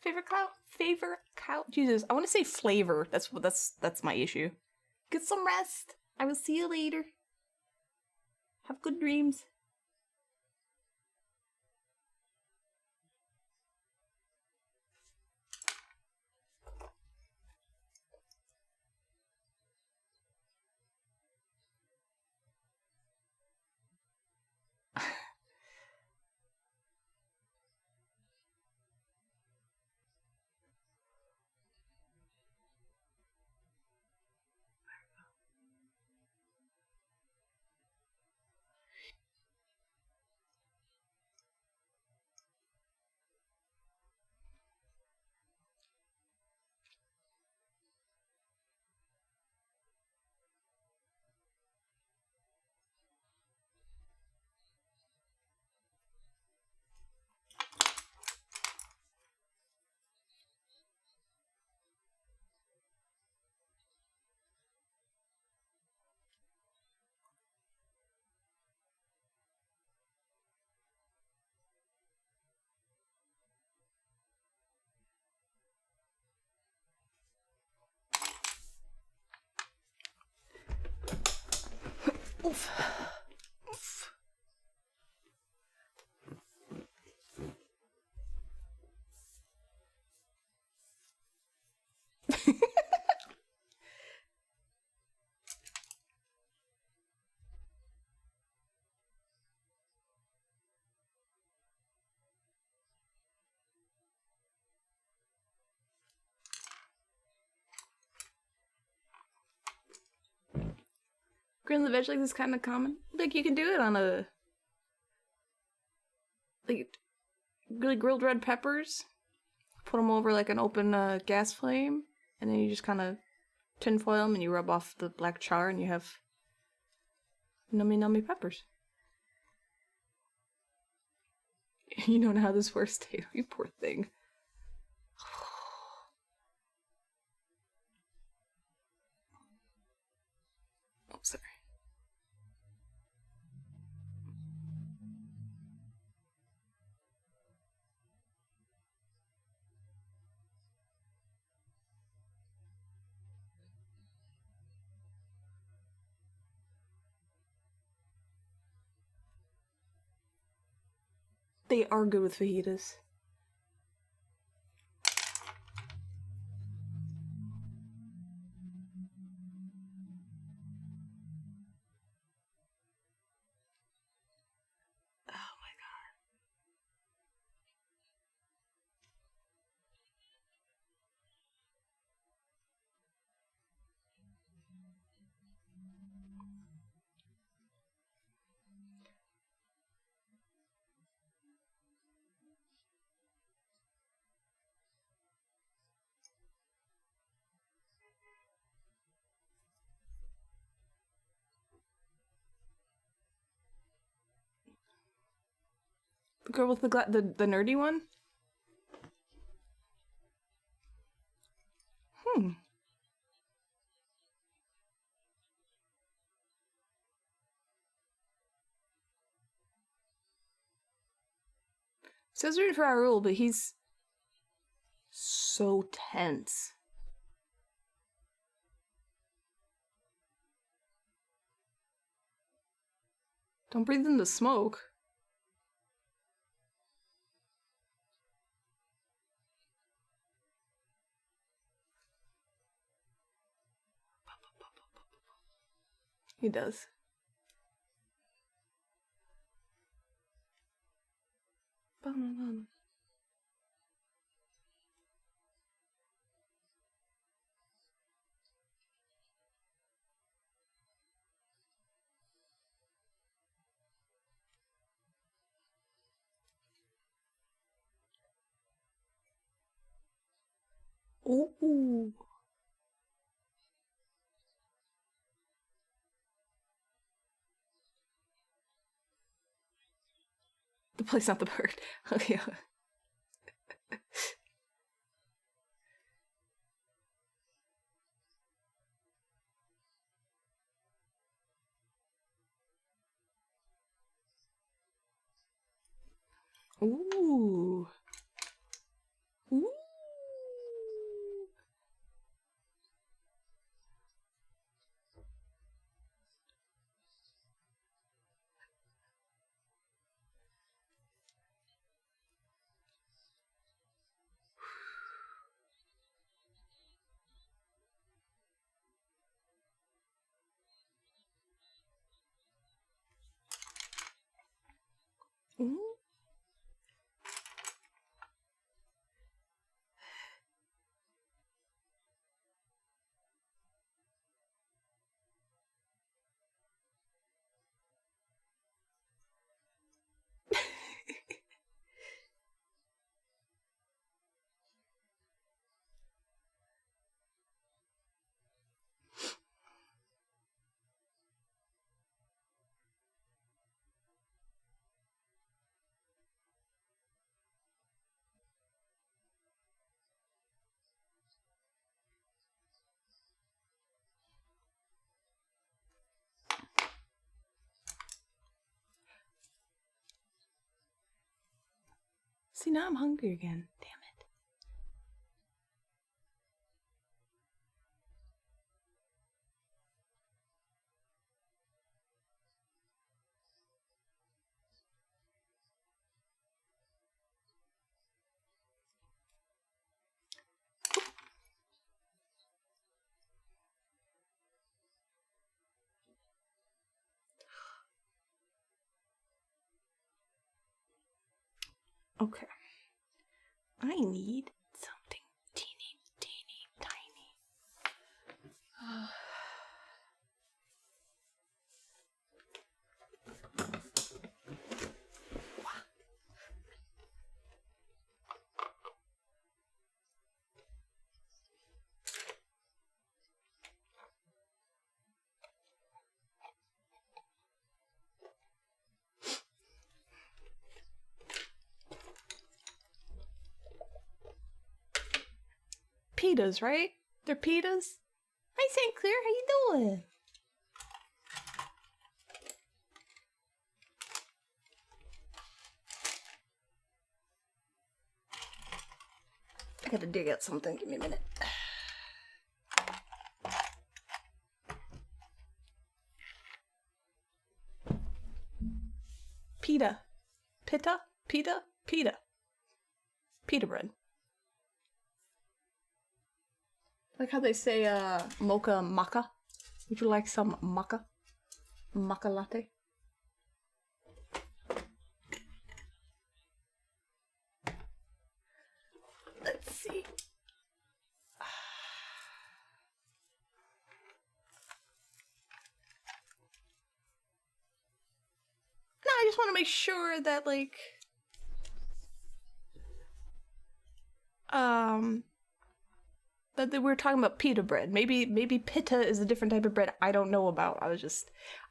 Favorite cow? Favorite cow? Jesus, I want to say flavor. That's my issue. Get some rest. I will see you later. Have good dreams. Oof. Oof. Grilling the veg like this is kind of common. Like, you can do it on a... Like, really grilled red peppers. Put them over, like, an open gas flame. And then you just kind of tinfoil them and you rub off the black char and you have... nummy peppers. You don't know how this works, Tato. You poor thing. Oh, sorry. They are good with fajitas. Oh my god. The girl with the nerdy one? Says rooting for our rule, but he's so tense. Don't breathe in the smoke. He does. Ooh. The place, not the bird. Okay. Ooh. Ooh. See, now I'm hungry again. Damn it. Okay. I need something teeny, tiny. Pitas, right? They're pitas? Hi, St. Clair, how you doing? I gotta dig out something. Give me a minute. Pita. Pita? Pita? Pita. Pita bread. Like how they say mocha maca. Would you like some maca? Maca latte? Let's see. No, I just want to make sure that like that we were talking about pita bread. Maybe pita is a different type of bread I don't know about.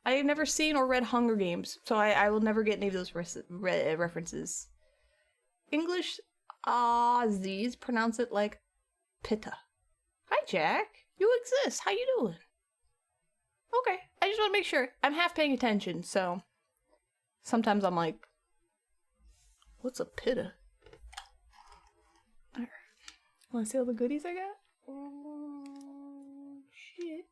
I've never seen or read Hunger Games, so I will never get any of those references. English Aussies pronounce it like pita. Hi, Jack. You exist. How you doing? Okay, I just want to make sure. I'm half paying attention, so sometimes I'm like, what's a pita? Alright. Want to see all the goodies I got? Oh, shit.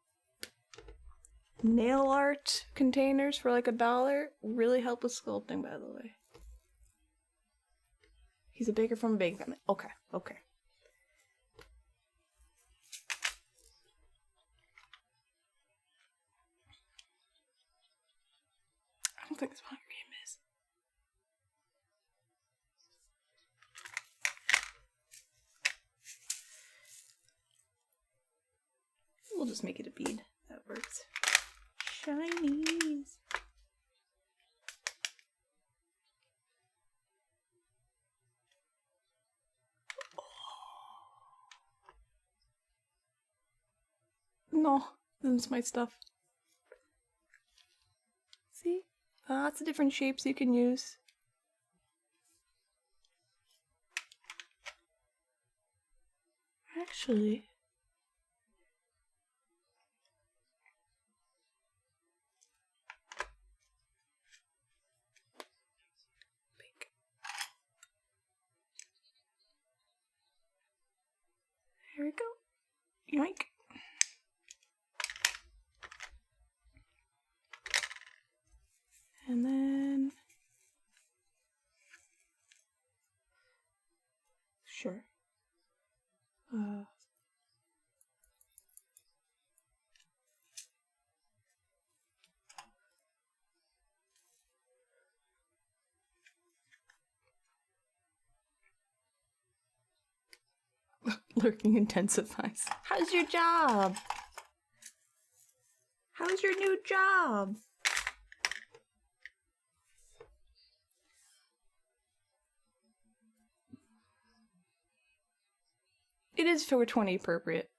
Nail art containers for like $1. Really help with sculpting, by the way. He's a baker from a baking family. Okay, okay. I don't think this Hunger Game is. We'll just make it a bead. That works. Shinies. No, this is my stuff. See? Lots of different shapes you can use. Actually, here we go. Yoink. And then, sure. Lurking intensifies. How's your job? How's your new job? It is 420 appropriate.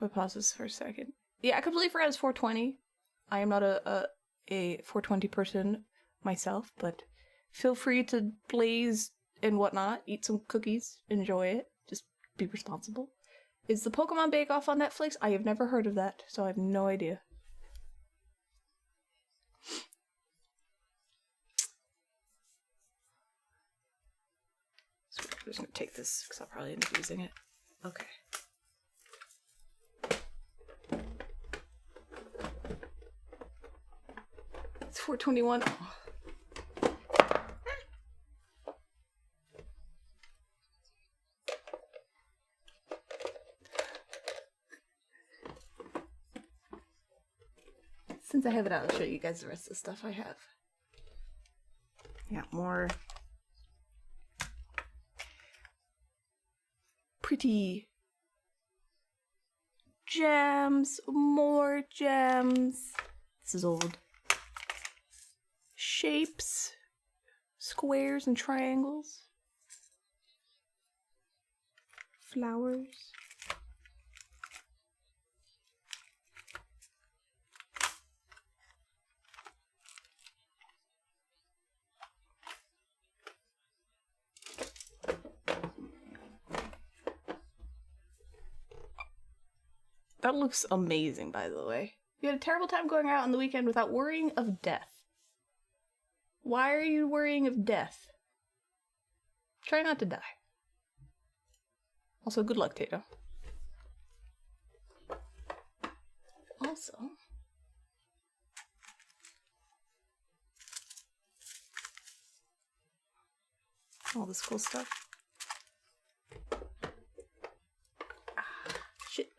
I'll pause this for a second. Yeah, I completely forgot it's 420. I am not a 420 person myself, but feel free to blaze and whatnot, eat some cookies, enjoy it, just be responsible. Is the Pokemon Bake Off on Netflix? I have never heard of that, so I have no idea. So I'm just gonna take this because I'll probably end up using it. Okay. It's 421. Oh. Since I have it out, I'll show you guys the rest of the stuff I have. Yeah, more pretty gems, more gems. This is old. Shapes, squares and triangles. Flowers. That looks amazing, by the way. You had a terrible time going out on the weekend without worrying of death. Why are you worrying of death? Try not to die. Also, good luck, Tato. Also, all this cool stuff. Shit.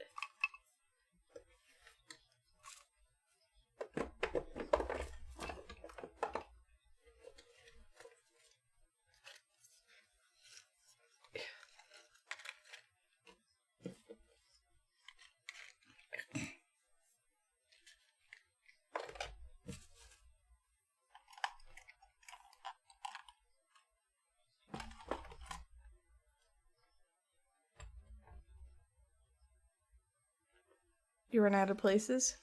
You run out of places?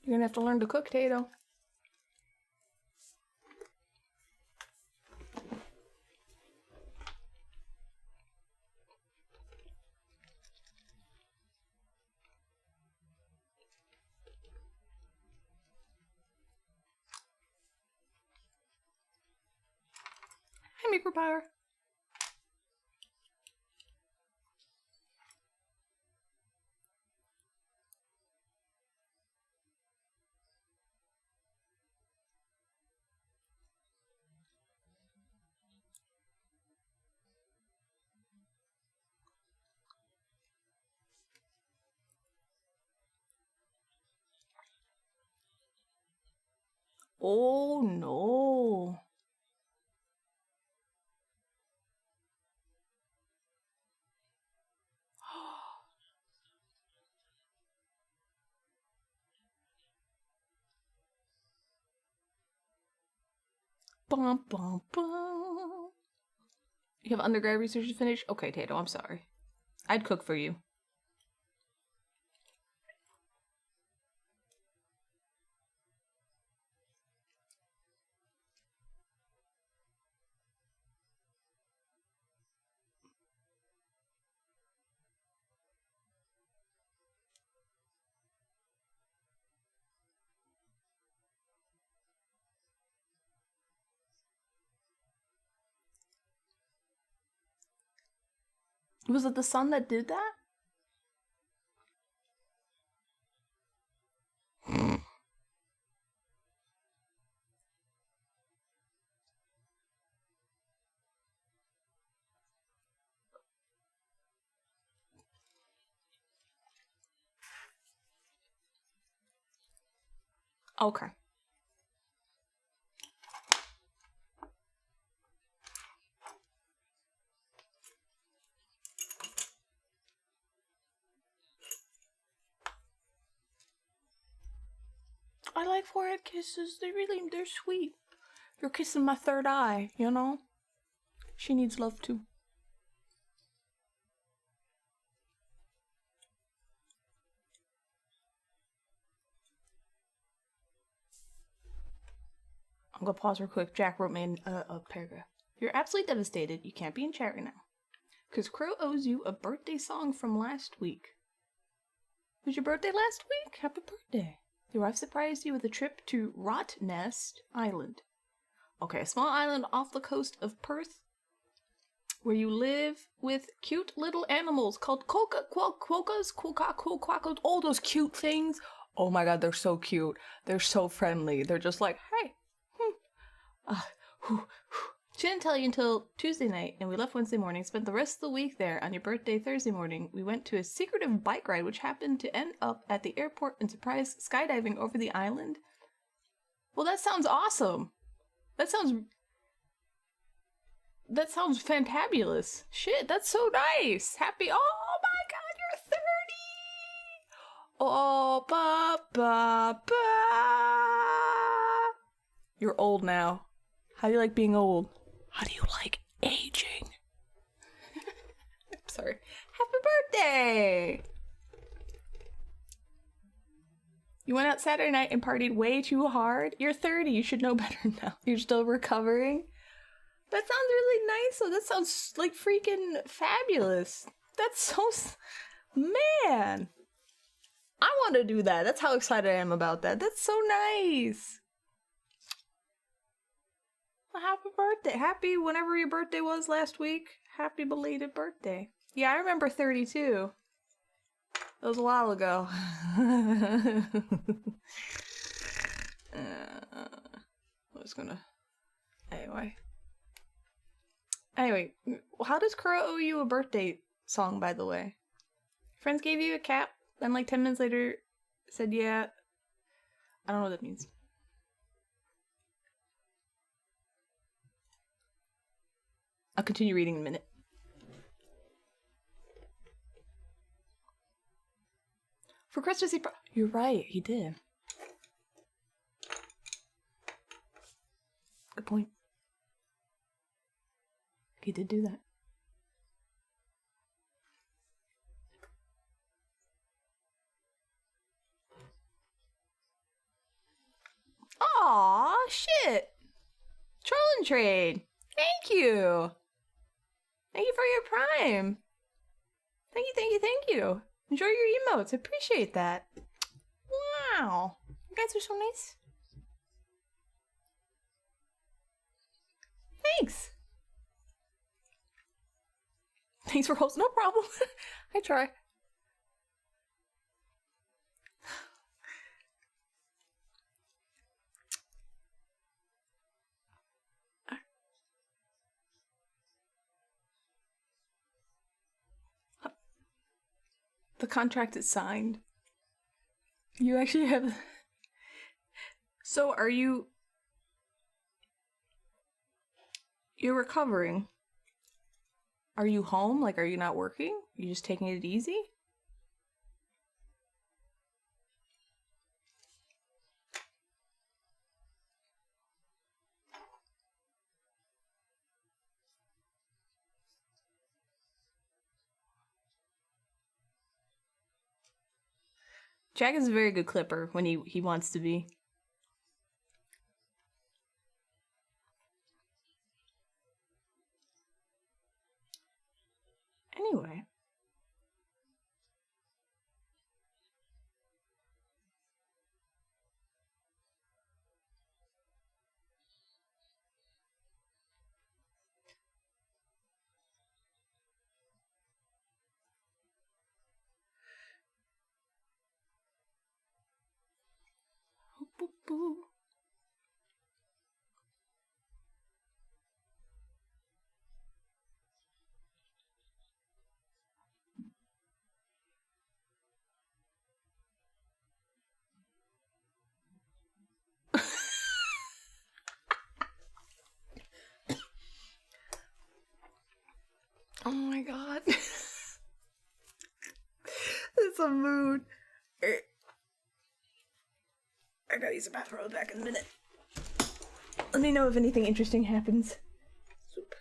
You're gonna have to learn to cook, Tato. Hi, Micropower. Oh no. Bum, bum, bum. You have undergrad research to finish? Okay, Tato, I'm sorry. I'd cook for you. Was it the sun that did that? Okay. I like forehead kisses. They're sweet. You're kissing my third eye, you know? She needs love too. I'm gonna pause real quick. Jack wrote me a paragraph. You're absolutely devastated. You can't be in chat right now. Because Crow owes you a birthday song from last week. Was your birthday last week? Happy birthday. Your wife surprised you with a trip to Rottnest Island. Okay, a small island off the coast of Perth where you live with cute little animals called quokkas, all those cute things. Oh my god, they're so cute. They're so friendly. They're just like, hey. She didn't tell you until Tuesday night, and we left Wednesday morning, spent the rest of the week there. On your birthday Thursday morning, we went to a secretive bike ride, which happened to end up at the airport and surprise skydiving over the island. Well, that sounds awesome. That sounds fantabulous. Shit, that's so nice. Happy, oh my god, you're 30! Oh, ba. You're old now. How do you like being old? How do you like aging? I'm sorry. Happy birthday! You went out Saturday night and partied way too hard? You're 30, you should know better now. You're still recovering? That sounds really nice though. That sounds like freaking fabulous. That's so... Man! I want to do that. That's how excited I am about that. That's so nice. Well, happy birthday. Happy whenever your birthday was last week. Happy belated birthday. Yeah, I remember 32. That was a while ago. I was gonna... Anyway, how does Kura owe you a birthday song, by the way? Friends gave you a cap, and like 10 minutes later said, yeah. I don't know what that means. I'll continue reading in a minute. For Christmas, you're right, he did. Good point. He did do that. Aw, shit. Troll and trade. Thank you. Thank you for your prime. Thank you. Enjoy your emotes. I appreciate that. Wow. You guys are so nice. Thanks. Thanks for hosting. No problem. I try. The contract is signed. You actually have... So are you... You're recovering. Are you home? Like, are you not working? You just taking it easy? Jack is a very good clipper when he wants to be. Anyway. Boop, boop. Oh my god. It's a mood. I gotta use the bathroom. I'll be back in a minute. Let me know if anything interesting happens. Soup.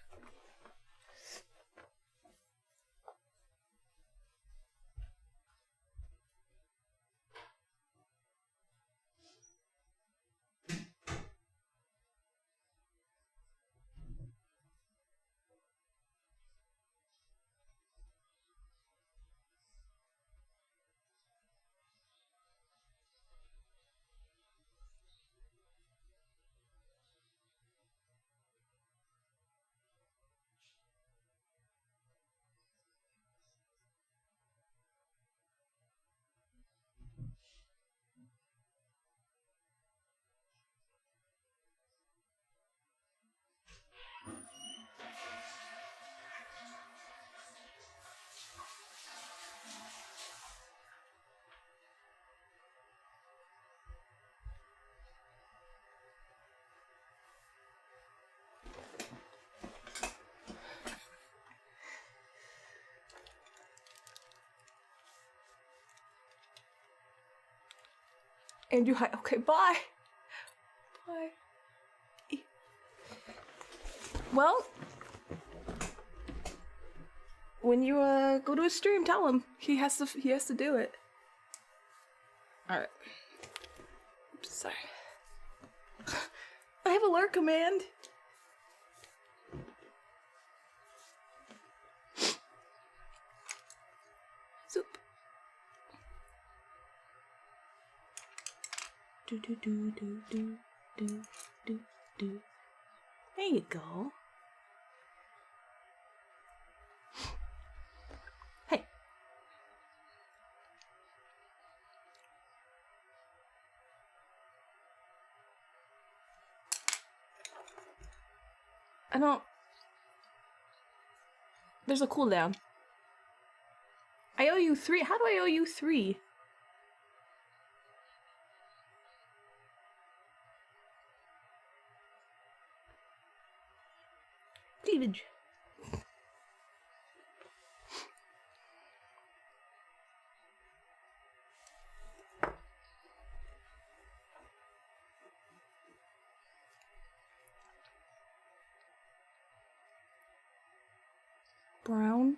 And you okay, bye. Bye. Well, when you go to a stream, tell him he has to do it. All right. Oops, sorry. I have alert command. Soup. Do do do do do do do do. There you go. Hey. I don't. There's a cooldown. I owe you 3. How do I owe you 3? Cleavage. Brown.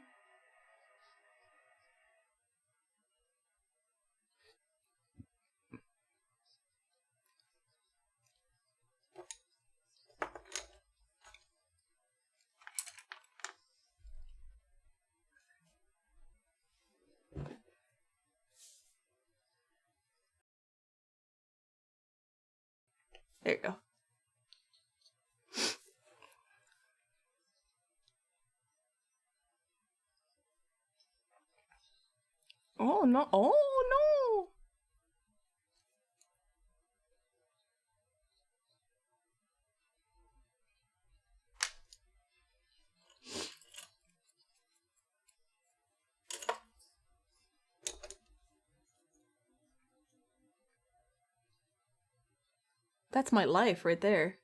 There you go. Oh no. Oh no. That's my life right there.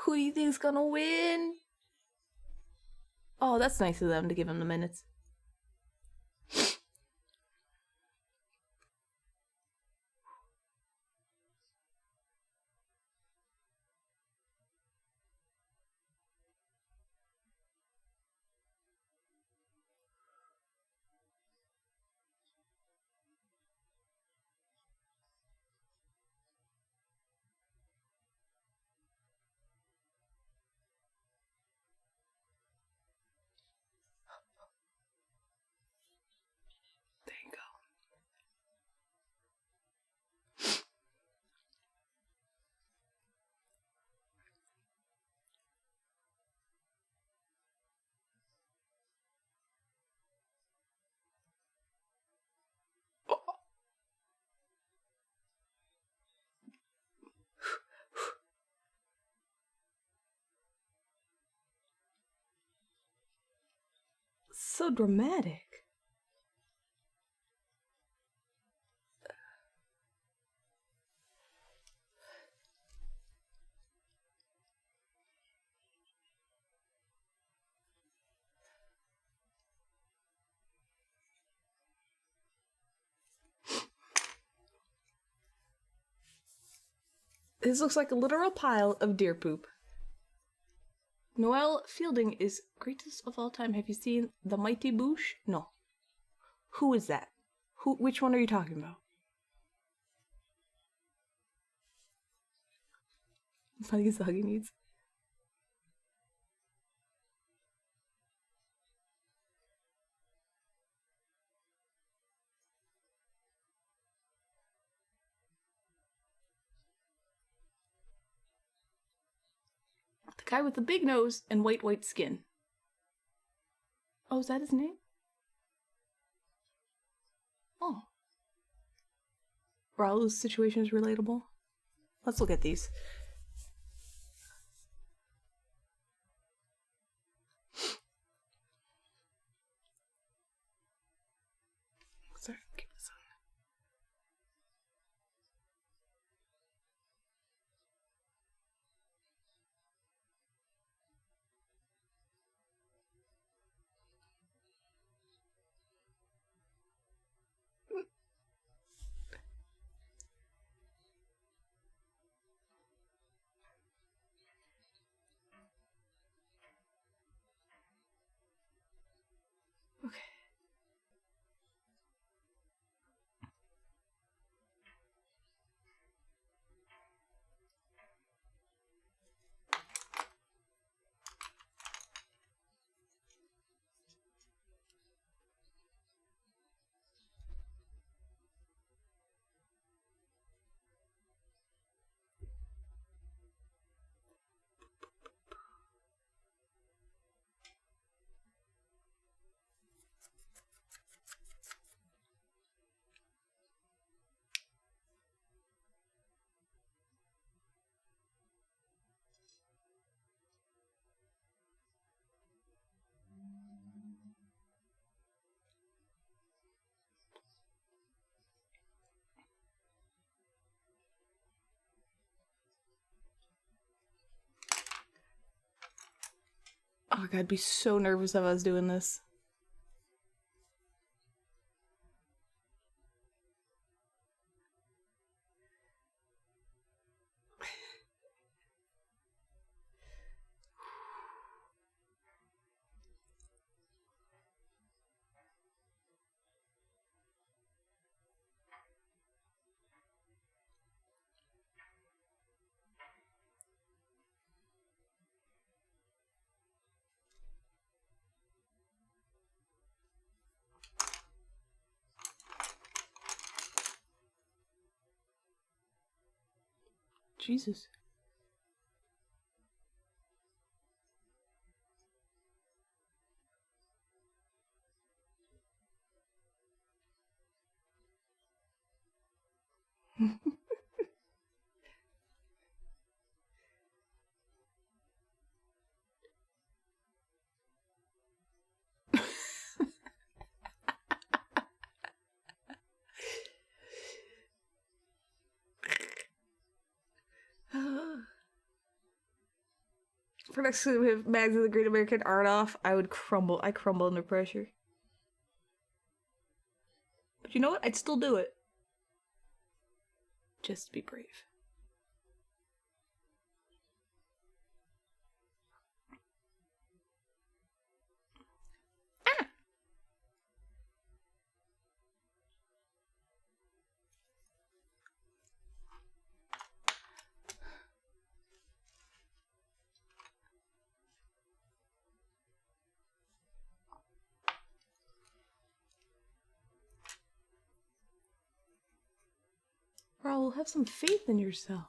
Who do you think's gonna win? Oh, that's nice of them to give him the minutes. There you go. So dramatic. This looks like a literal pile of deer poop. Noel Fielding is greatest of all time. Have you seen The Mighty Boosh? No. Who is that? Which one are you talking about? Funny is the hug he needs. The guy with the big nose and white skin. Oh, is that his name? Oh. Raul's situation is relatable. Let's look at these. Sorry, keep this on. Okay. Oh god, I'd be so nervous if I was doing this. Jesus. For next to have Mags of the Great American Art Off, I would crumble. I crumble under pressure. But you know what? I'd still do it. Just to be brave. Ah! Raul, have some faith in yourself.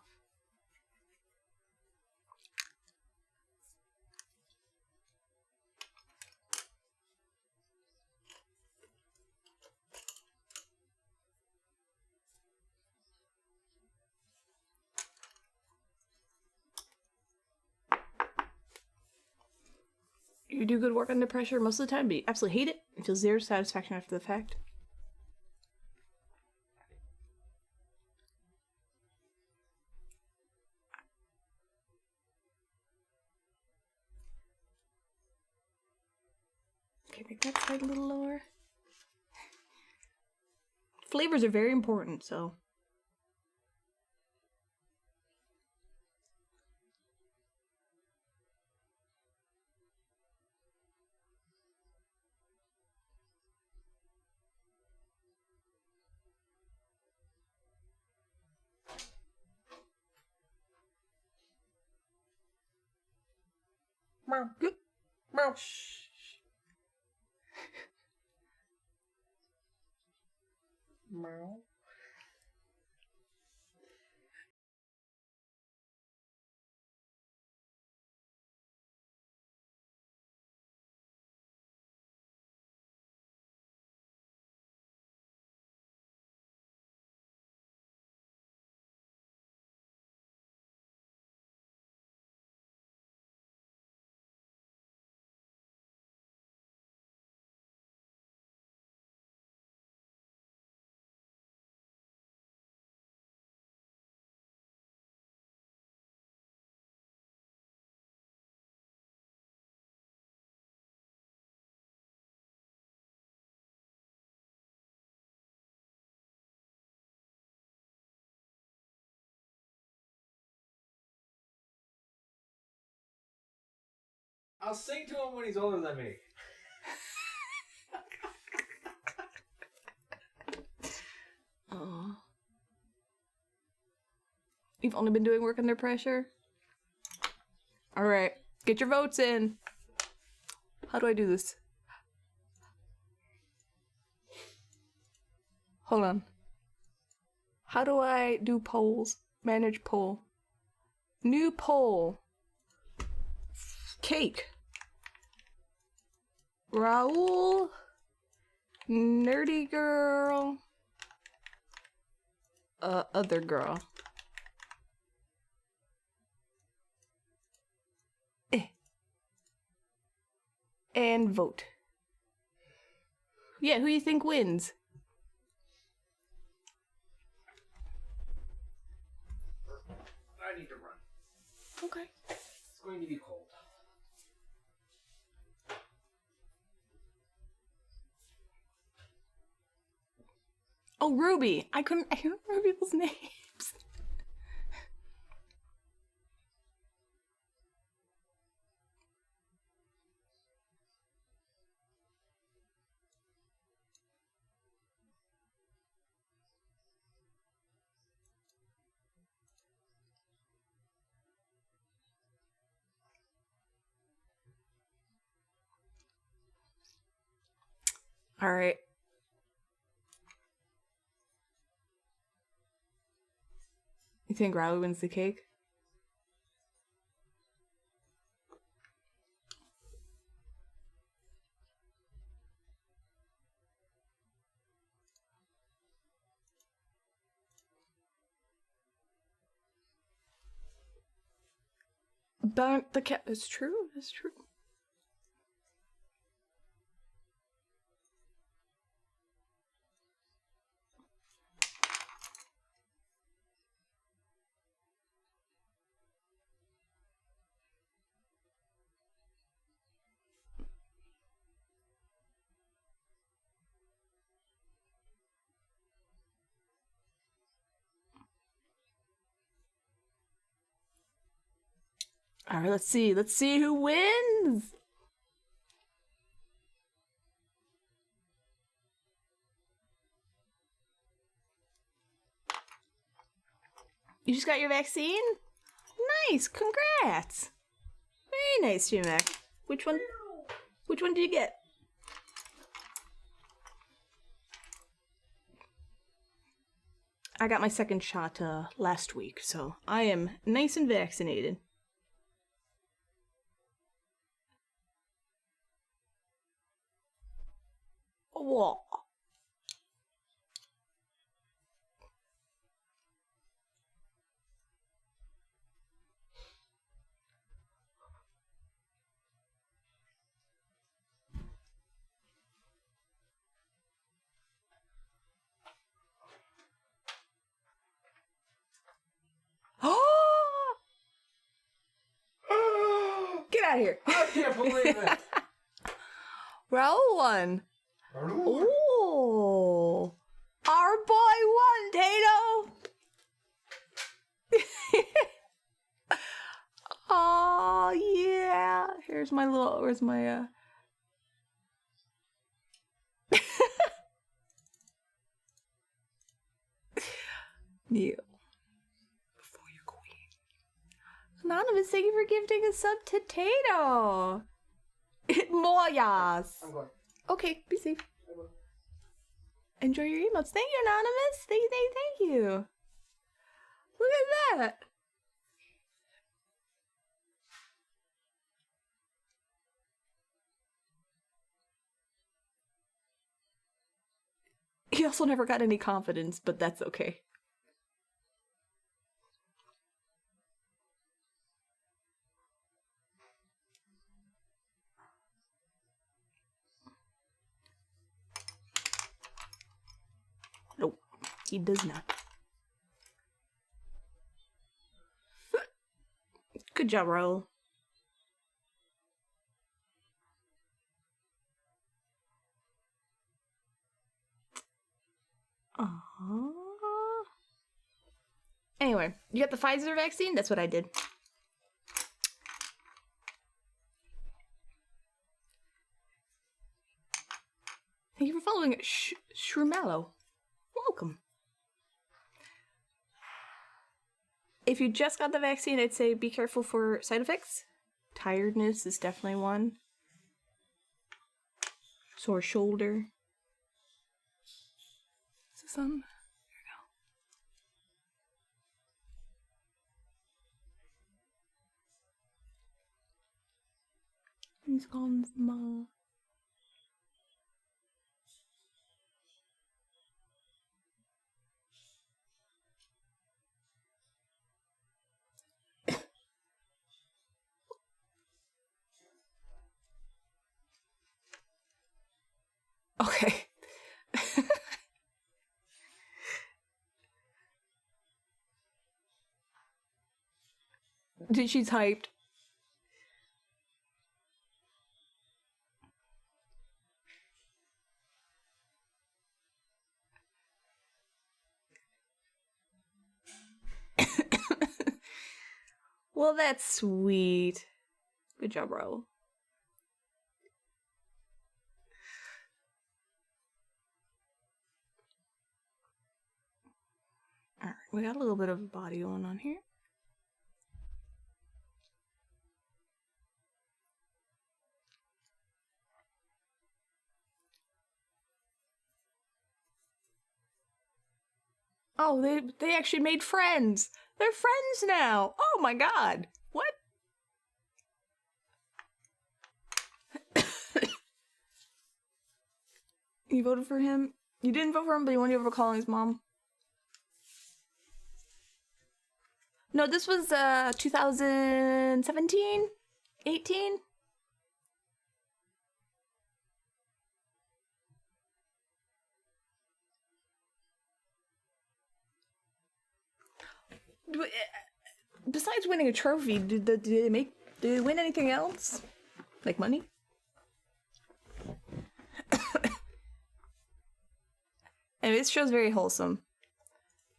You do good work under pressure most of the time, but you absolutely hate it and feel zero satisfaction after the fact. Okay, make that side a little lower. Flavors are very important, so. Meow. Good. Meow. Meow. I'll sing to him when he's older than me. Oh. You've only been doing work under pressure? Alright, get your votes in. How do I do this? Hold on. How do I do polls? Manage poll. New poll. Cake. Raoul. Nerdy girl. Other girl. And vote. Yeah, who you think wins? I need to run. Okay. It's going to be cold. Oh, Ruby. I couldn't remember people's names. All right. You think Riley wins the cake? Burnt the cat. It's true. It's true. All right, let's see. Let's see who wins. You just got your vaccine? Nice. Congrats. Very nice, J-Mac. Which one? Which one did you get? I got my second shot last week, so I am nice and vaccinated. Whoa. Get out of here. I can't believe it. Raoul won. Oh, our boy won, Tato. Oh yeah. Here's my little. Where's my Kneel before your queen. Anonymous, thank you for gifting a sub to Tato. Moyas. I'm going. Okay, be safe. I will. Enjoy your emotes. Thank you, Anonymous. Thank you. Look at that. He also never got any confidence, but that's okay. Nope, he does not. Good job, Raul. Aww. Anyway, you got the Pfizer vaccine? That's what I did. Thank you for following Shrumallow. Welcome. If you just got the vaccine, I'd say be careful for side effects. Tiredness is definitely one. Sore shoulder. Is this on? There we go. He's gone small. Okay. She's hyped. Well, that's sweet. Good job, bro. Alright, we got a little bit of body going on here. Oh, they actually made friends. They're friends now. Oh my god. What? You voted for him? You didn't vote for him, but you wanted to call his mom. No, this was 2017? 18? Besides winning a trophy, did they win anything else? Like money? And this show's very wholesome.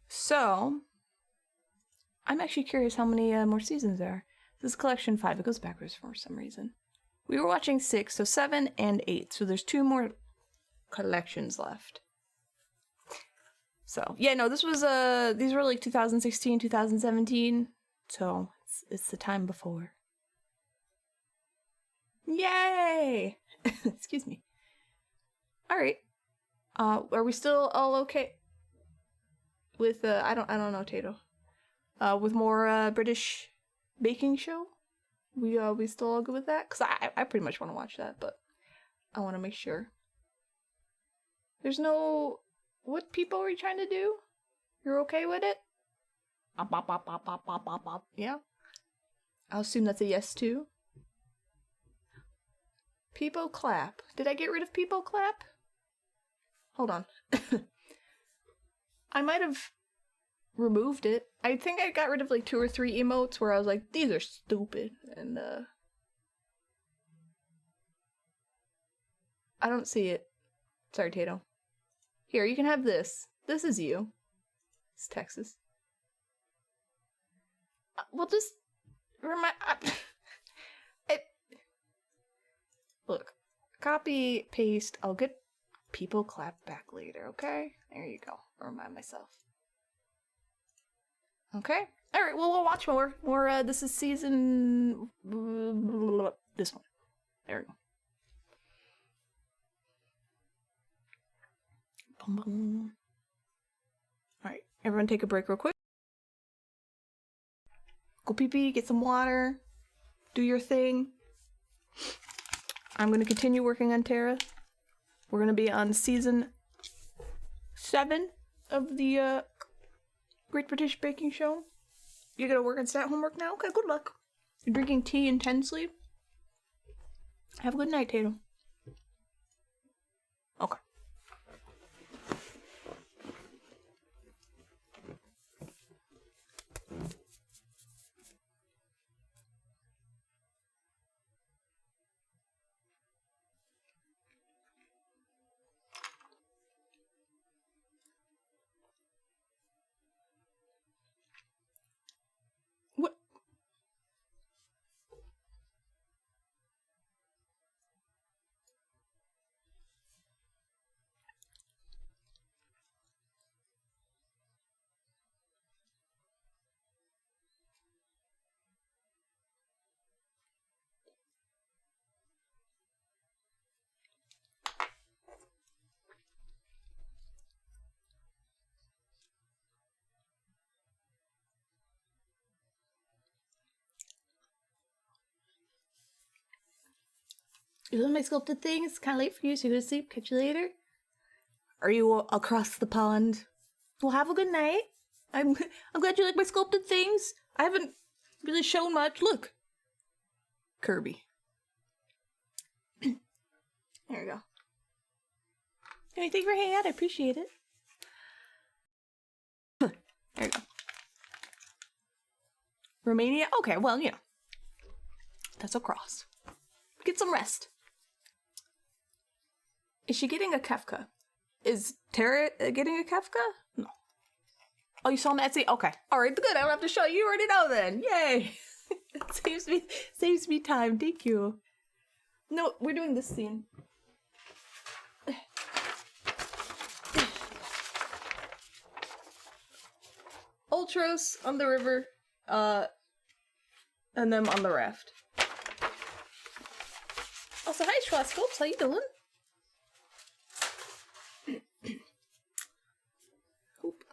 So, I'm actually curious how many more seasons there are. This is collection 5. It goes backwards for some reason. We were watching 6, so 7 and 8. So there's 2 more collections left. So, yeah, no, this was, these were like 2016, 2017. So, it's the time before. Yay! Excuse me. Alright. Are we still all okay? With, I don't know, Tato. With more, British baking show? We still all good with that? Because I pretty much want to watch that, but I want to make sure. There's no... What people are we trying to do? You're okay with it? Yeah? I'll assume that's a yes, too. People clap. Did I get rid of people clap? Hold on. I might have removed it. I think I got rid of like 2 or 3 emotes where I was like, these are stupid. And, I don't see it. Sorry, Tato. Here, you can have this. This is you. It's Texas. We'll just remind. Look, copy, paste. I'll get people clap back later, okay? There you go. I'll remind myself. Okay? All right, well, we'll watch more. This is season... this one. There we go. Boom, boom. All right, everyone take a break real quick. Go pee-pee, get some water, do your thing. I'm going to continue working on Terra. We're going to be on season 7 of the Great British Baking Show. You're going to work on stat homework now? Okay, good luck. You're drinking tea intensely? Have a good night, Tatum. Okay. What? You love my sculpted thing? It's kind of late for you, so you go to sleep. Catch you later. Are you across the pond? Well, have a good night. I'm glad you like my sculpted things. I haven't really shown much. Look. Kirby. There we go. Hey, thank you for hanging out. I appreciate it. There we go. Romania? Okay, well, you know. That's across. Get some rest. Is she getting a Kefka? Is Tara getting a Kefka? No. Oh, you saw Etsy? Okay. Alright, good. I don't have to show you. You already know then. Yay. It saves me time. Thank you. No, we're doing this scene. Ultros on the river, and them on the raft. Also, hi Schwarzkopf, how you doing? Hoop.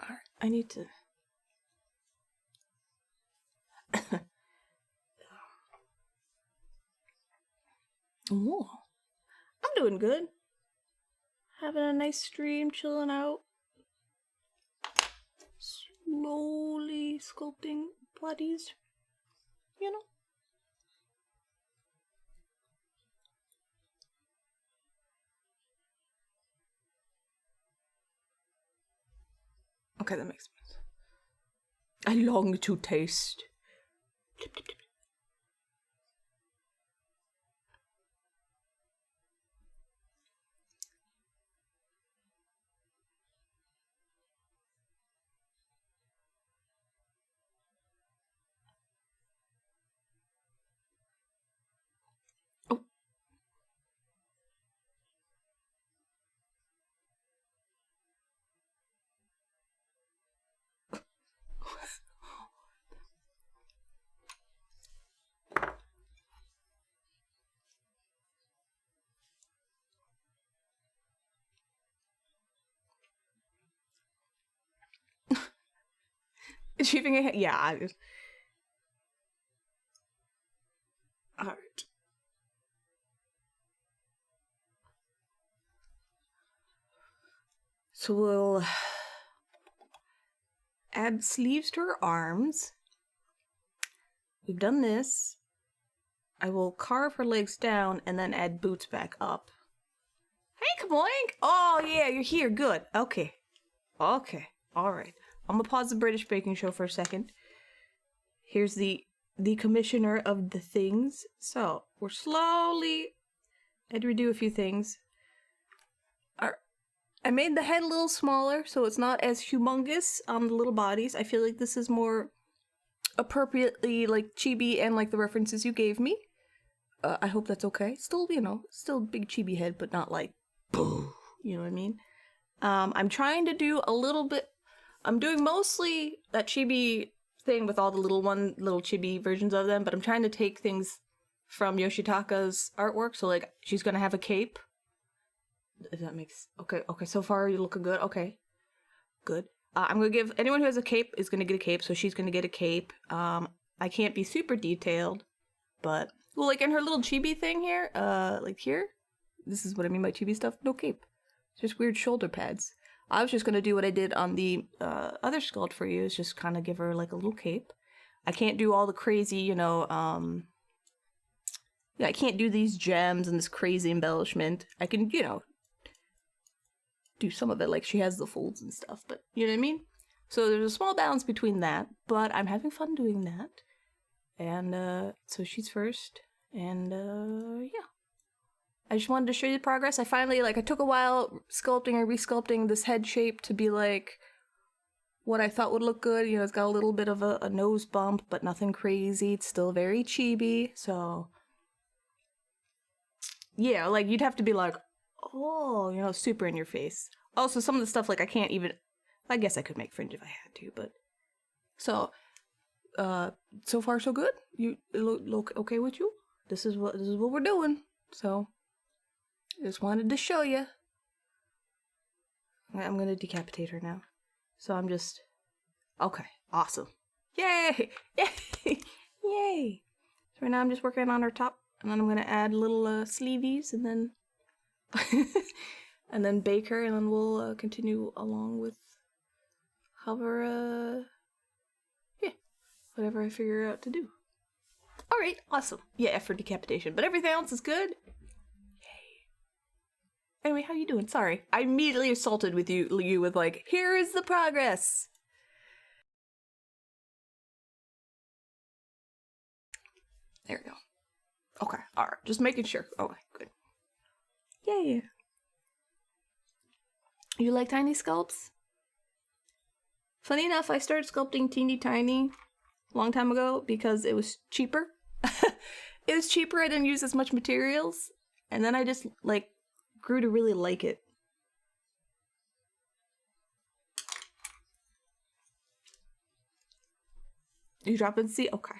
Alright, I need to... Ooh. I'm doing good. Having a nice stream, chilling out. Slowly sculpting bodies. You know? Okay, that makes sense. I long to taste. Tip, tip, tip. Oh. Achieving a yeah. Alright. So we'll add sleeves to her arms. We've done this. I will carve her legs down and then add boots back up. Hey, Kaboink! Oh yeah, you're here. Good. Okay. Okay. Alright. I'm gonna pause the British Baking Show for a second. Here's the commissioner of the things. So, we're slowly... I'd redo a few things. I made the head a little smaller, so it's not as humongous on the little bodies. I feel like this is more appropriately, like, chibi and, like, the references you gave me. I hope that's okay. Still, you know, still big chibi head, but not like, boo, you know what I mean? I'm trying to do a little bit. I'm doing mostly that chibi thing with all the little chibi versions of them, but I'm trying to take things from Yoshitaka's artwork. So like she's gonna have a cape. If that makes okay. So far you're looking good. Okay, good. I'm gonna give anyone who has a cape is gonna get a cape. So she's gonna get a cape. I can't be super detailed, but well, like in her little chibi thing here, like here. This is what I mean by chibi stuff. No cape. Just weird shoulder pads. I was just gonna do what I did on the other sculpt for you, is just kind of give her like a little cape. I can't do all the crazy, you know, yeah, I can't do these gems and this crazy embellishment. I can, you know, do some of it like she has the folds and stuff, but you know what I mean? So there's a small balance between that, but I'm having fun doing that. And so she's first, and yeah. I just wanted to show you the progress. I finally, like, I took a while sculpting or resculpting this head shape to be, like, what I thought would look good. You know, it's got a little bit of a nose bump, but nothing crazy. It's still very chibi, so... yeah, like, you'd have to be like, oh, you know, super in your face. Also, some of the stuff, like, I can't even... I guess I could make fringe if I had to, but... so, so far so good? You look okay with you? This is what we're doing, so... just wanted to show you. I'm gonna decapitate her now. So I'm just... okay, awesome. Yay! Yay! Yay! So right now I'm just working on her top, and then I'm gonna add little sleeveys, and then... and then bake her, and then we'll continue along with however, yeah, whatever I figure out to do. Alright, awesome. Yeah, F for decapitation, but everything else is good. Anyway, how you doing? Sorry. I immediately assaulted with you with like, here is the progress! There we go. Okay, alright. Just making sure. Okay, good. Yay! You like tiny sculpts? Funny enough, I started sculpting teeny tiny a long time ago because it was cheaper. It was cheaper, I didn't use as much materials, and then I just, like, grew to really like it. You drop in? See? Okay.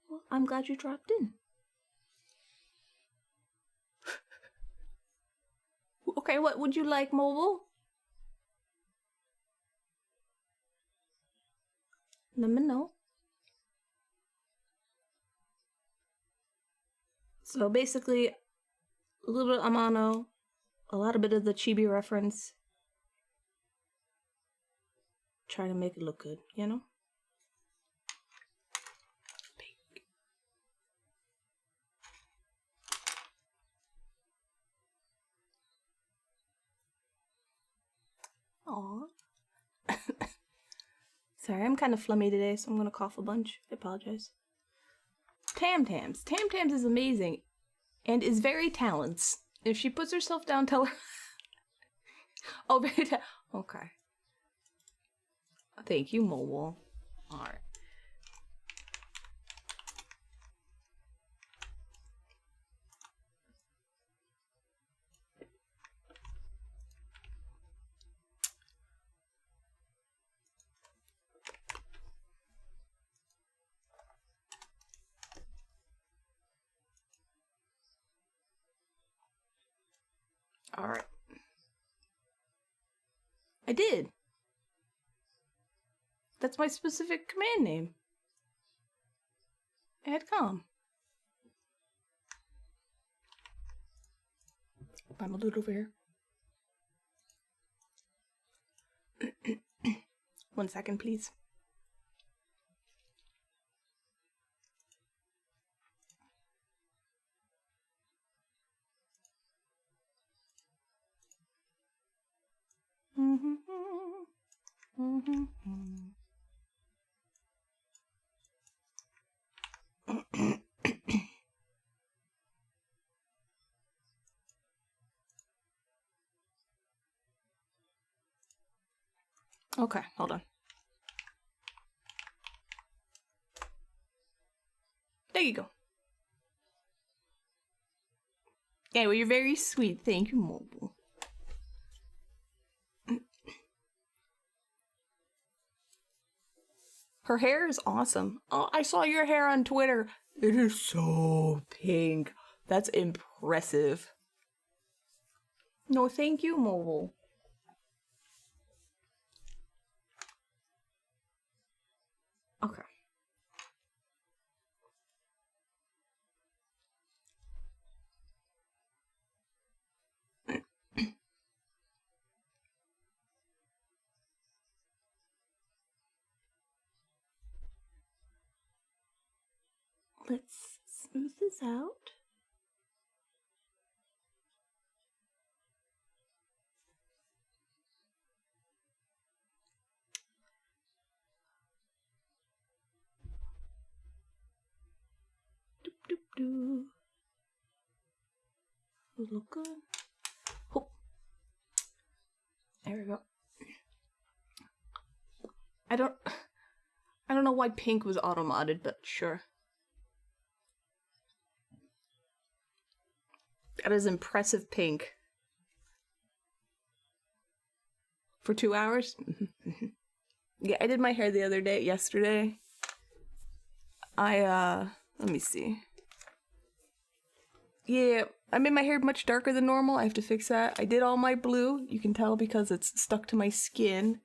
Well, I'm glad you dropped in. Okay, what would you like, mobile? Let me know. So basically, a little bit of Amano, a lot of bit of the chibi reference. Try to make it look good, you know? Aww. Sorry, I'm kind of flummy today, so I'm gonna cough a bunch. I apologize. Tam Tams. Tam Tams is amazing and is very talented. If she puts herself down, tell her. Oh, very okay. Thank you, mobile. Alright. Alright. I did. That's my specific command name. Adcom. I'm a little over here. 1 second, please. Okay, hold on. There you go. Yeah, well, you're very sweet. Thank you, mobile. Her hair is awesome. Oh, I saw your hair on Twitter. It is so pink. That's impressive. No, thank you, Mobile. Okay. Let's smooth this out. Doop, doop, doo. Look good. Oh. There we go. I don't know why pink was auto-modded, but sure. That is impressive pink. For 2 hours? Yeah, I did my hair the other day, yesterday. Let me see. Yeah, I made my hair much darker than normal. I have to fix that. I did all my blue. You can tell because it's stuck to my skin.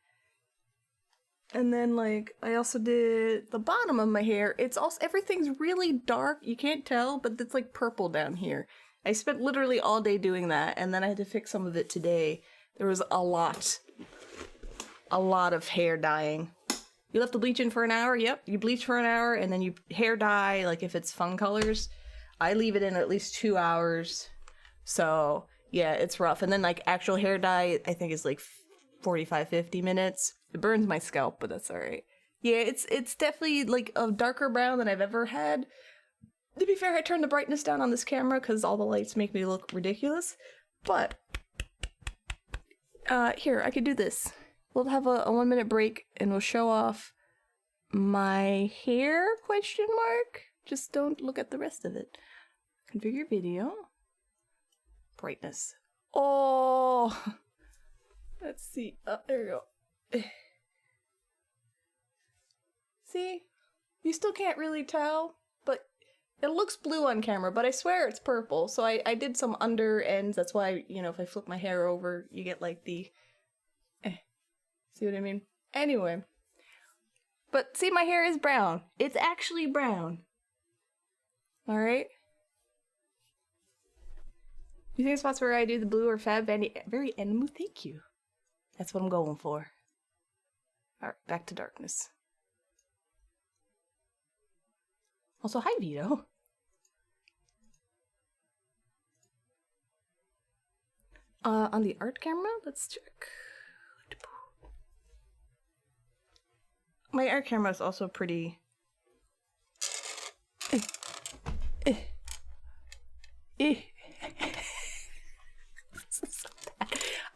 And then, like, I also did the bottom of my hair. It's also, everything's really dark. You can't tell, but it's like purple down here. I spent literally all day doing that, and then I had to fix some of it today. There was a lot of hair dyeing. You left the bleach in for an hour? Yep, you bleach for an hour, and then you hair dye, like if it's fun colors. I leave it in at least 2 hours. So, yeah, it's rough. And then, like, actual hair dye, I think is like 45, 50 minutes. It burns my scalp, but that's alright. Yeah, it's definitely, like, a darker brown than I've ever had. To be fair, I turned the brightness down on this camera because all the lights make me look ridiculous. But, here, I could do this. We'll have a 1 minute break and we'll show off my hair, question mark? Just don't look at the rest of it. Configure video. Brightness. Oh! Let's see. There we go. See? You still can't really tell, but it looks blue on camera, but I swear it's purple. So I did some under ends. That's why, you know, if I flip my hair over, you get like the... See what I mean? Anyway. But see, my hair is brown. It's actually brown. Alright? You think spots where I do the blue or fab very animal? Thank you. That's what I'm going for. Alright, back to darkness. Also, hi Vito. On the art camera, let's check. My art camera is also pretty...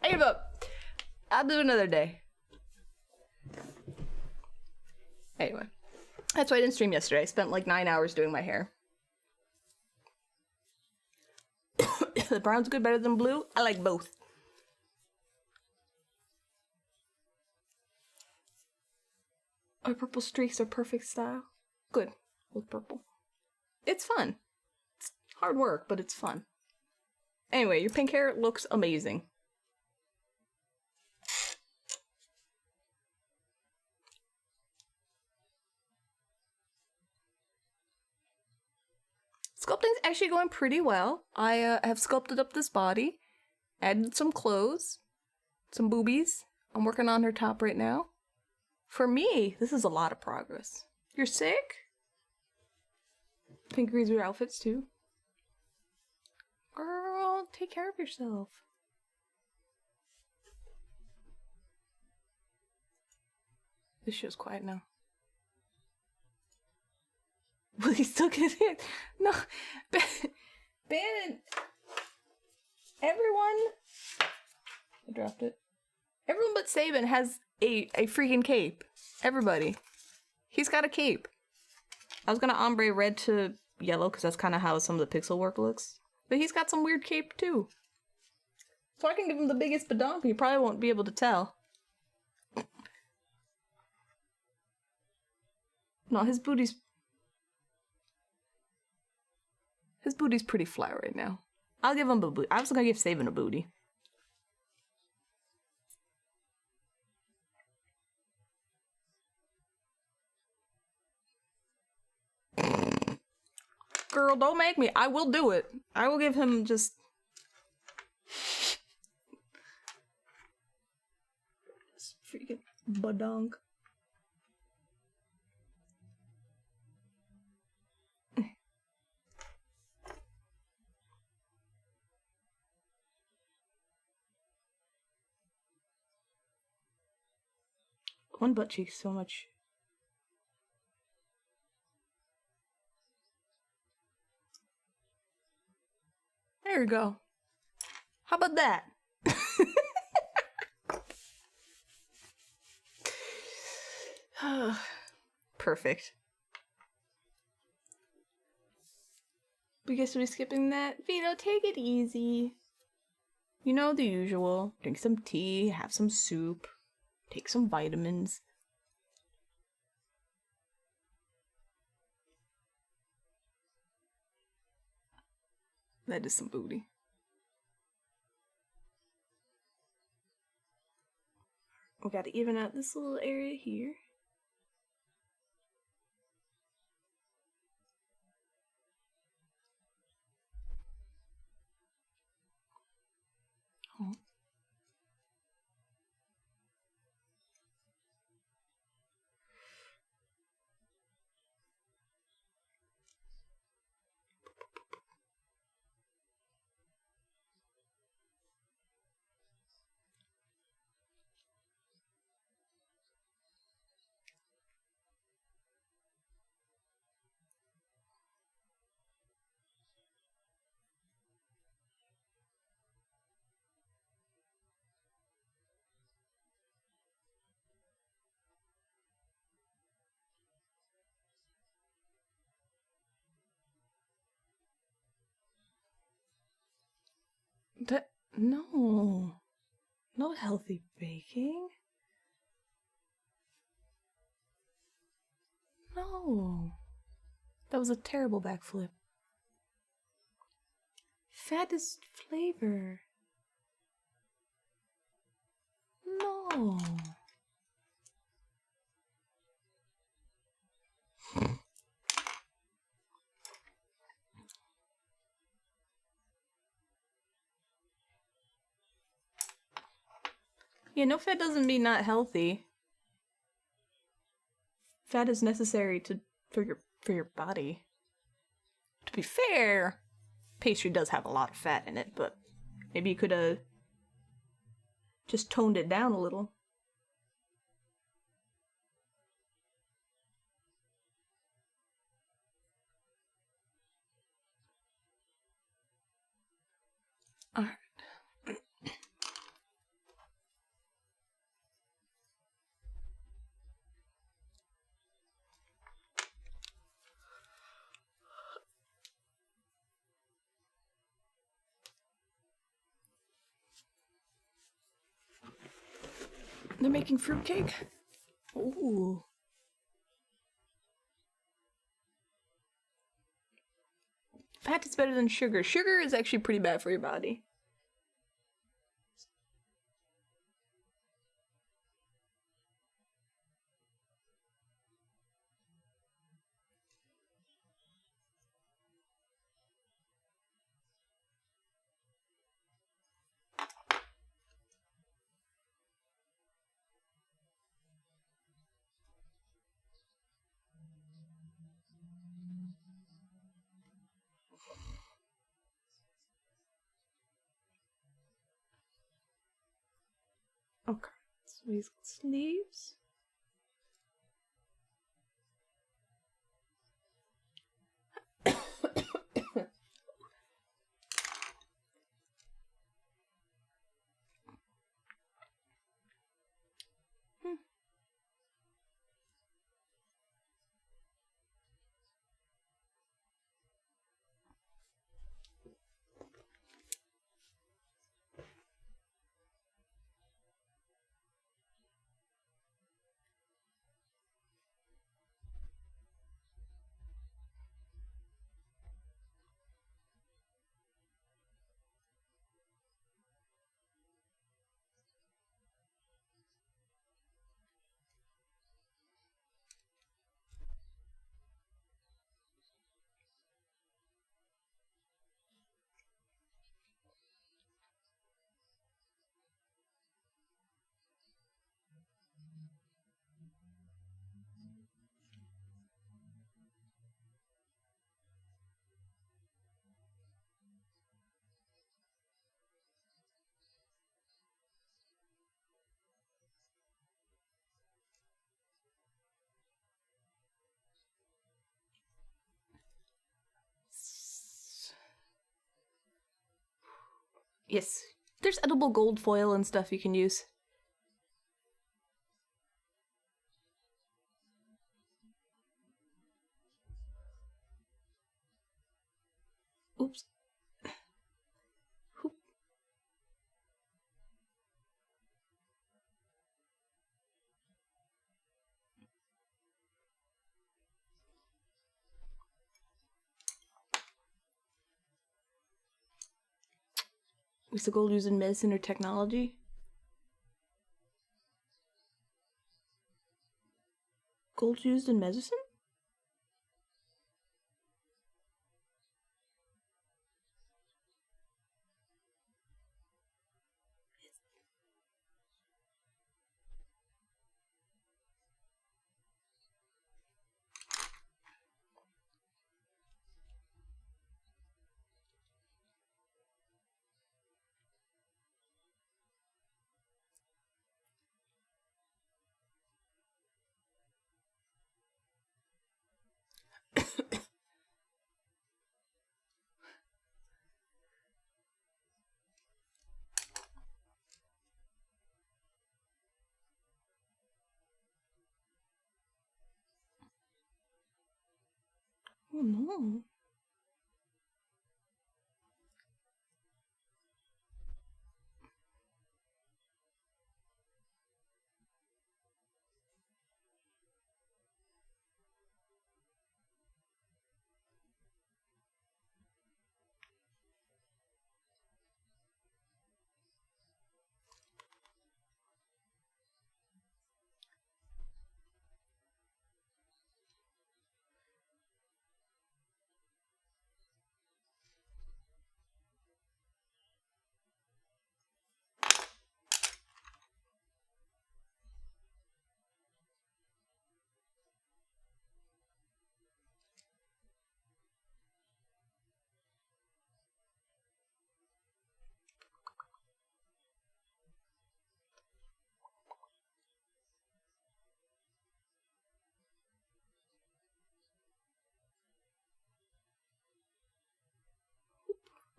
I give up. I'll do another day. Anyway. That's why I didn't stream yesterday. I spent like 9 hours doing my hair. The brown's good, better than blue. I like both. Our purple streaks are perfect style. Good. With purple. It's fun. It's hard work, but it's fun. Anyway, your pink hair looks amazing. Sculpting's actually going pretty well. I have sculpted up this body, added some clothes, some boobies. I'm working on her top right now. For me, this is a lot of progress. You're sick? Pink agrees with your outfits too. Girl, take care of yourself. This show's quiet now. Will he still get it? No. Ben! Everyone... I dropped it. Everyone but Saban has a freaking cape. Everybody. He's got a cape. I was gonna ombre red to yellow because that's kind of how some of the pixel work looks. But he's got some weird cape too. So I can give him the biggest badonk. He probably won't be able to tell. No, his booty's pretty flat right now. I'll give him a booty. I was gonna give Saban a booty. Girl, don't make me. I will do it. I will give him just... freaking badonk. One butt cheek so much. There we go. How about that? Perfect. We guess we're skipping that. Vito, take it easy. You know the usual. Drink some tea, have some soup, take some vitamins. That is some booty. We gotta even out this little area here. Oh. No. No healthy baking. No. That was a terrible backflip. Fat is flavor. No. Yeah, no fat doesn't mean not healthy. Fat is necessary for your body. To be fair, pastry does have a lot of fat in it, but maybe you could have just toned it down a little. Alright. They're making fruitcake. Ooh. Fat is better than sugar. Sugar is actually pretty bad for your body. Okay, so these sleeves. Yes. There's edible gold foil and stuff you can use. Oops. Oop. Is the gold used in medicine or technology? Gold used in medicine? Oh no.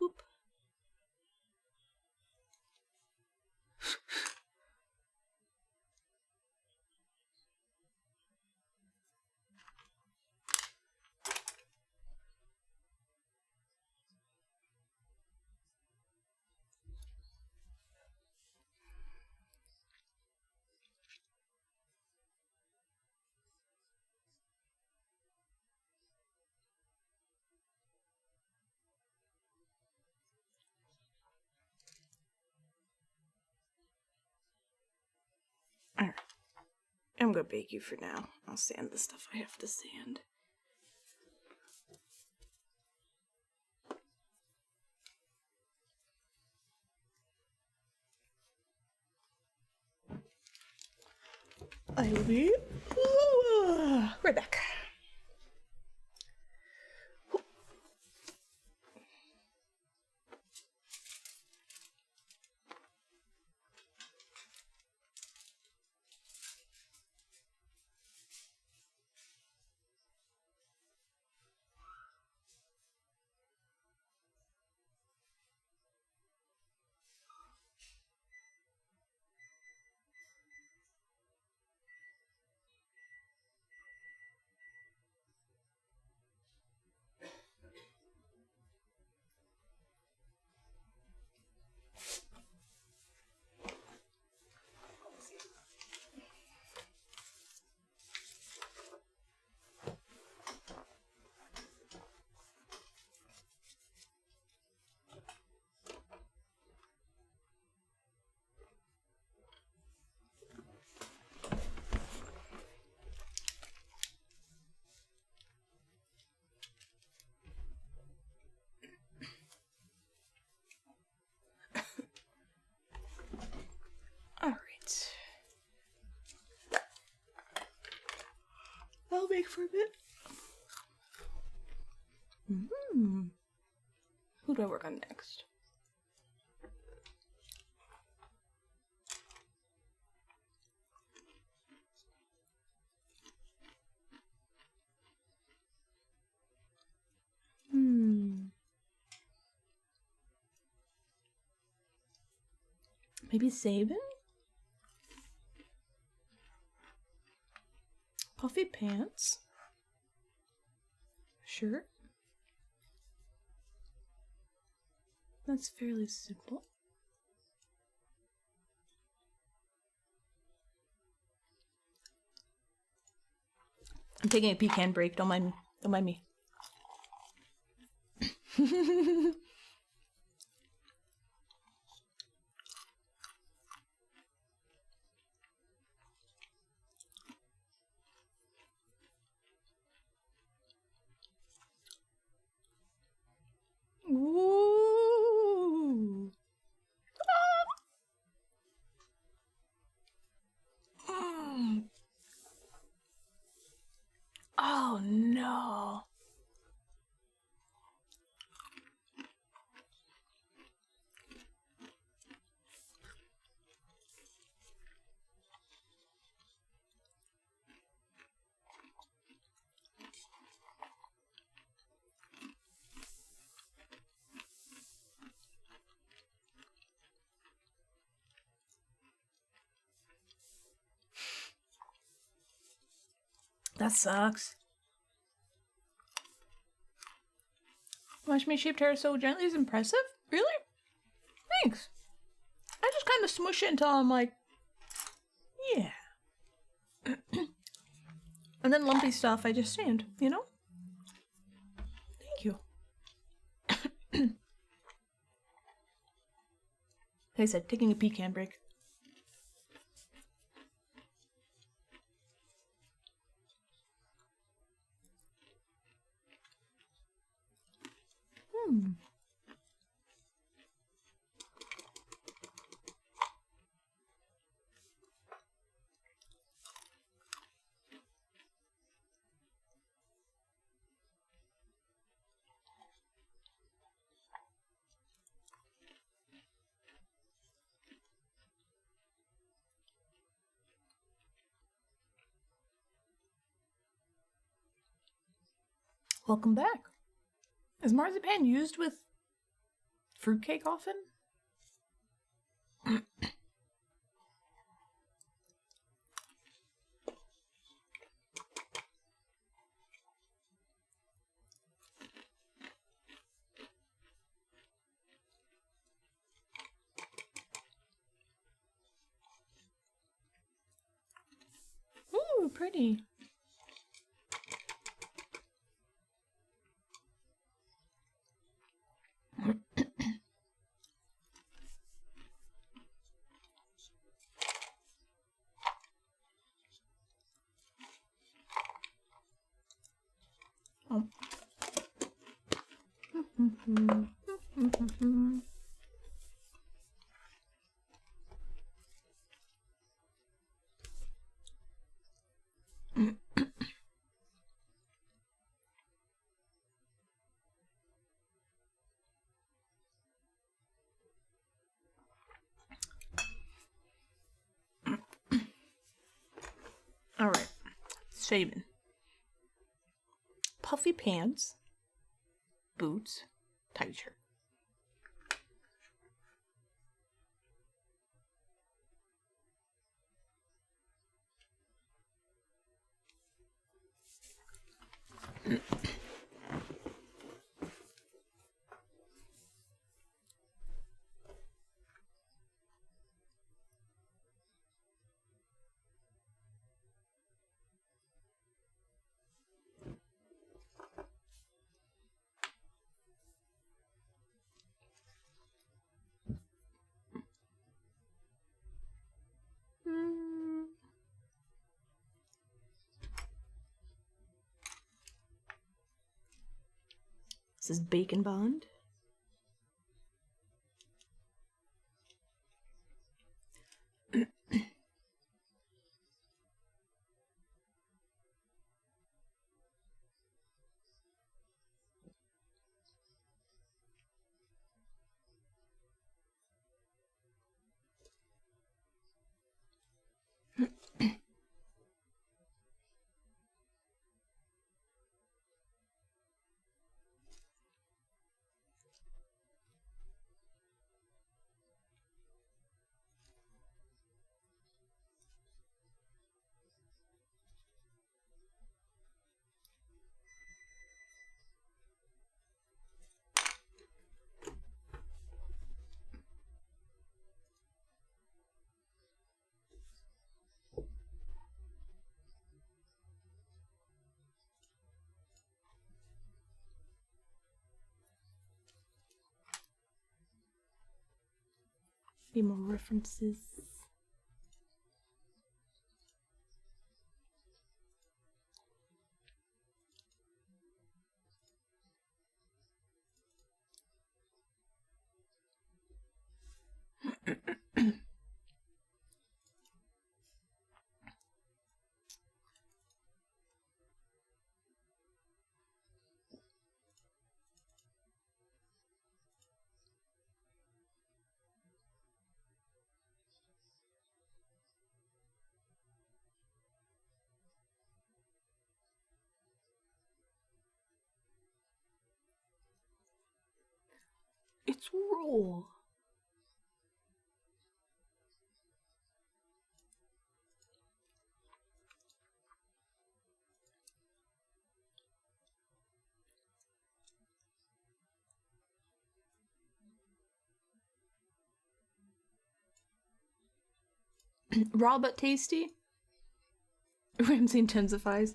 Oop. Alright. I'm gonna bake you for now. I'll sand the stuff I have to sand. I will be right back. Alright. I'll bake for a bit. Who do I work on next? Maybe Sabin? Puffy pants. Shirt. That's fairly simple. I'm taking a pecan break, don't mind me. Don't mind me. Ooh. Mm. Oh no. That sucks. Watch me shape hair so gently is impressive? Really? Thanks. I just kind of smush it until I'm like, yeah. And then lumpy stuff, I just sand, you know? Thank you. Like I said, taking a pecan break. Welcome back. Is marzipan used with fruitcake often? Ooh, pretty. Oh. All right, shaving. Puffy pants, boots, tight shirt. This is Bacon Bond. Be more references. It's raw. Raw but tasty. Ramsey intensifies.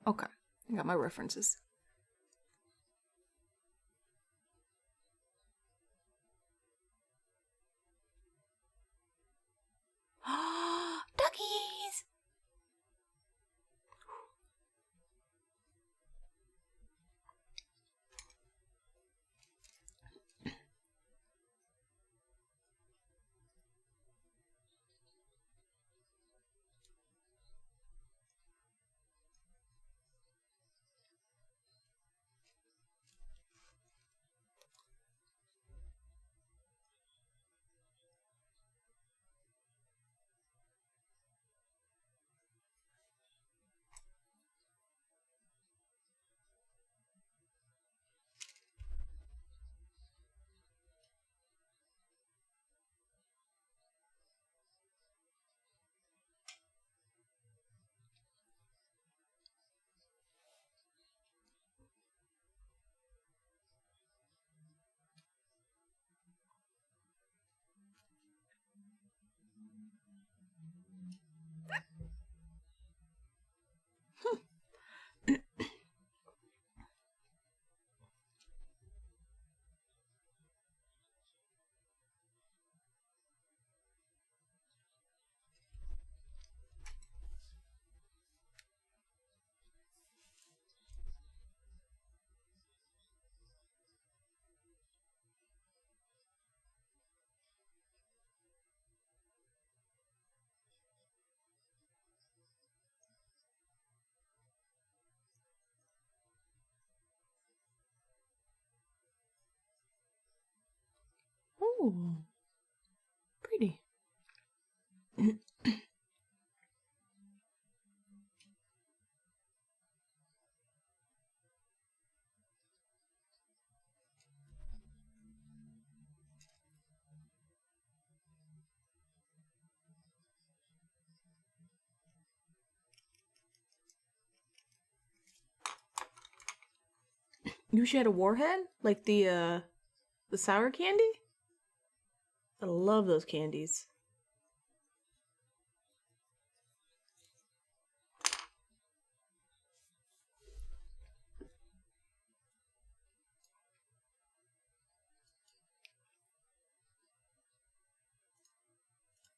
Okay, I got my references. Duckies! Ooh, pretty. You should had a warhead? Like the sour candy? I love those candies.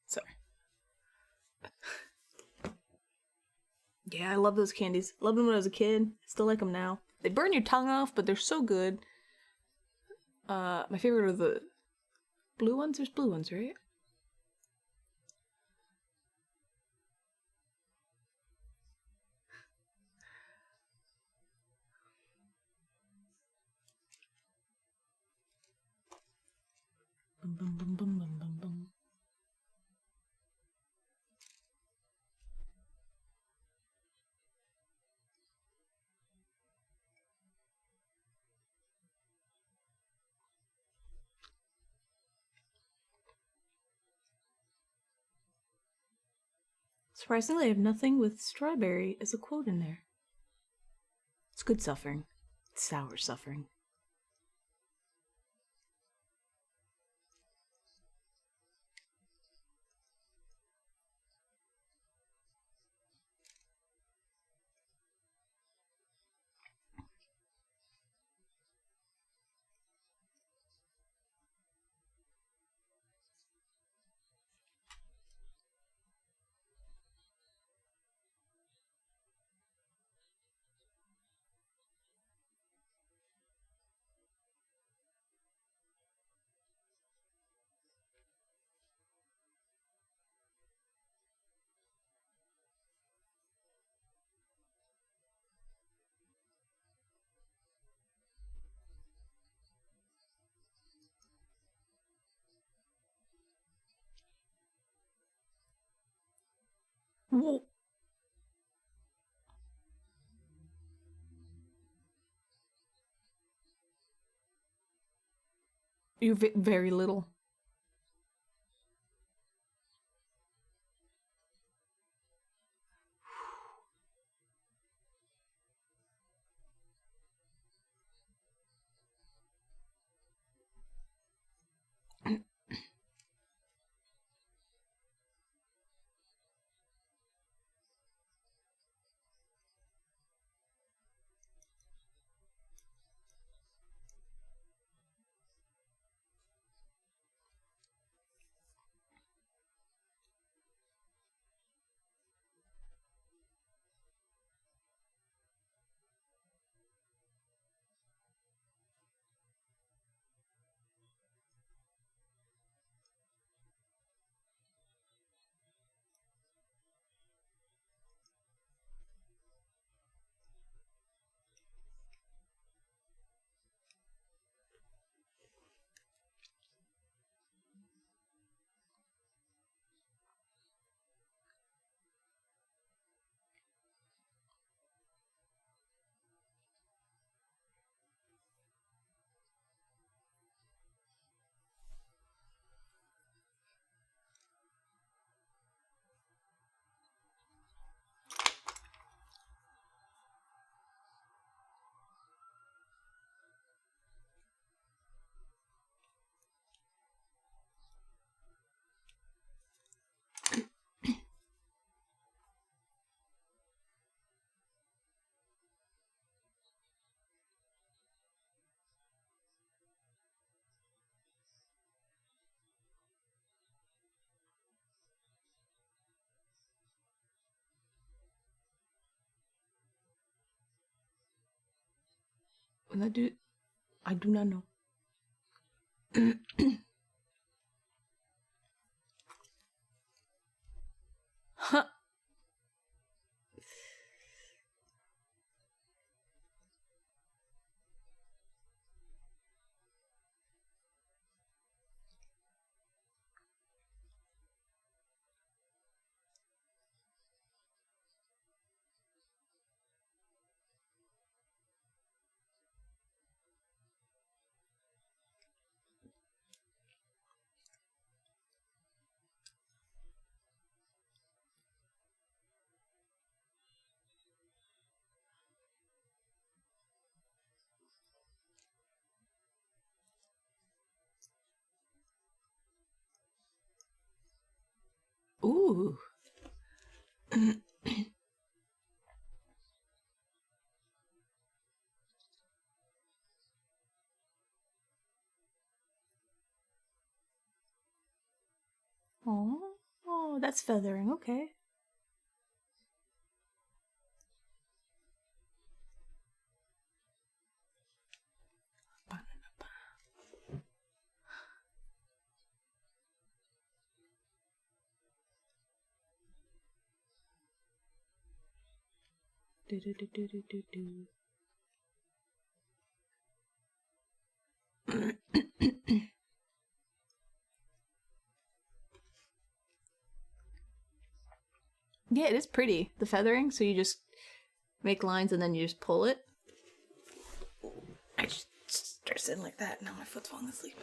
Sorry. Yeah, I love those candies. Loved them when I was a kid. Still like them now. They burn your tongue off, but they're so good. My favorite are the blue ones. There's blue ones, right? Bum, bum, bum, bum, bum, bum, bum. Surprisingly, I have nothing with strawberry as a quote in there. It's good suffering. It's sour suffering. Whoa. You're very little. When I do not know. Huh. Ooh. Oh, that's feathering. Okay. Do do do do do do do. Yeah, it is pretty. The feathering, so you just make lines and then you just pull it. I just start sitting like that. Now my foot's falling asleep.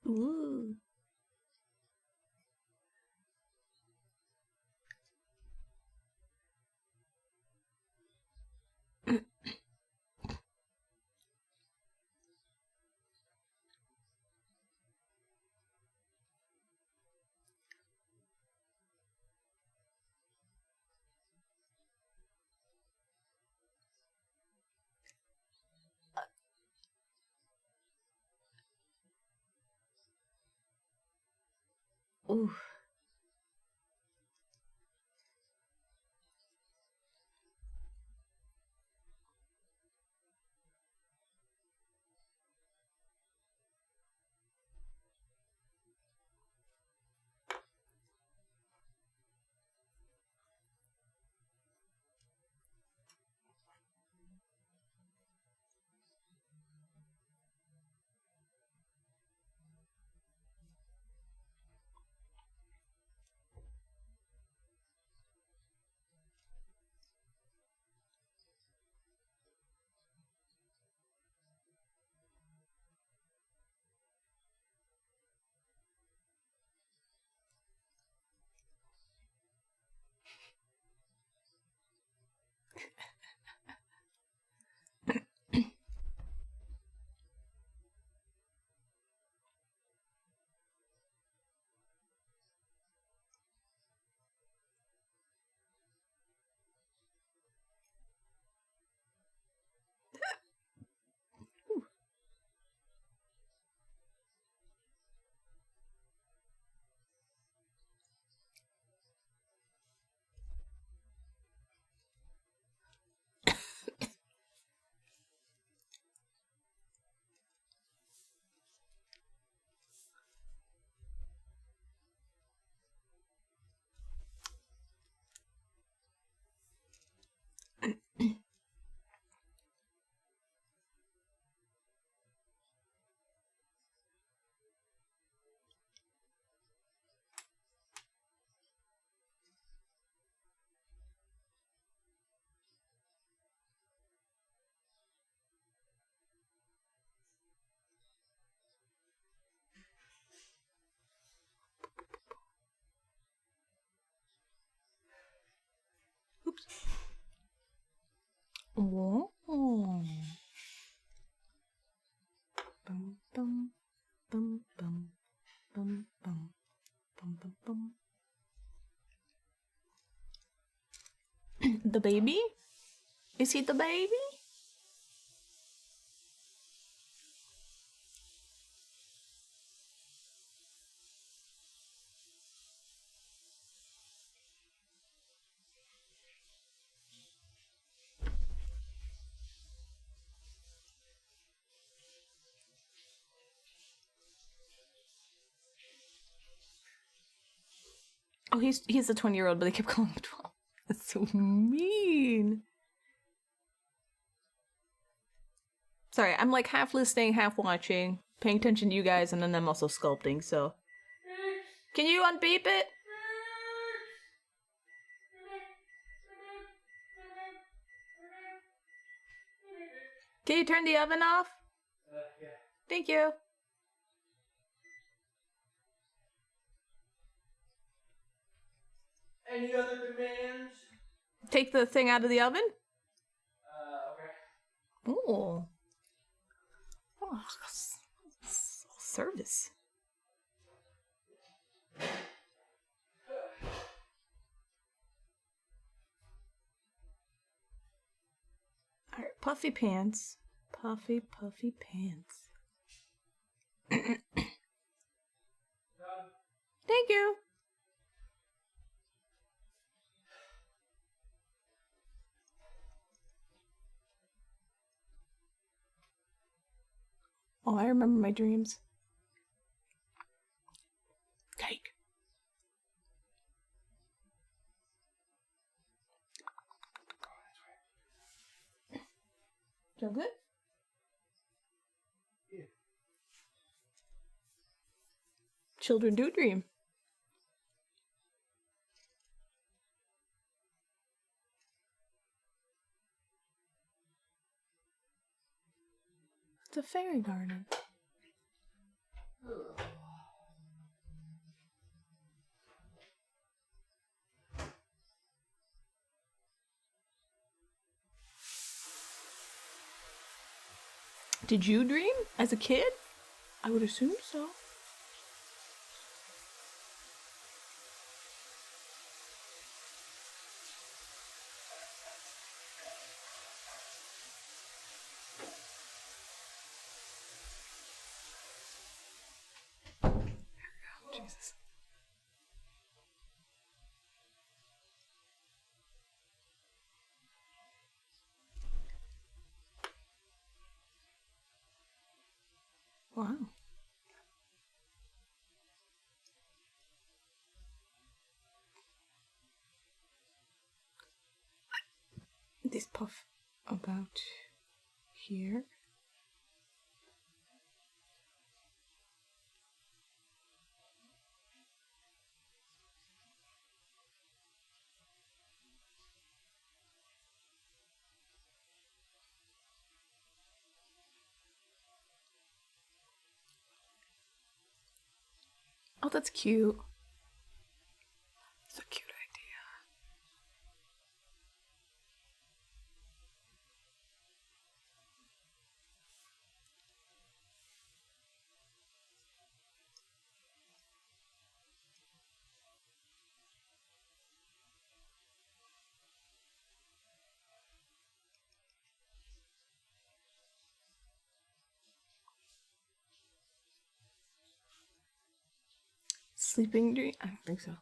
Ooh. Ooh. Oops. Whoa. Bum, bum, bum, bum, bum, bum, bum, bum, bum. The baby? Is he the baby? Oh, he's a 20-year-old, but they kept calling him 12. That's so mean. Sorry, I'm like half listening, half watching, paying attention to you guys, and then I'm also sculpting, so. Can you unbeep it? Can you turn the oven off? Yeah. Thank you. Any other demands? Take the thing out of the oven? Okay. Ooh. Oh, service. Alright, puffy pants. Puffy pants. Thank you. Oh, I remember my dreams. Cake. Feel good? Yeah. Children do dream. It's a fairy garden. Did you dream as a kid? I would assume so. Jesus. Wow. This puff about here. Oh, that's cute. It's a cute idea. Sleeping dream? I don't think so.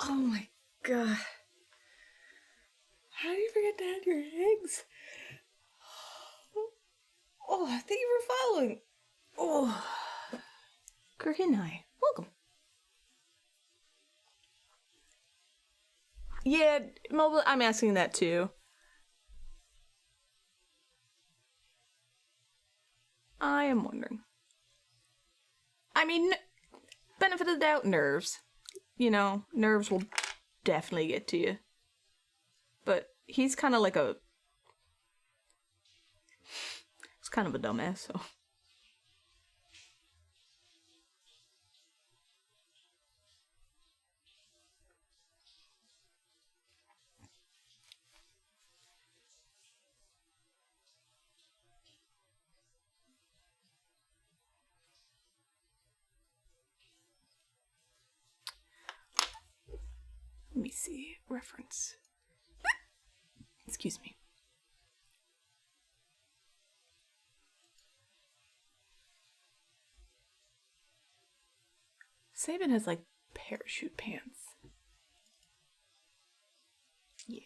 Oh my god. How do you forget to add your eggs? Oh, thank you for following. Oh, Kurhinai, welcome. Yeah, mobile. I'm asking that too. I am wondering. I mean, benefit of the doubt, nerves. You know, nerves will definitely get to you. But he's kind of like a... He's kind of a dumbass, so... Let me see. Reference. Excuse me. Sabin has like parachute pants. Yeah.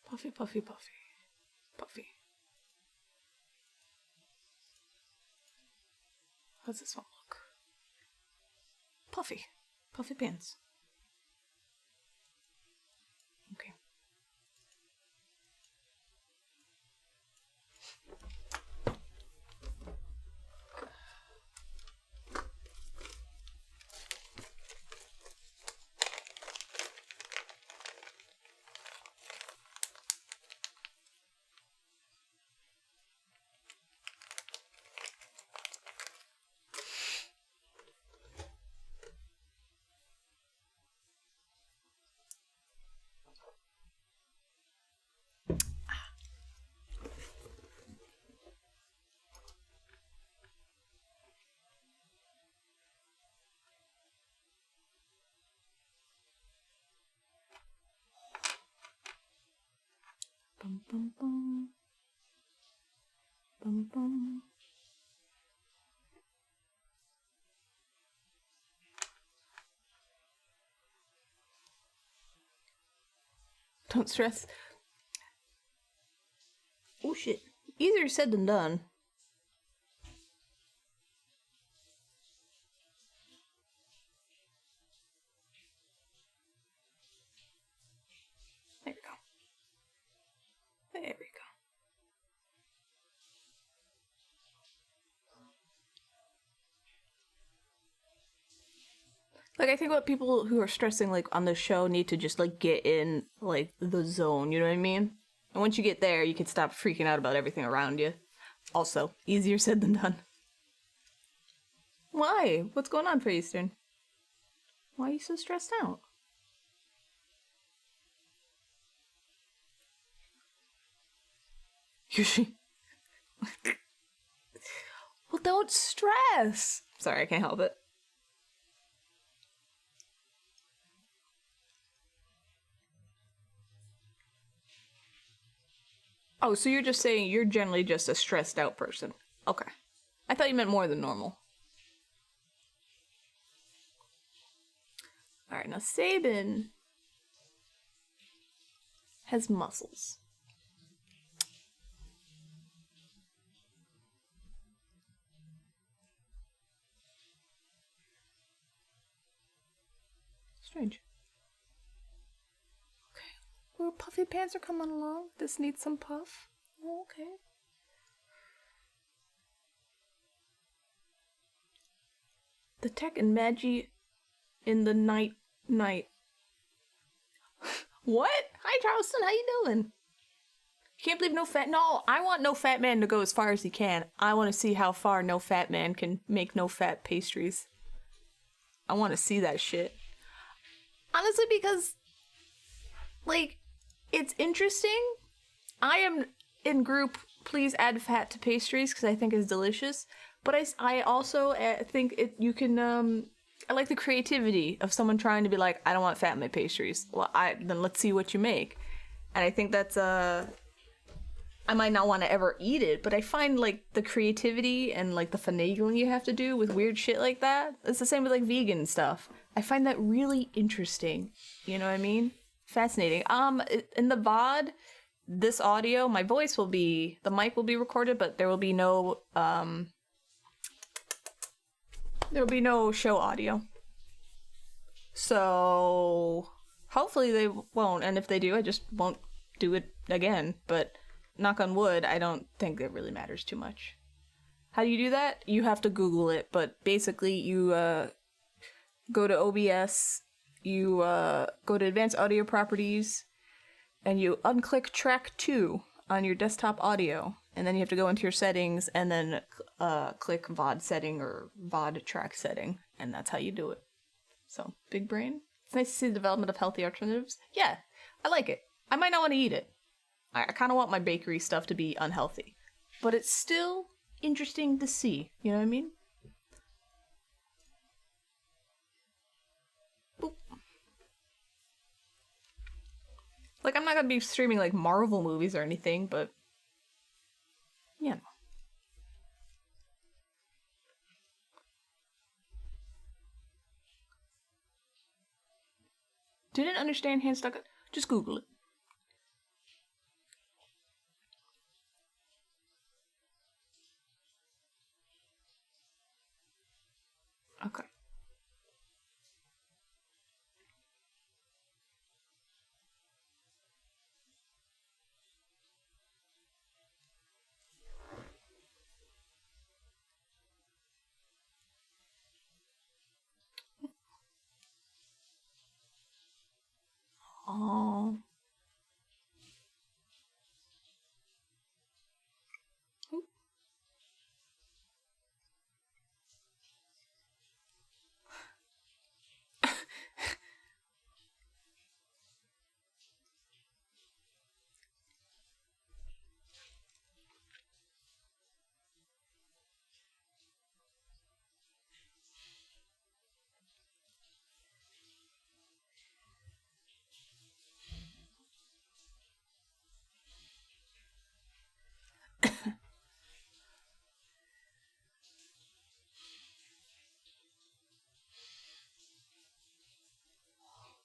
Puffy, puffy, puffy. Puffy. How's this one look? Puffy. Puffy pants. Okay. Bum bum bum. Bum bum. Don't stress. Oh shit. Easier said than done. There we go. There we go. Like, I think what people who are stressing, like, on the show need to just, like, get in, like, the zone, you know what I mean? And once you get there, you can stop freaking out about everything around you. Also, easier said than done. Why? What's going on for Eastern? Why are you so stressed out? Yoshi. Well, don't stress. Sorry, I can't help it. Oh, so you're just saying you're generally just a stressed out person. Okay. I thought you meant more than normal. Alright, now Sabin has muscles. Strange. Okay. Well, puffy pants are coming along. This needs some puff. Oh, okay. The tech and Magi in the night. What? Hi, Charleston. How you doing? Can't believe no fat. No, I want No Fat Man to go as far as he can. I want to see how far No Fat Man can make no fat pastries. I want to see that shit. Honestly, because, like, it's interesting. I am in group, please add fat to pastries, because I think it's delicious. But I also think you can, I like the creativity of someone trying to be like, I don't want fat in my pastries. Well, then let's see what you make. And I think that's, I might not want to ever eat it, but I find, like, the creativity and, like, the finagling you have to do with weird shit like that. It's the same with, like, vegan stuff. I find that really interesting. You know what I mean? Fascinating. In the VOD, this audio, my voice will be, the mic will be recorded, but there will be no, there will be no show audio. So, hopefully they won't, and if they do, I just won't do it again, but knock on wood, I don't think it really matters too much. How do you do that? You have to Google it, but basically you go to OBS, you go to Advanced Audio Properties, and you unclick track 2 on your desktop audio, and then you have to go into your settings and then click VOD setting or VOD track setting, and that's how you do it. So, big brain. It's nice to see the development of healthy alternatives. Yeah, I like it. I might not want to eat it. I kind of want my bakery stuff to be unhealthy. But it's still interesting to see. You know what I mean? Boop. Like, I'm not gonna be streaming, like, Marvel movies or anything, but... you know. Didn't understand hand stuck... Just Google it. Okay. Oh.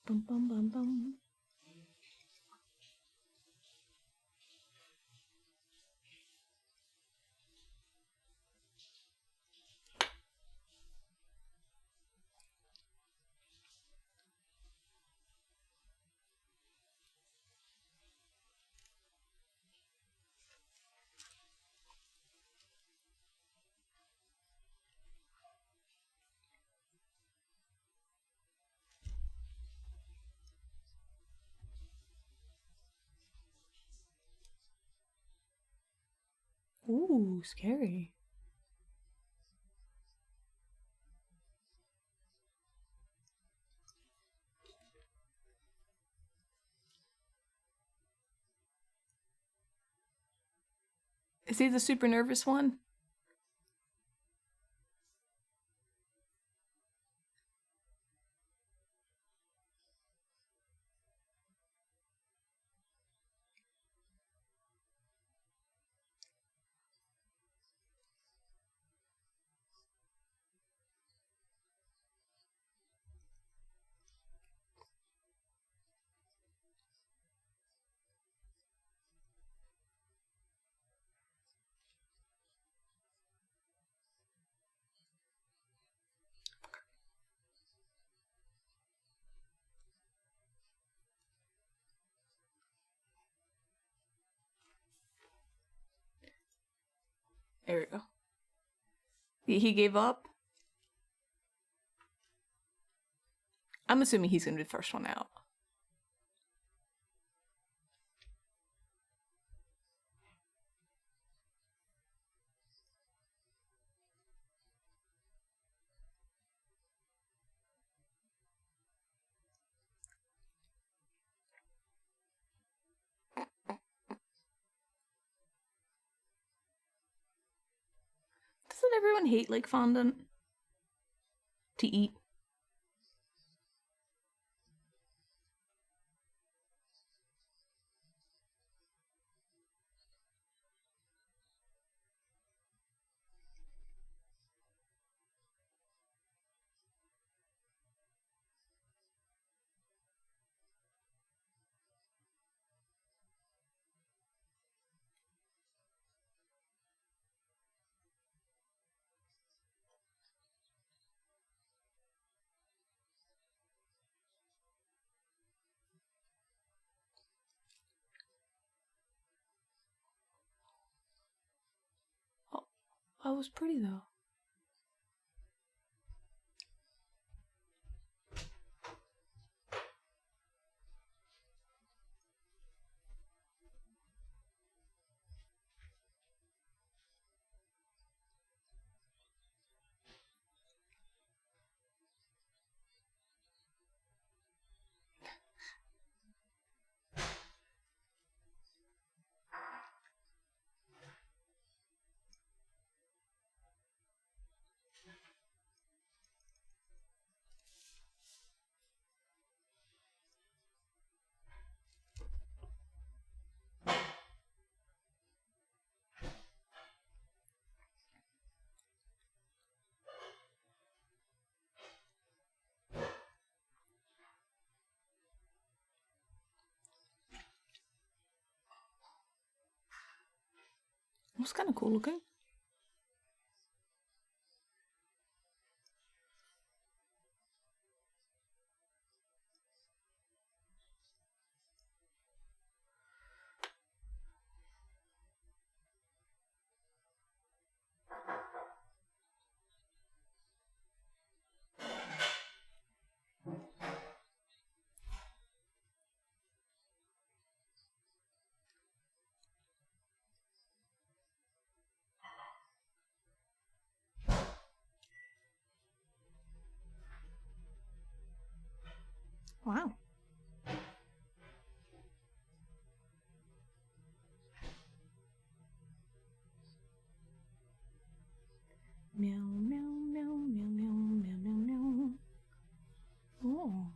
Bum bum bum bum. Ooh, scary. Is he the super nervous one? There we go. He gave up? I'm assuming he's gonna be the first one out. Doesn't everyone hate like fondant to eat? Oh, that was pretty though. It was kind of cool looking. Wow. Meow, meow, meow, meow, meow, meow, meow, meow. Oh.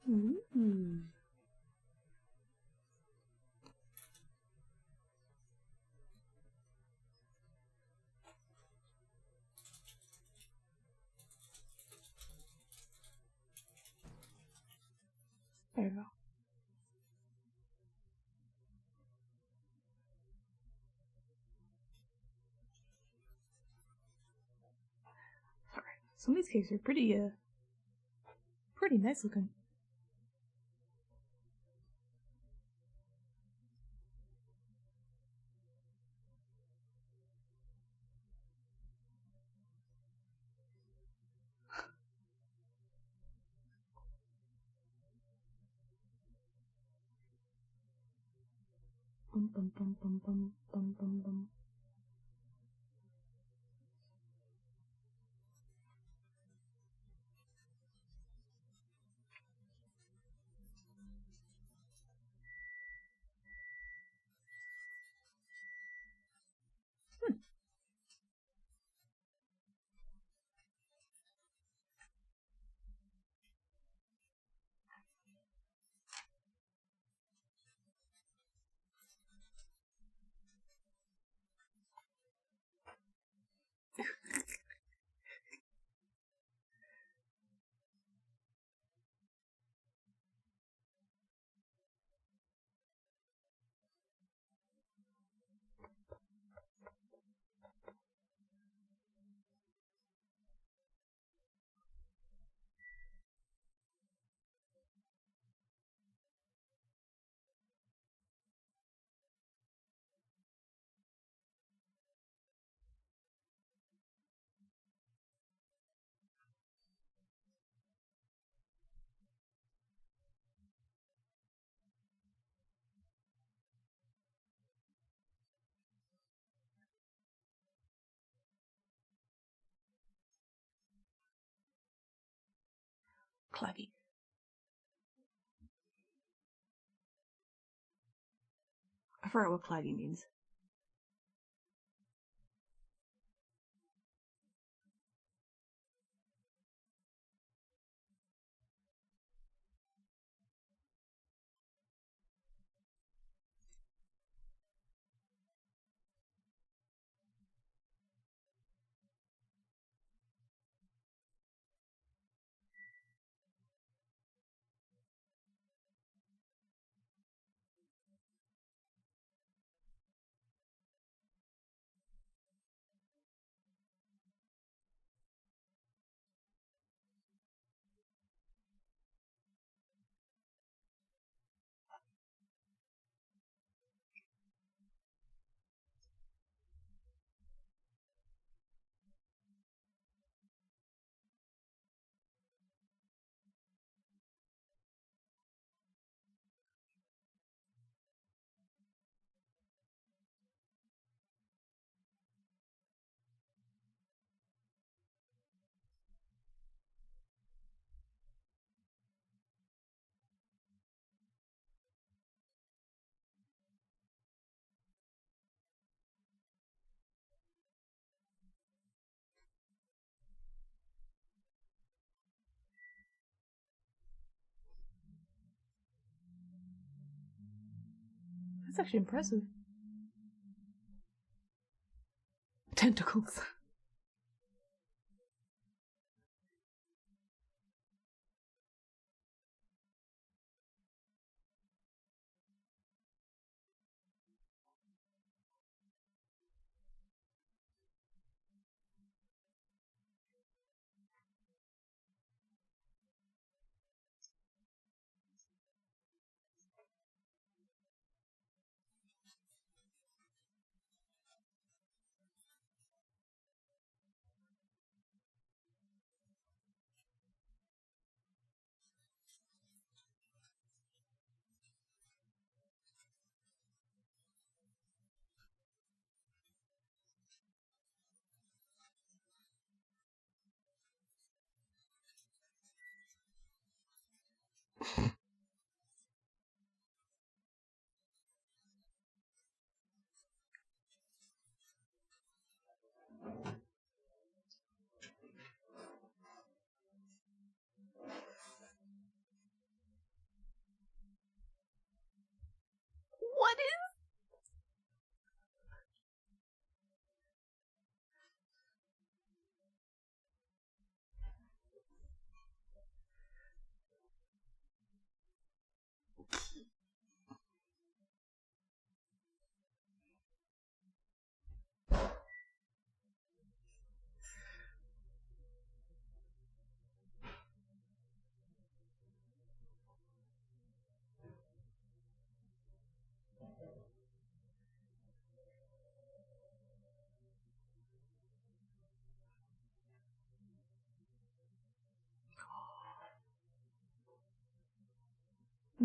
Ooh. Some of these cakes are pretty nice looking. Bum bum bum bum bum bum bum bum. Claggy. I forgot what claggy means. That's actually impressive. Tentacles.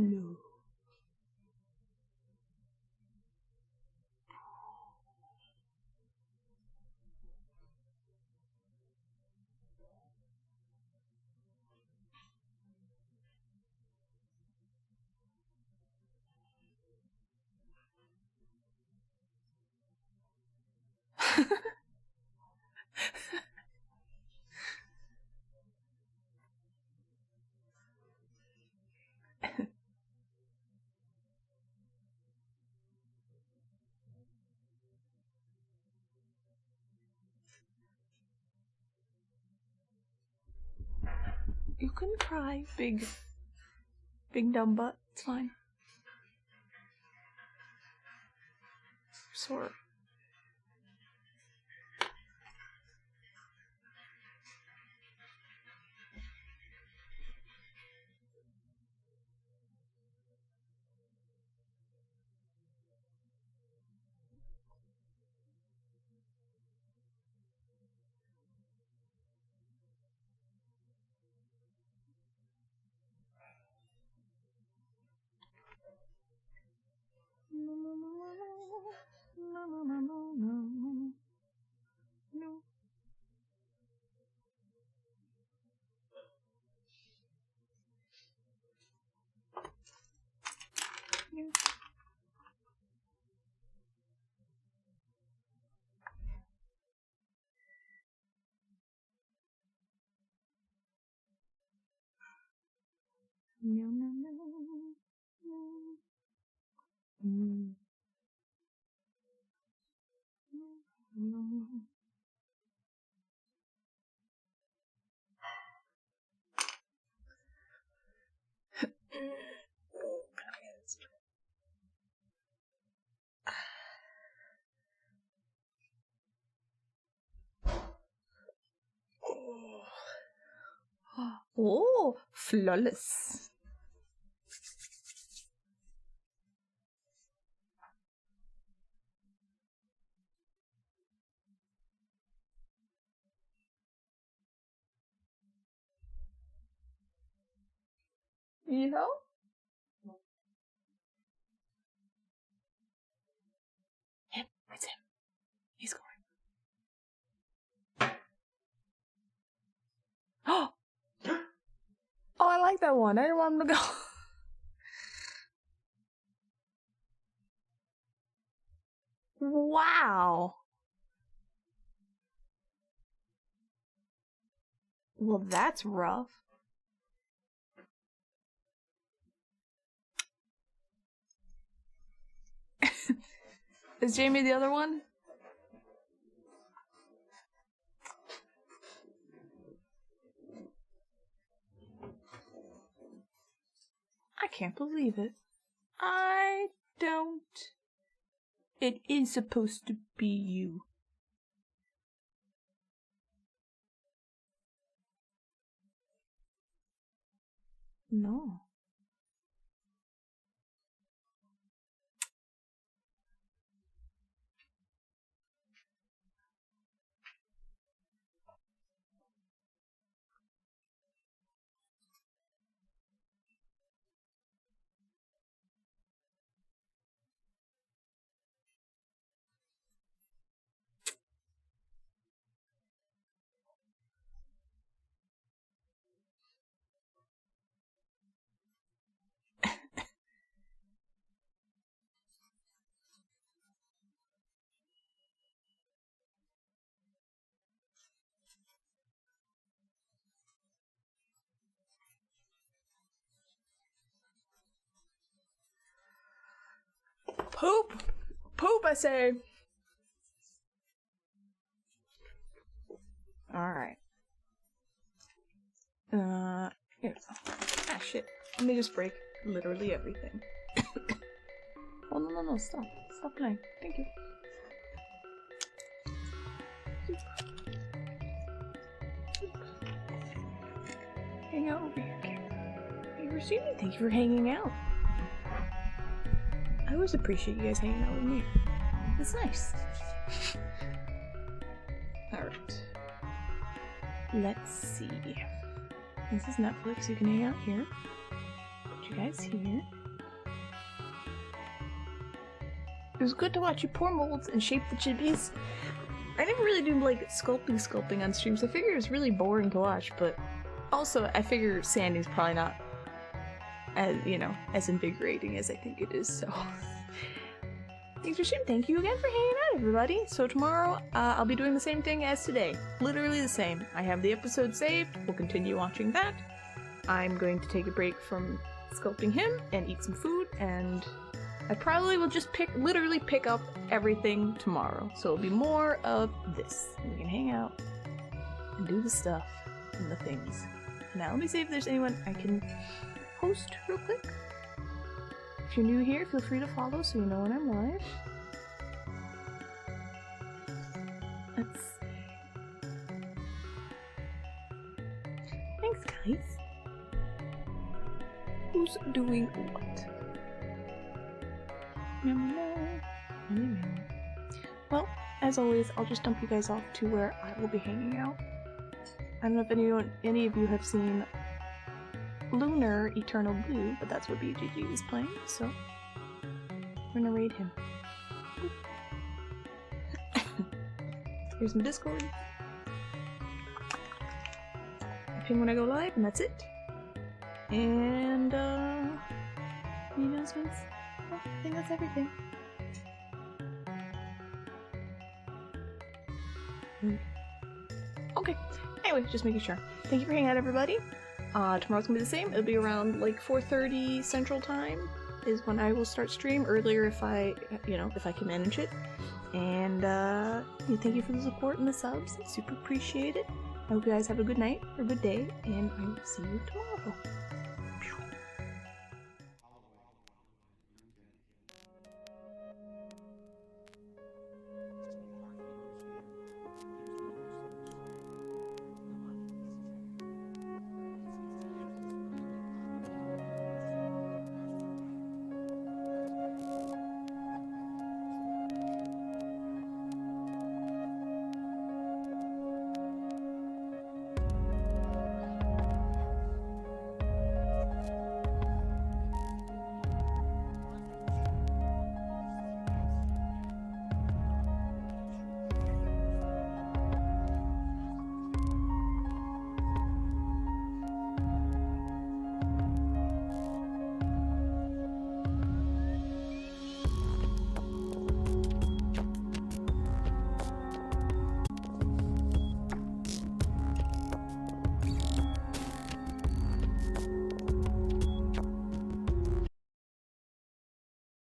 No. You can cry, big dumb butt. It's fine. Sorry. No. Oh, flawless. You know? Him. It's him. He's going. Oh! Oh, I like that one. I didn't want him to go. Wow. Well, that's rough. Is Jamie the other one? I can't believe it. I don't. It is supposed to be you. No. Poop! Poop, I say! Alright. Here. Ah, shit. Let me just break literally everything. Oh, no, stop. Stop playing. Thank you. Hang out over here, Karen. Thank you for seeing me. Thank you for hanging out. I always appreciate you guys hanging out with me. It's nice. Alright. Let's see. This is Netflix. You can hang out here. you guys here. It was good to watch you pour molds and shape the chibis. I never really do like sculpting on streams. I figure it's really boring to watch, but also I figure sanding's probably not as, you know, as invigorating as I think it is, so. Thanks for streaming. Thank you again for hanging out, everybody. So tomorrow, I'll be doing the same thing as today. Literally the same. I have the episode saved. We'll continue watching that. I'm going to take a break from sculpting him and eat some food, and I probably will just literally pick up everything tomorrow. So it'll be more of this. And we can hang out and do the stuff and the things. Now let me see if there's anyone I can host real quick. If you're new here, feel free to follow so you know when I'm live. Let's see. Thanks, guys. Who's doing what? Well, as always, I'll just dump you guys off to where I will be hanging out. I don't know if any of you have seen Lunar Eternal Blue, but that's what BGG is playing, so we're gonna raid him. Here's some Discord. I ping when I go live, and that's it. And, any announcements? Oh, I think that's everything. Okay. Anyway, just making sure. Thank you for hanging out, everybody. Tomorrow's gonna be the same. It'll be around like 4:30 Central Time is when I will start stream. Earlier if I, if I can manage it. And thank you for the support and the subs. Super appreciate it. I hope you guys have a good night or good day, and I will see you tomorrow.